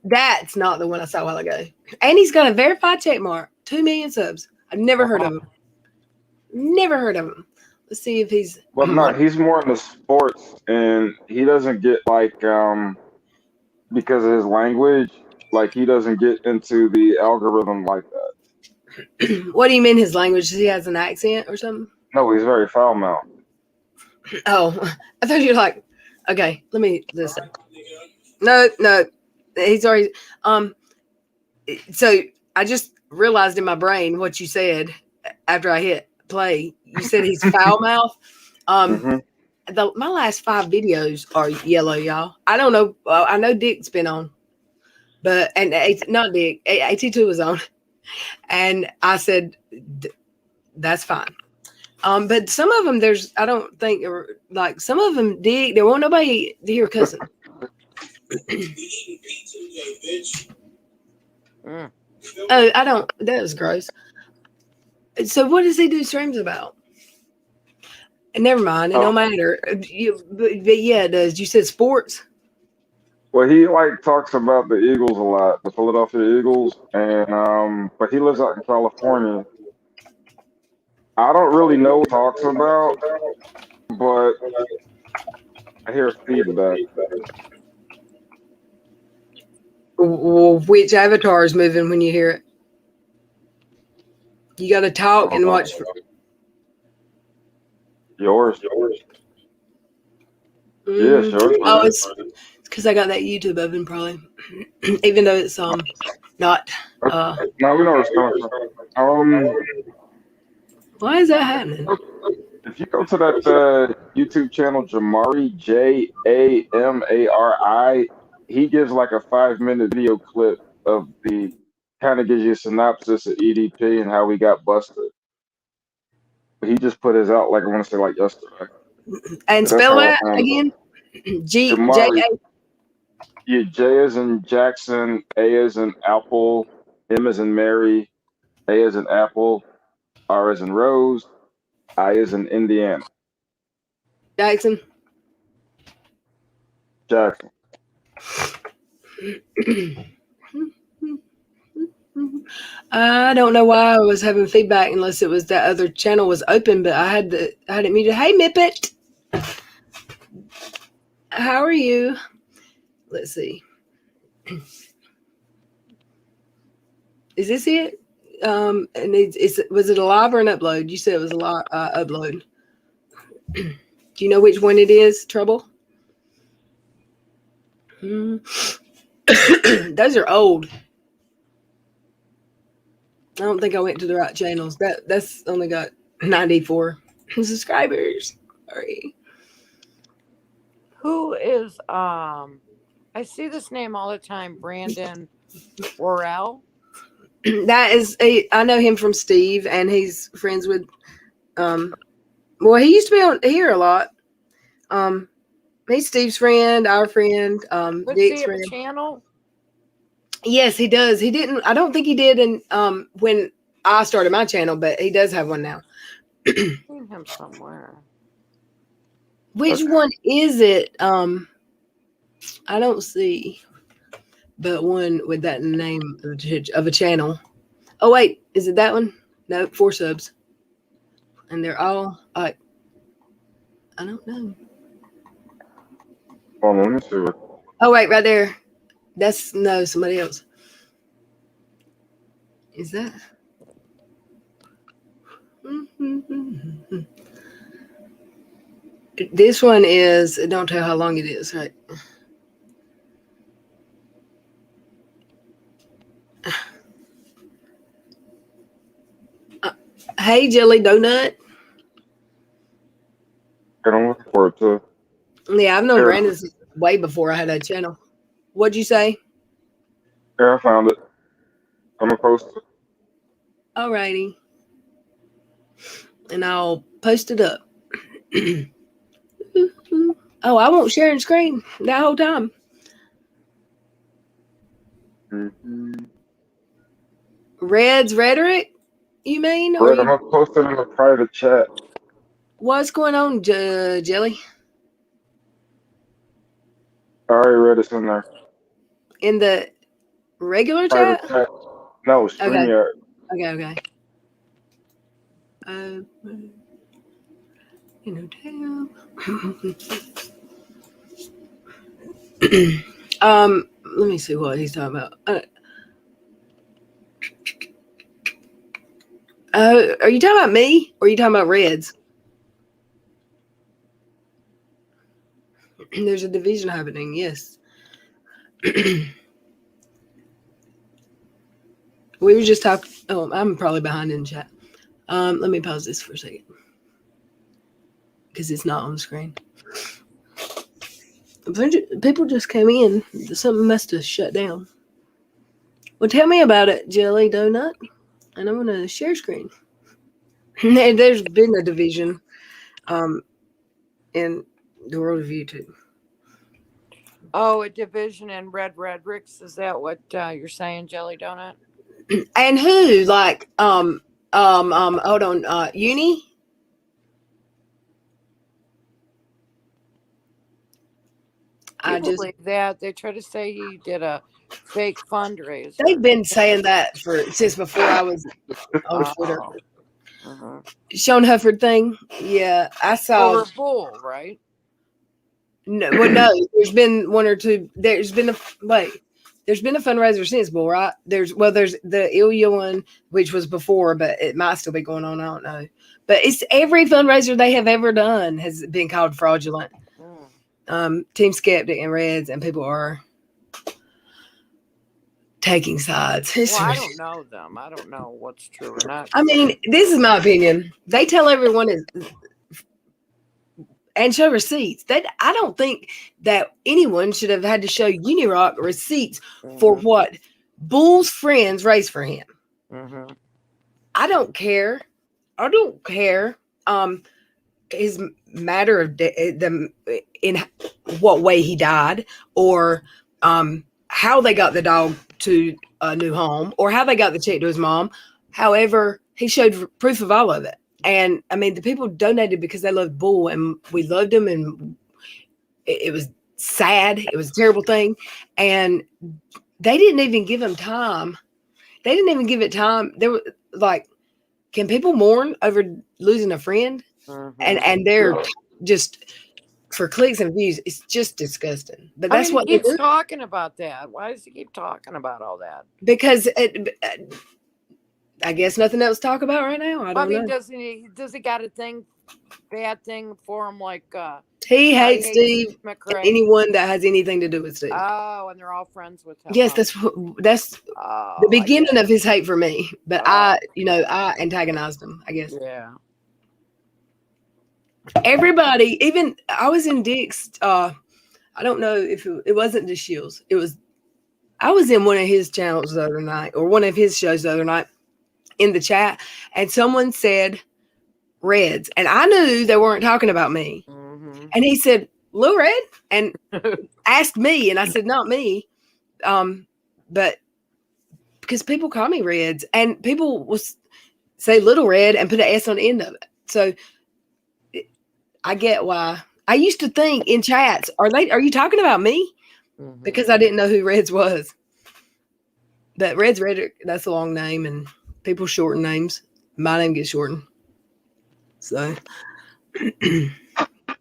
That's not the one I saw a while ago. And he's got a verified check mark. 2 million subs. I've never heard of him. Never heard of him. Let's see if he's Well, no, he's more into sports, and he doesn't get like because of his language, like he doesn't get into the algorithm like that. What do you mean his language? He has an accent or something? No, he's very foul mouthed. Oh, I thought you were like, okay, let me listen. No, he's already so I just realized in my brain what you said after I hit play. You said he's foul mouth. My last 5 videos are yellow, y'all. I don't know. I know Dick's been on, but not Dick. AT2 was on, and I said that's fine. But some of them, I don't think, like some of them, Dick, there won't nobody to hear cussing. Oh, I don't. That was gross. So, what does he do streams about? Never mind. It don't matter. But yeah, it does. You said sports. Well, he like talks about the Eagles a lot, the Philadelphia Eagles, and but he lives out in California. I don't really know what he talks about, but I hear feedback. Which avatar is moving when you hear it? You got to talk and watch. Yours. Yeah, sure. Oh, it's because I got that YouTube open, probably. Even though it's not. No, we know what's coming from. Why is that happening? If you go to that YouTube channel, Jamari, Jamari, he gives like a 5-minute video clip of kind of gives you a synopsis of EDP and how we got busted. He just put his out, like I want to say, like yesterday. And spell that again? J-A. Yeah, J as in Jackson, A as in Apple, M as in Mary, A as in Apple, R as in Rose, I as in Indiana. Jackson. I don't know why I was having feedback unless it was that other channel was open, but I had it muted. Hey, Mippet. How are you? Let's see. Is this it? And was it a live or an upload? You said it was a live upload. Do you know which one it is, Trouble? Those are old. I don't think I went to the right channels. That's only got 94 subscribers. Sorry. Who is I see this name all the time, Brandon Worrell. That is, I know him from Steve, and he's friends with. Well, he used to be on here a lot. He's Steve's friend, our friend, Does he Dick's have a friend. channel? Yes, he does. He didn't. I don't think he did in when I started my channel, but he does have one now. I've seen him somewhere. Which one is it? I don't see, but one with that name of a channel. Oh wait, is it that one? No, 4 subs, and they're all like, I don't know. Hold on, let me see what. Oh wait, right there. That's no somebody else. Is that? This one is. Don't tell how long it is, right? Hey, Jelly Donut. And I'm looking forward to. Yeah, I've known Here, Brandon since way before I had a channel. What'd you say? here, I found it. I'm gonna post it. Alrighty. And I'll post it up. Oh, I won't share and screen that whole time. Mm-hmm. Red's rhetoric, you mean? Red, I'm gonna post it in a private chat. What's going on, Jelly? I already read it's in there. In the regular Private chat? chat. No, StreamYard. Okay. You know, damn. Let me see what he's talking about. Are you talking about me or are you talking about Reds? There's a division happening, yes. We were just talking. Oh, I'm probably behind in chat. Let me pause this for a second because it's not on the screen. A bunch of people just came in. Something must have shut down. Well, tell me about it, Jelly Donut, and I'm gonna share screen. There's been a division, in the world of YouTube. Oh, a division in Red Redricks. Is that what you're saying, Jelly Donut? And who? Like, hold on, Uni? I believe that. They try to say he did a fake fundraiser. They've been saying that since before I was on Twitter. Sean Hufford thing. Yeah, I saw. Over Bull, right? No, well, no. There's been one or two. There's been a fundraiser since Bull, right? There's the Ilya one, which was before, but it might still be going on. I don't know. But it's every fundraiser they have ever done has been called fraudulent. Team Skeptic and Reds, and people are taking sides. Well, I don't know them. I don't know what's true or not. I mean, this is my opinion. They tell everyone and show receipts. I don't think that anyone should have had to show Unirock receipts for what Bull's friends raised for him. I don't care. His matter of them in what way he died, or how they got the dog to a new home, or how they got the check to his mom. However, he showed proof of all of it. And I mean, the people donated because they loved Bull, and we loved him, and it was sad. It was a terrible thing. And they didn't even give him time. They didn't even give it time. They were like, can people mourn over losing a friend? And they're just for clicks and views. It's just disgusting. But that's what he keeps talking about that. Why does he keep talking about all that? Because I guess nothing else to talk about right now. I don't know. Does he got a bad thing for him? Like he hates Steve. Anyone that has anything to do with Steve. Oh, and they're all friends with him. Yes, that's the beginning of his hate for me. But I antagonized him, I guess. Yeah. Everybody, even I was in Dick's. I don't know if it wasn't the Shields. It was I was in one of his channels the other night, or one of his shows the other night, in the chat, and someone said Reds, and I knew they weren't talking about me. Mm-hmm. And he said, Lil Red, and asked me, and I said, not me. But because people call me Reds, and people will say Little Red and put an S on the end of it. So I get why. I used to think in chats, are you talking about me? Mm-hmm. Because I didn't know who Reds was. But Red's Red, that's a long name, and people shorten names. My name gets shortened. So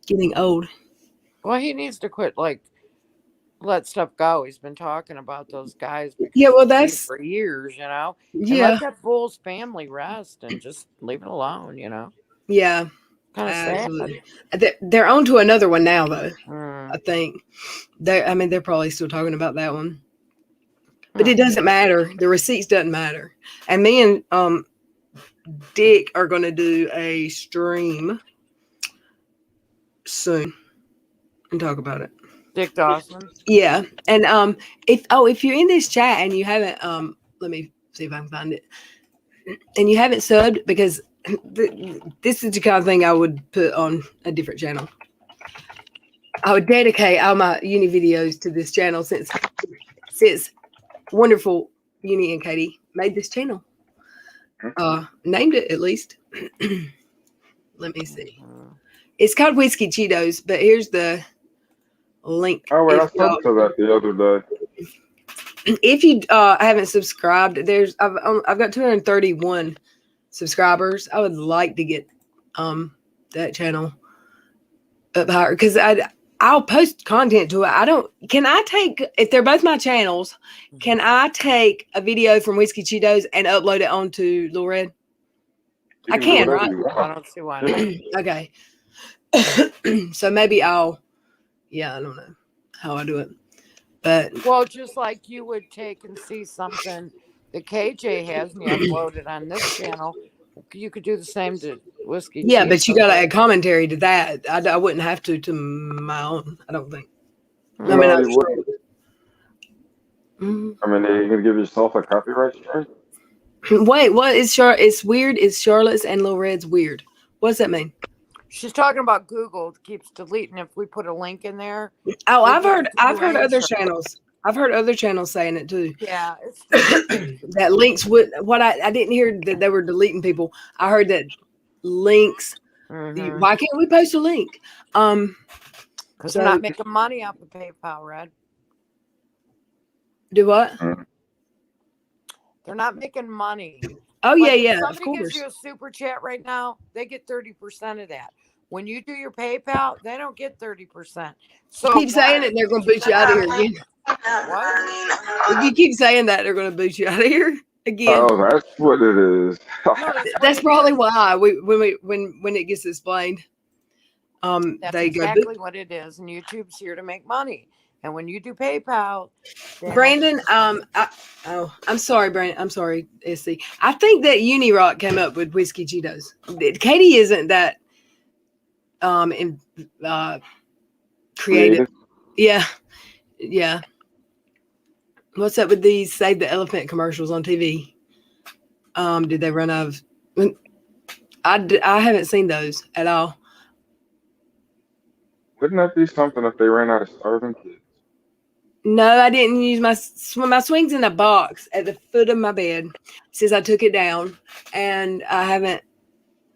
getting old. Well, he needs to quit, like, let stuff go. He's been talking about those guys Yeah, well, that's for years, you know. And yeah, let that fool's family rest and just leave it alone, you know. yeah, Kind of absolutely. They're on to another one now, though. sad. I think they're probably still talking about that one, but it doesn't matter. The receipts doesn't matter. And me and Dick are going to do a stream soon and talk about it. Dick Dawson. Yeah, and if you're in this chat and you haven't let me see if I can find it, and you haven't subbed, because this is the kind of thing I would put on a different channel. I would dedicate all my uni videos to this channel since wonderful Uni and Katie made this channel. Named it, at least. Let me see. It's called Whiskey Cheetos, but here's the link. Oh wait, I spoke to that the other day. If you haven't subscribed, I've got 231 subscribers. I would like to get that channel up higher, because I'll post content to it. If they're both my channels, can I take a video from Whiskey Cheetos and upload it onto Lil Red? I can, right? I don't see why not. Okay. So maybe I don't know how I do it. But well, just like you would take and see something that KJ has and you upload it on this channel, you could do the same to Whiskey. Yeah, but you got to add commentary to that. I wouldn't have to my own, I don't think. I mean, you can give yourself a copyright strike. Wait, what is it's weird? Is Charlotte's and Lil Red's weird? What does that mean? She's talking about Google keeps deleting if we put a link in there. Oh, I've heard other channels. I've heard other channels saying it too. Yeah, that links would. What I didn't hear that they were deleting people. I heard that links. Mm-hmm. Why can't we post a link? Because they're not making money off of PayPal, Red. Do what? They're not making money. Oh, like yeah, if of somebody course. gives you a super chat right now, they get 30% of that. When you do your PayPal, they don't get 30%. So keep saying it, they're going to boot you out of here again. What? If you keep saying that, they're going to boot you out of here again. Oh, that's what it is. That's probably why when it gets explained, that's they exactly go. what it is, and YouTube's here to make money. And when you do PayPal, Brandon, I'm sorry, Brandon. I'm sorry, SC. I think that Unirock came up with Whiskey Cheetos. Katie isn't that creative. Yeah. What's up with these Save the Elephant commercials on TV? Did they run out of? I haven't seen those at all. Wouldn't that be something if they ran out of starving kids? No, I didn't use my swing's in a box at the foot of my bed since I took it down, and I haven't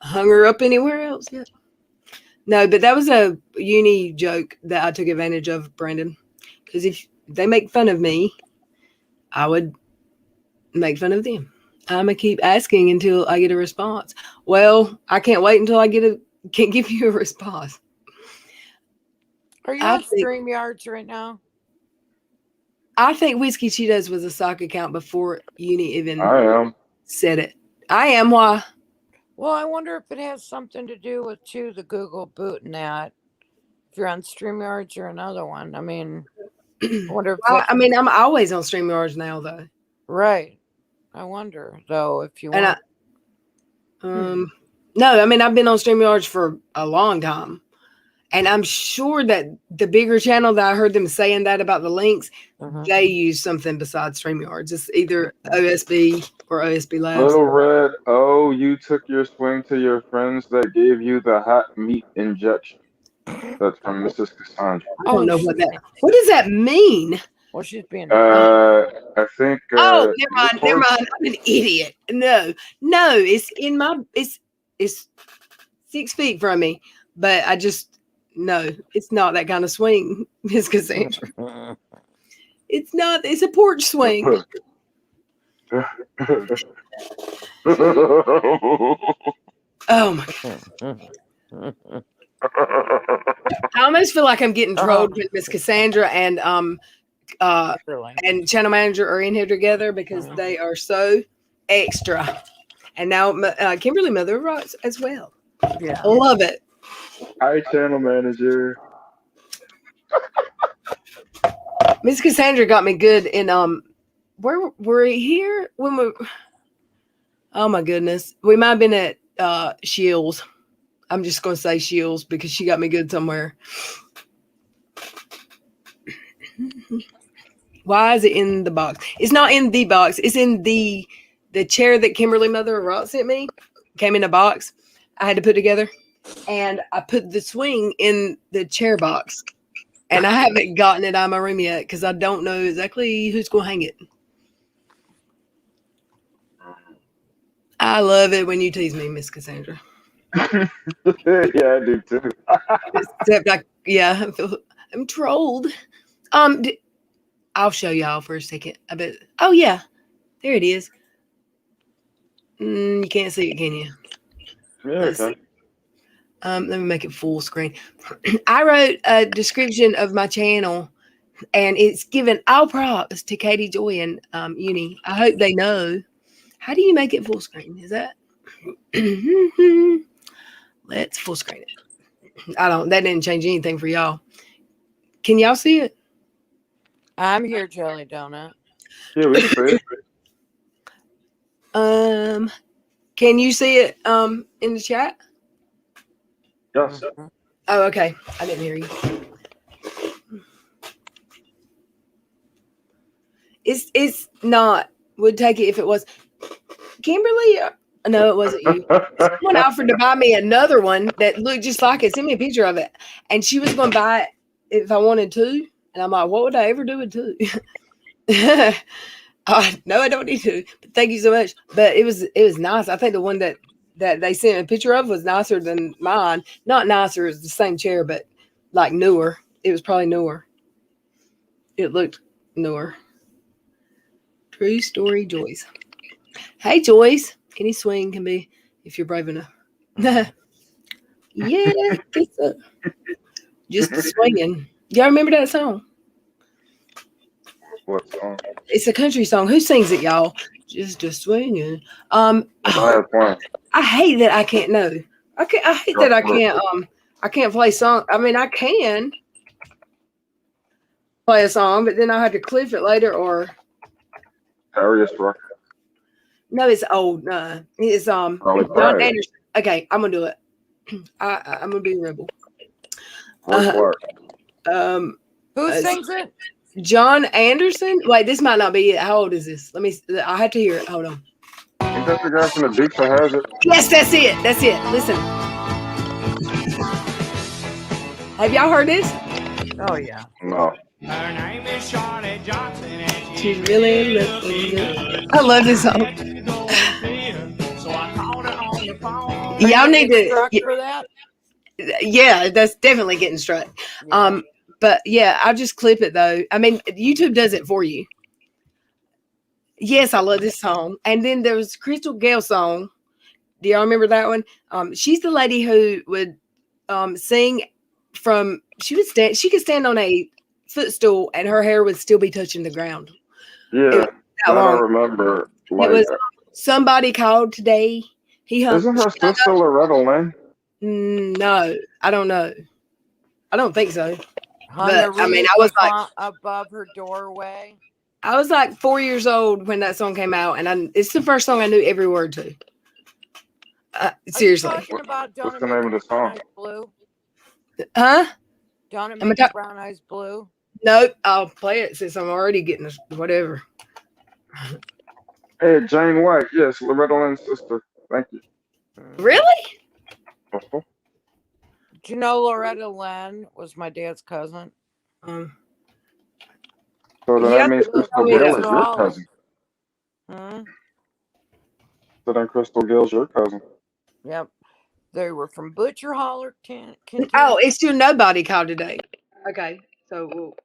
hung her up anywhere else yet. No, but that was a uni joke that I took advantage of, Brandon. Because if they make fun of me, I would make fun of them. I'm gonna keep asking until I get a response. Well, I can't wait until I can't give you a response. Are you on StreamYards right now? I think Whiskey Cheetos was a sock account before Uni even said it. I am. Why? Well, I wonder if it has something to do with the Google booting that. If you're on StreamYards or another one, I mean, I wonder if I'm always on StreamYards now, though. Right. I wonder though if you want. No, I mean I've been on StreamYards for a long time, And I'm sure that the bigger channel that I heard them saying that about the links, they use something besides StreamYards. It's either OSB or OSB Labs. Little Red, oh, you took your swing to your friends that gave you the hot meat injection. That's from Mrs. Cassandra. I don't know what does that mean? Well, she's being. I think. Oh, never mind. I'm an idiot. No, it's in my. It's 6 feet from me, but I just no. It's not that kind of swing, Miss Cassandra. It's not. It's a porch swing. Oh my God. I almost feel like I'm getting trolled when Miss Cassandra and channel manager are in here together because they are so extra. And now Kimberly Mother rocks as well. Yeah, I love it. Hi, channel manager. Miss Cassandra got me good in where were we here when we? Oh my goodness, we might have been at Shields. I'm just going to say Shields because she got me good somewhere. Why is it in the box? It's not in the box. It's in the chair that Kimberly Mother of Rock sent me. Came in a box. I had to put together. And I put the swing in the chair box. And I haven't gotten it out of my room yet because I don't know exactly who's going to hang it. I love it when you tease me, Miss Cassandra. Yeah, I do too. Except I'm trolled. I'll show y'all for a second. I bet. Oh yeah, there it is. You can't see it, can you? Yeah, okay. Let me make it full screen. I wrote a description of my channel, and it's given all props to Katie Joy and Uni. I hope they know. How do you make it full screen? Is that? Let's full screen it. That didn't change anything for y'all. Can y'all see it? I'm here, Jelly Donut. Yeah, we can see it. Can you see it in the chat? Yes. Oh, okay. I didn't hear you. It's not. Would take it if it was. Kimberly? No, it wasn't you. Someone offered to buy me another one that looked just like it. Send me a picture of it. And she was going to buy it if I wanted to. And I'm like, what would I ever do with two? No, I don't need to. But thank you so much. But it was nice. I think the one that they sent a picture of was nicer than mine. Not nicer, it's the same chair, but like newer. It was probably newer. It looked newer. True story, Joyce. Hey, Joyce. Any swing can be if you're brave enough. Yeah, it's just swinging. Y'all remember that song? What song? It's a country song. Who sings it, y'all? Just a swinging. I hate that I can't know. I hate that I can't play song. I mean, I can play a song, but then I have to clip it later or Darius Rucker. no, it's old. It's John Anderson. Okay, I'm gonna do it. I'm gonna be a rebel. Who sings it? John Anderson. Wait, this might not be it. How old is this? I have to hear it. Hold on. Ain't that the guy from the Dukes that has it? Yes, that's it. That's it. Listen. Have y'all heard this? Oh yeah. No. Her name is Charlotte Johnson, and she's really looking good. I love this song. So I called her on the phone. Y'all need to. For that? Yeah, that's definitely getting struck. Yeah. But yeah, I'll just clip it though. I mean, YouTube does it for you. Yes, I love this song. And then there was Crystal Gale's song. Do y'all remember that one? She's the lady who would sing from. She could stand on a footstool and her hair would still be touching the ground. Yeah, I remember. It was Somebody Called Today. Isn't her sister Loretta Lynn? No, I don't know. I don't think so. But I mean, I was like above her doorway. I was like 4 years old when that song came out, and it's the first song I knew every word to. Seriously. What's the name of the song? Blue? Huh? Don't it I'm make gonna your talk. brown eyes blue? Nope. I'll play it since I'm already getting whatever. Hey, Jane White. Yes, Loretta Lynn's sister. Thank you. Really? Uh-huh. Do you know Loretta Lynn was my dad's cousin? Um. So then Yeah. that means Lived Crystal Tell in me Gale that. is Butcher your Hollow. cousin. Hmm? So then Crystal Gale's your cousin. Yep. They were from Butcher Holler, Kentucky. Oh, it's your nobody call today. Okay. So we'll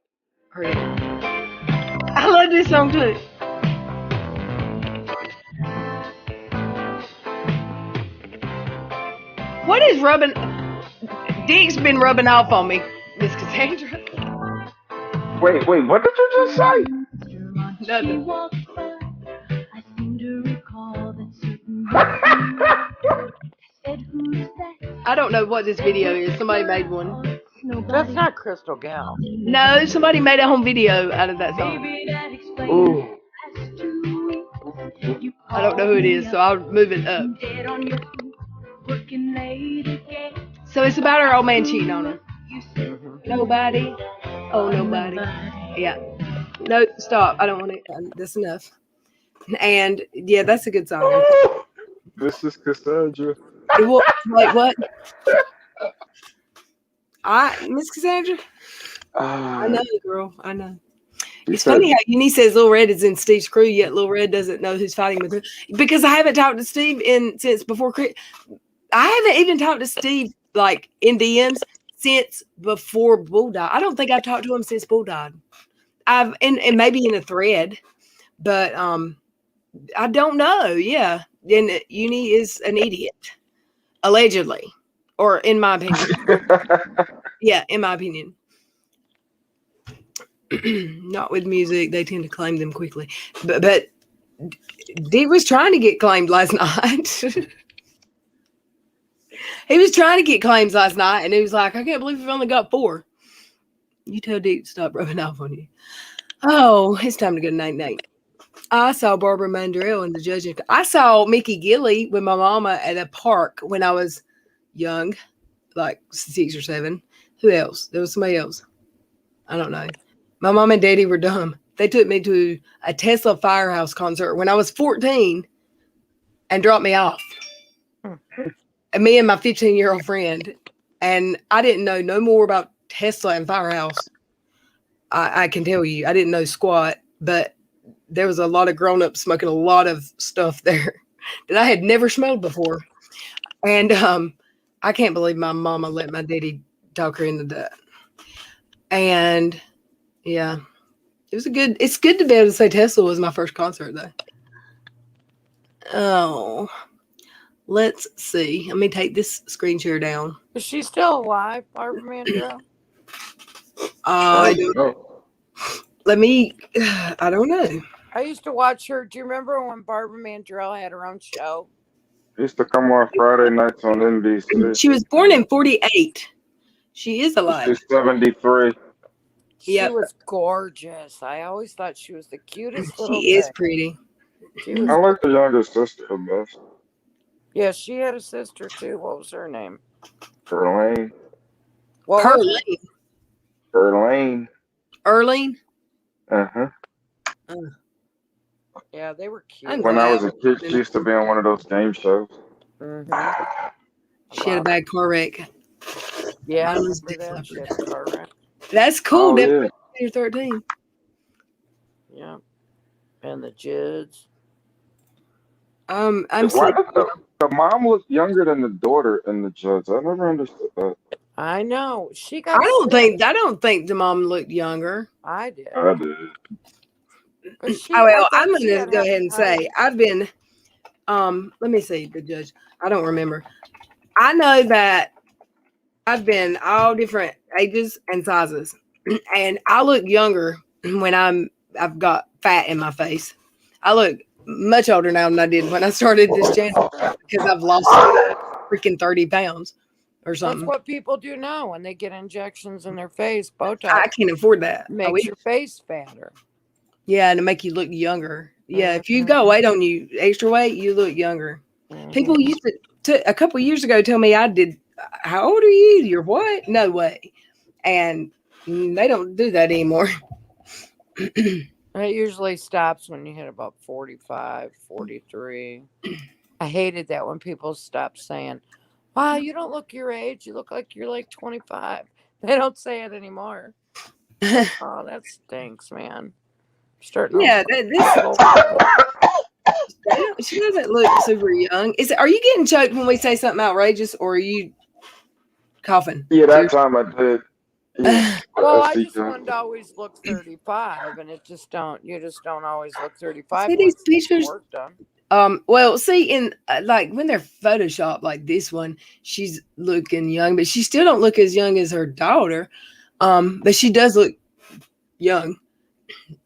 hurry up. I love this song too. What is rubbing? Dick's been rubbing off on me, Miss Cassandra. Wait, what did you just say? Nothing. I don't know what this video is. Somebody made one. That's not Crystal Gale. No, somebody made a home video out of that song. Ooh. I don't know who it is, so I'll move it up. So it's about her old man cheating on her. Nobody. Oh, nobody. Yeah. No, stop. I don't want to. That's enough. And yeah, that's a good song. This is Cassandra. Wait, what? Miss Cassandra? I know, girl. I know. It's funny how Uni says Lil Red is in Steve's crew, yet Lil Red doesn't know who's fighting with her. Because I haven't talked to Steve since before. I haven't even talked to Steve like in DMs since before Bull died. I don't think I've talked to him since Bull died. And maybe in a thread, but I don't know. Yeah, and Uni is an idiot, allegedly, or in my opinion. Yeah, in my opinion. Not with music. They tend to claim them quickly. But D was trying to get claimed last night. He was trying to get claims last night, and he was like, I can't believe we've only got 4. You tell D to stop rubbing off on you. Oh, it's time to go night-night. I saw Barbara Mandrell in the judging. I saw Mickey Gilley with my mama at a park when I was young, like 6 or 7. Who else? There was somebody else. I don't know. My mom and daddy were dumb. They took me to a Tesla Firehouse concert when I was 14 and dropped me off. And me and my 15-year-old friend. And I didn't know no more about Tesla and Firehouse. I can tell you, I didn't know squat, but there was a lot of grown-ups smoking a lot of stuff there that I had never smelled before. And I can't believe my mama let my daddy talk her into that. And yeah, it's good to be able to say Tesla was my first concert though. Oh, let's see. Let me take this screen share down. Is she still alive, Barbara Mandrell? Let me, I don't know. I used to watch her. Do you remember when Barbara Mandrell had her own show? Used to come on Friday nights on NBC. She was born in 48. She is alive. She's 73. She was gorgeous. I always thought she was the cutest little She is thing. pretty. I like the younger sister the best. Yeah, she had a sister too. What was her name? Erlene. Erlene. Uh-huh. Yeah, they were cute. When I was a kid, she used to be on one of those game shows. She had a bad car wreck. Yeah, I remember that. She had a car wreck. That's cool. Oh, yeah. You're 13. Yeah. And the Judds. I'm Why did the mom look younger than the daughter in the Judds? I never understood that. I know. She got I don't think the mom looked younger. I did. I did. I'm gonna go ahead and say I've been let me see the judge. I don't remember. I know that I've been all different ages and sizes. And I look younger when I've got fat in my face. I look much older now than I did when I started this channel because I've lost freaking 30 pounds or something. That's what people do now when they get injections in their face. Botox. I can't afford that. Makes your face fatter. Yeah, and to make you look younger. Yeah, if you've got weight on you, extra weight, you look younger. People used to a couple years ago tell me I how old are you? You're what? No way. And they don't do that anymore. It usually stops when you hit about 45, 43. I hated that when people stopped saying, wow, you don't look your age. You look like you're like 25. They don't say it anymore. Oh, that stinks, man. Starting Yeah, this. she doesn't look super young. Are you getting choked when we say something outrageous, or are you coughing? Yeah, that time I did. Yeah, Well, I see just wanted to always look 35, and you just don't always look 35 See these once you get pictures? work done. Well, see, in like when they're photoshopped like this one, she's looking young, but she still don't look as young as her daughter. But she does look young.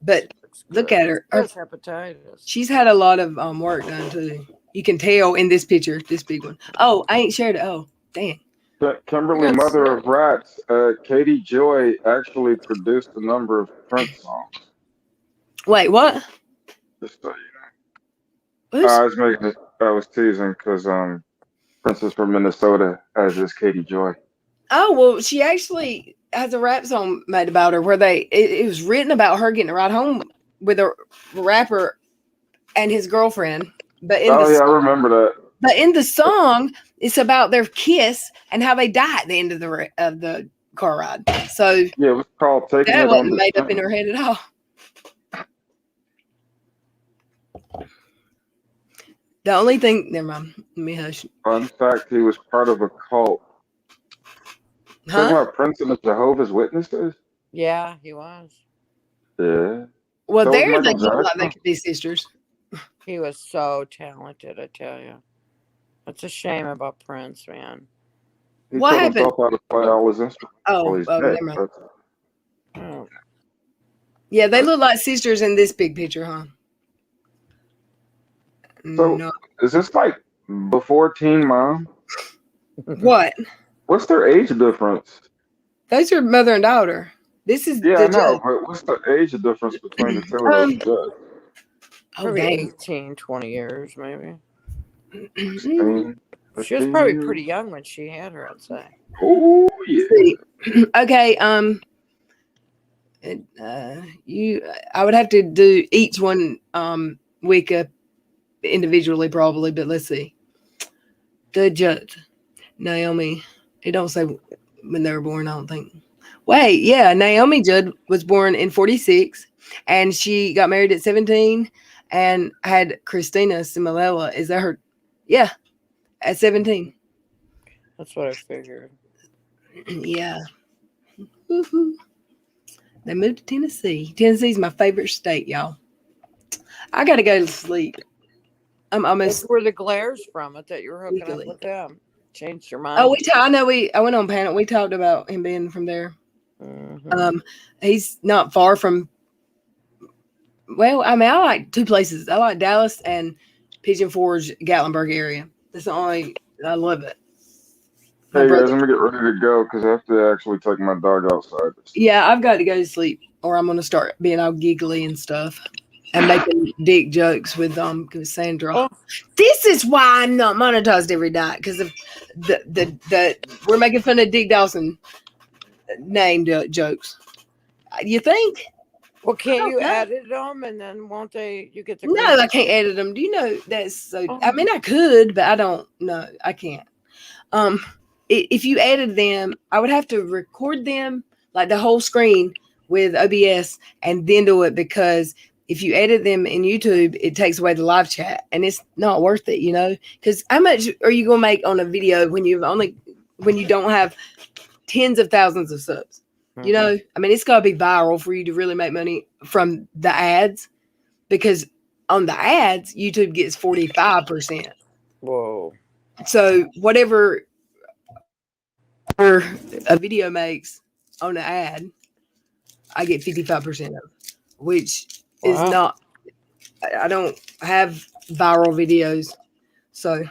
But look at her. She has hepatitis. She's had a lot of work done too. You can tell in this picture, this big one. Oh, I ain't shared it. Oh, dang. Kimberly, mother of rats, Katie Joy actually produced a number of Prince songs. Wait, what? Just so you know. I was teasing because Prince is from Minnesota, as is Katie Joy. Oh, well, she actually has a rap song made about her where it was written about her getting a ride home with a rapper and his girlfriend. But I remember that. But in the song, it's about their kiss and how they die at the end of the car ride. So yeah, it was called "Taking that It wasn't on the made Chin." up in her head at all. The only thing, never mind. Let me hush. Fun fact: he was part of a cult. Talking about Prince and the Jehovah's Witnesses. Yeah, he was. Yeah. Well, So they was look Michael like they Jackson. could be sisters. He was so talented, I tell you. It's a shame about Prince, man. He What taught happened? himself how to play all his instruments. Oh, He's dead. never mind. Yeah, they look like sisters in this big picture, huh? So No. is this like before Teen Mom? What? What's their age difference? Those are mother and daughter. This is Yeah, I the know, judge. but what's the age difference between the two of those judges? Oh, Probably dang. 18, 20 years, maybe. 16, She was probably pretty young when she had her, I'd say. Oh yeah. Okay. I would have to do each one week up individually, probably. But let's see. The judge, Naomi. It don't say when they were born. I don't think. Wait, yeah, Naomi Judd was born in 46, and she got married at 17, and had Christina Similella. Is that her? Yeah, at 17. That's what I figured. Yeah. Woo-hoo. They moved to Tennessee. Tennessee's my favorite state, y'all. I got to go to sleep. I'm almost. That's where the glare's from. I thought you were hooking up with them. Changed your mind. Oh, I went on panel. We talked about him being from there. Mm-hmm. He's not far from. Well, I mean, I like two places. I like Dallas and Pigeon Forge, Gatlinburg area. That's the only. I love it. Hey guys, let me get ready to go because I have to actually take my dog outside. Yeah, I've got to go to sleep, or I'm gonna start being all giggly and stuff, and making dick jokes with Cassandra. Oh. This is why I'm not monetized every night, because of the we're making fun of Dick Dawson named jokes. You think? Well, can't you edit them and then won't they? You get the no, I can't edit them. Do you know that's so? I mean, I could, but I don't. No, I can't. If you edited them, I would have to record them like the whole screen with OBS and then do it, because if you edit them in YouTube, it takes away the live chat and it's not worth it, you know? Because how much are you gonna make on a video when you don't have tens of thousands of subs? Mm-hmm. You know, I mean, it's gotta be viral for you to really make money from the ads, because on the ads, YouTube gets 45%. Whoa. So whatever a video makes on the ad, I get 55% of, which is not. I don't have viral videos, so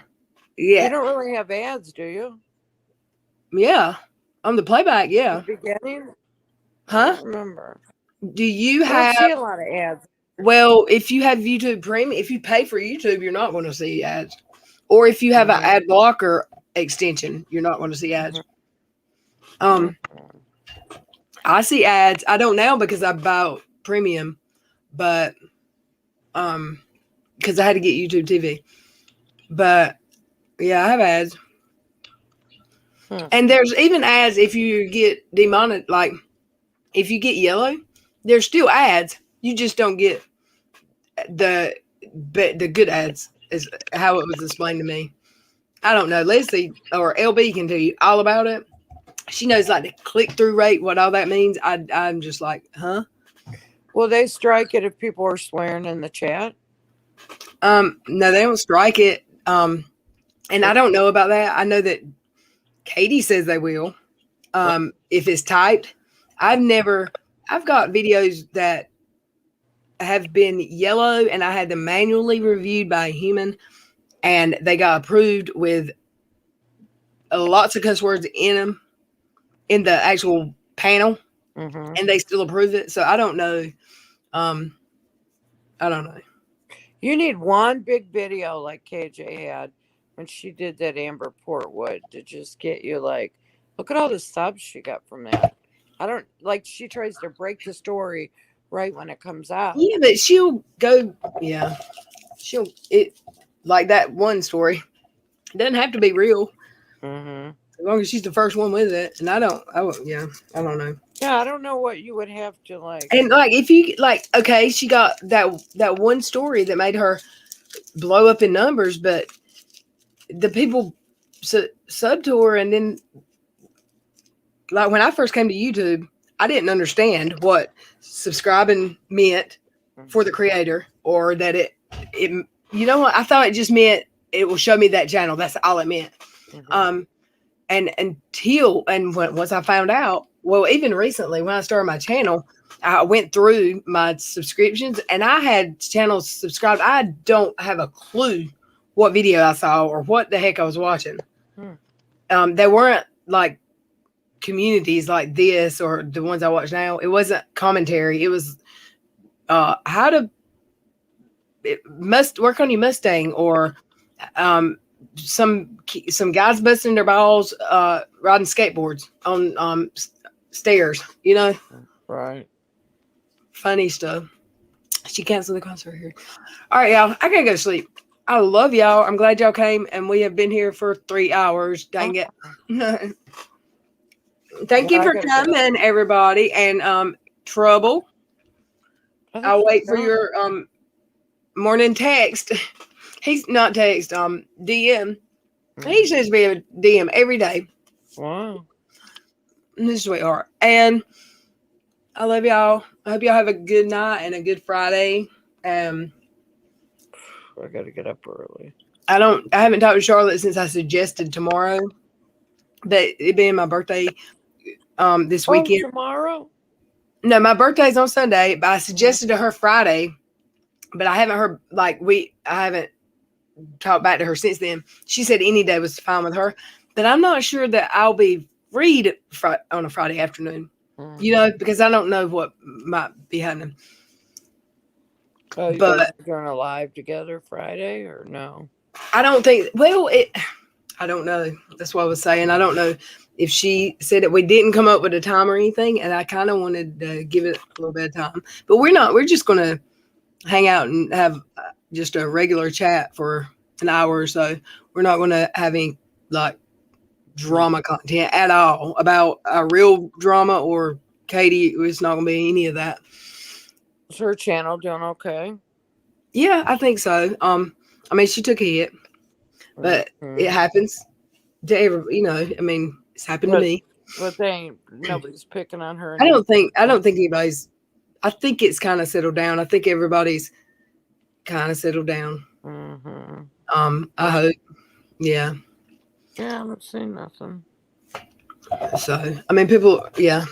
yeah. You don't really have ads, do you? Yeah, on the playback. Yeah. The beginning. Huh? I don't remember. Do you I don't see a lot of ads. Well, if you have YouTube Premium, if you pay for YouTube, you're not going to see ads. Or if you have an ad blocker extension. You're not going to see ads. I see ads. I don't now because I bought premium, but because I had to get YouTube TV. But yeah, I have ads. And there's even ads if you get demonetized, like if you get yellow, there's still ads. You just don't get the good ads, is how it was explained to me. I don't know. Leslie or LB can tell you all about it. She knows like the click-through rate, what all that means. I'm just like, huh? Will they strike it if people are swearing in the chat? No, they don't strike it. And I don't know about that. I know that Katie says they will. If it's typed. I've got videos that have been yellow and I had them manually reviewed by a human and they got approved with lots of cuss words in them in the actual panel and they still approve it. So I don't know. I don't know. You need one big video like KJ had when she did that Amber Portwood to just get you like, look at all the subs she got from that. I don't like, she tries to break the story right when it comes out. Yeah, but she'll go, yeah. It like that one story. It doesn't have to be real. As long as she's the first one with it. And I don't know. Yeah, I don't know what you would have to like. And like, if you like, okay, she got that one story that made her blow up in numbers, but the people sub to her. And then like when I first came to YouTube, I didn't understand what subscribing meant for the creator, or that it you know what, I thought it just meant it will show me that channel. That's all it meant. And once I found out, well, even recently when I started my channel, I went through my subscriptions and I had channels subscribed. I don't have a clue what video I saw or what the heck I was watching. They weren't like communities like this or the ones I watch now. It wasn't commentary. It was how to work on your Mustang, or some guys busting their balls riding skateboards on stairs, you know. Right. Funny stuff. She canceled the concert here. All right, y'all, I gotta go to sleep. I love y'all. I'm glad y'all came, and we have been here for 3 hours. Dang it. Thank you for coming, everybody. And Trouble, I'll wait for your morning text. He's not text, DM. He sends me a DM every day. Wow. This is sweetheart. And I love y'all. I hope y'all have a good night and a good Friday. I gotta get up early. I haven't talked to Charlotte since I suggested tomorrow. But it being my birthday this weekend. Tomorrow? No, my birthday's on Sunday, but I suggested to her Friday, but I haven't heard I haven't talked back to her since then. She said any day was fine with her, but I'm not sure that I'll be free on a Friday afternoon, you know, because I don't know what might be happening. Oh, you guys are doing a live together Friday or no? I don't think, I don't know. That's what I was saying. I don't know if she said that we didn't come up with a time or anything, and I kind of wanted to give it a little bit of time, but we're just going to hang out and have just a regular chat for an hour or so. We're not going to have any like drama content at all about a real drama or Katie. It's not going to be any of that. Is her channel doing okay? Yeah, I think so. I mean, she took a hit, but it happens to every, you know, I mean, it's happened to me. But nobody's picking on her. I don't think anybody's, I think it's kind of settled down. I think everybody's kind of settled down. I hope. Yeah. Yeah, I haven't seen nothing. So, I mean, people, yeah.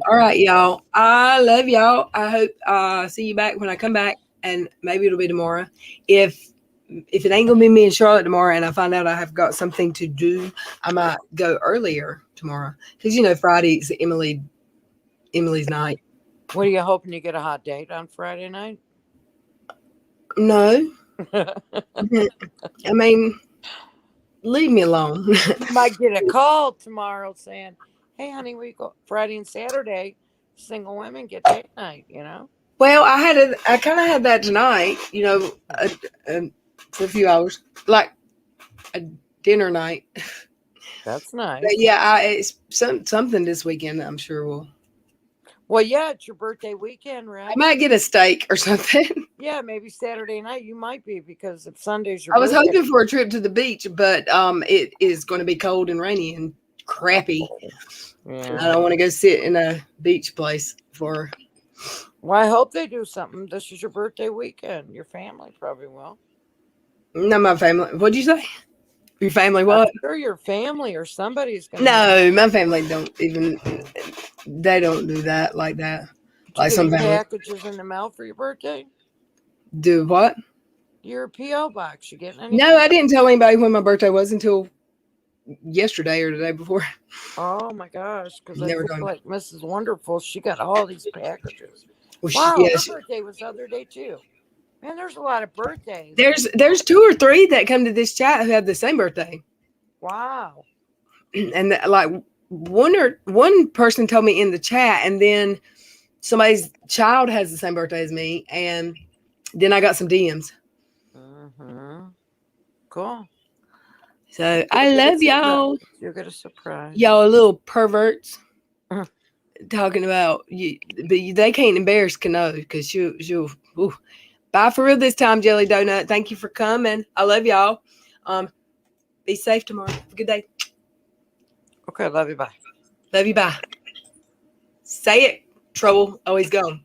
All right, y'all. I love y'all. I hope see you back when I come back, and maybe it'll be tomorrow. If it ain't gonna be me and Charlotte tomorrow, and I find out I have got something to do, I might go earlier tomorrow because you know Friday's Emily's night. What are you hoping you get a hot date on Friday night? No, I mean, leave me alone. You might get a call tomorrow saying, "Hey, honey, we go Friday and Saturday. Single women get date night." You know. Well, I kind of had that tonight. You know, for a few hours, like a dinner night. That's nice. But yeah, it's something this weekend. I'm sure will. Well, yeah, it's your birthday weekend, right? I might get a steak or something. Yeah, maybe Saturday night you might be, because if Sunday's your I was birthday. hoping for a trip to the beach, but it is going to be cold and rainy and crappy. Yeah. I don't want to go sit in a beach place for. Well, I hope they do something. This is your birthday weekend. Your family probably will. Not my family. What'd you say? Your family what? I'm sure your family or somebody's gonna. No, my family don't even. They don't do that like that. Did Like you some get any families packages in the mail for your birthday? do. What? Your PO box. You getting any? No, I didn't tell anybody when my birthday was until yesterday or the day before. Oh my gosh! Because I Never feel done. like Mrs. Wonderful, she got all these packages. Well, Wow, yeah, her birthday was the other day too. Man, there's a lot of birthdays. there's 2 or 3 that come to this chat who have the same birthday, Wow. and like one person told me in the chat, and then somebody's child has the same birthday as me, and then I got some DMs. Mm-hmm. Cool. So I love y'all. You'll get a surprise. Y'all little perverts. Uh-huh. Talking about you, but they can't embarrass Kano because she'll. Ooh. Bye for real this time, Jelly Donut. Thank you for coming. I love y'all. Be safe tomorrow. Have a good day. Okay, love you. Bye. Love you. Bye. Say it. Trouble always gone.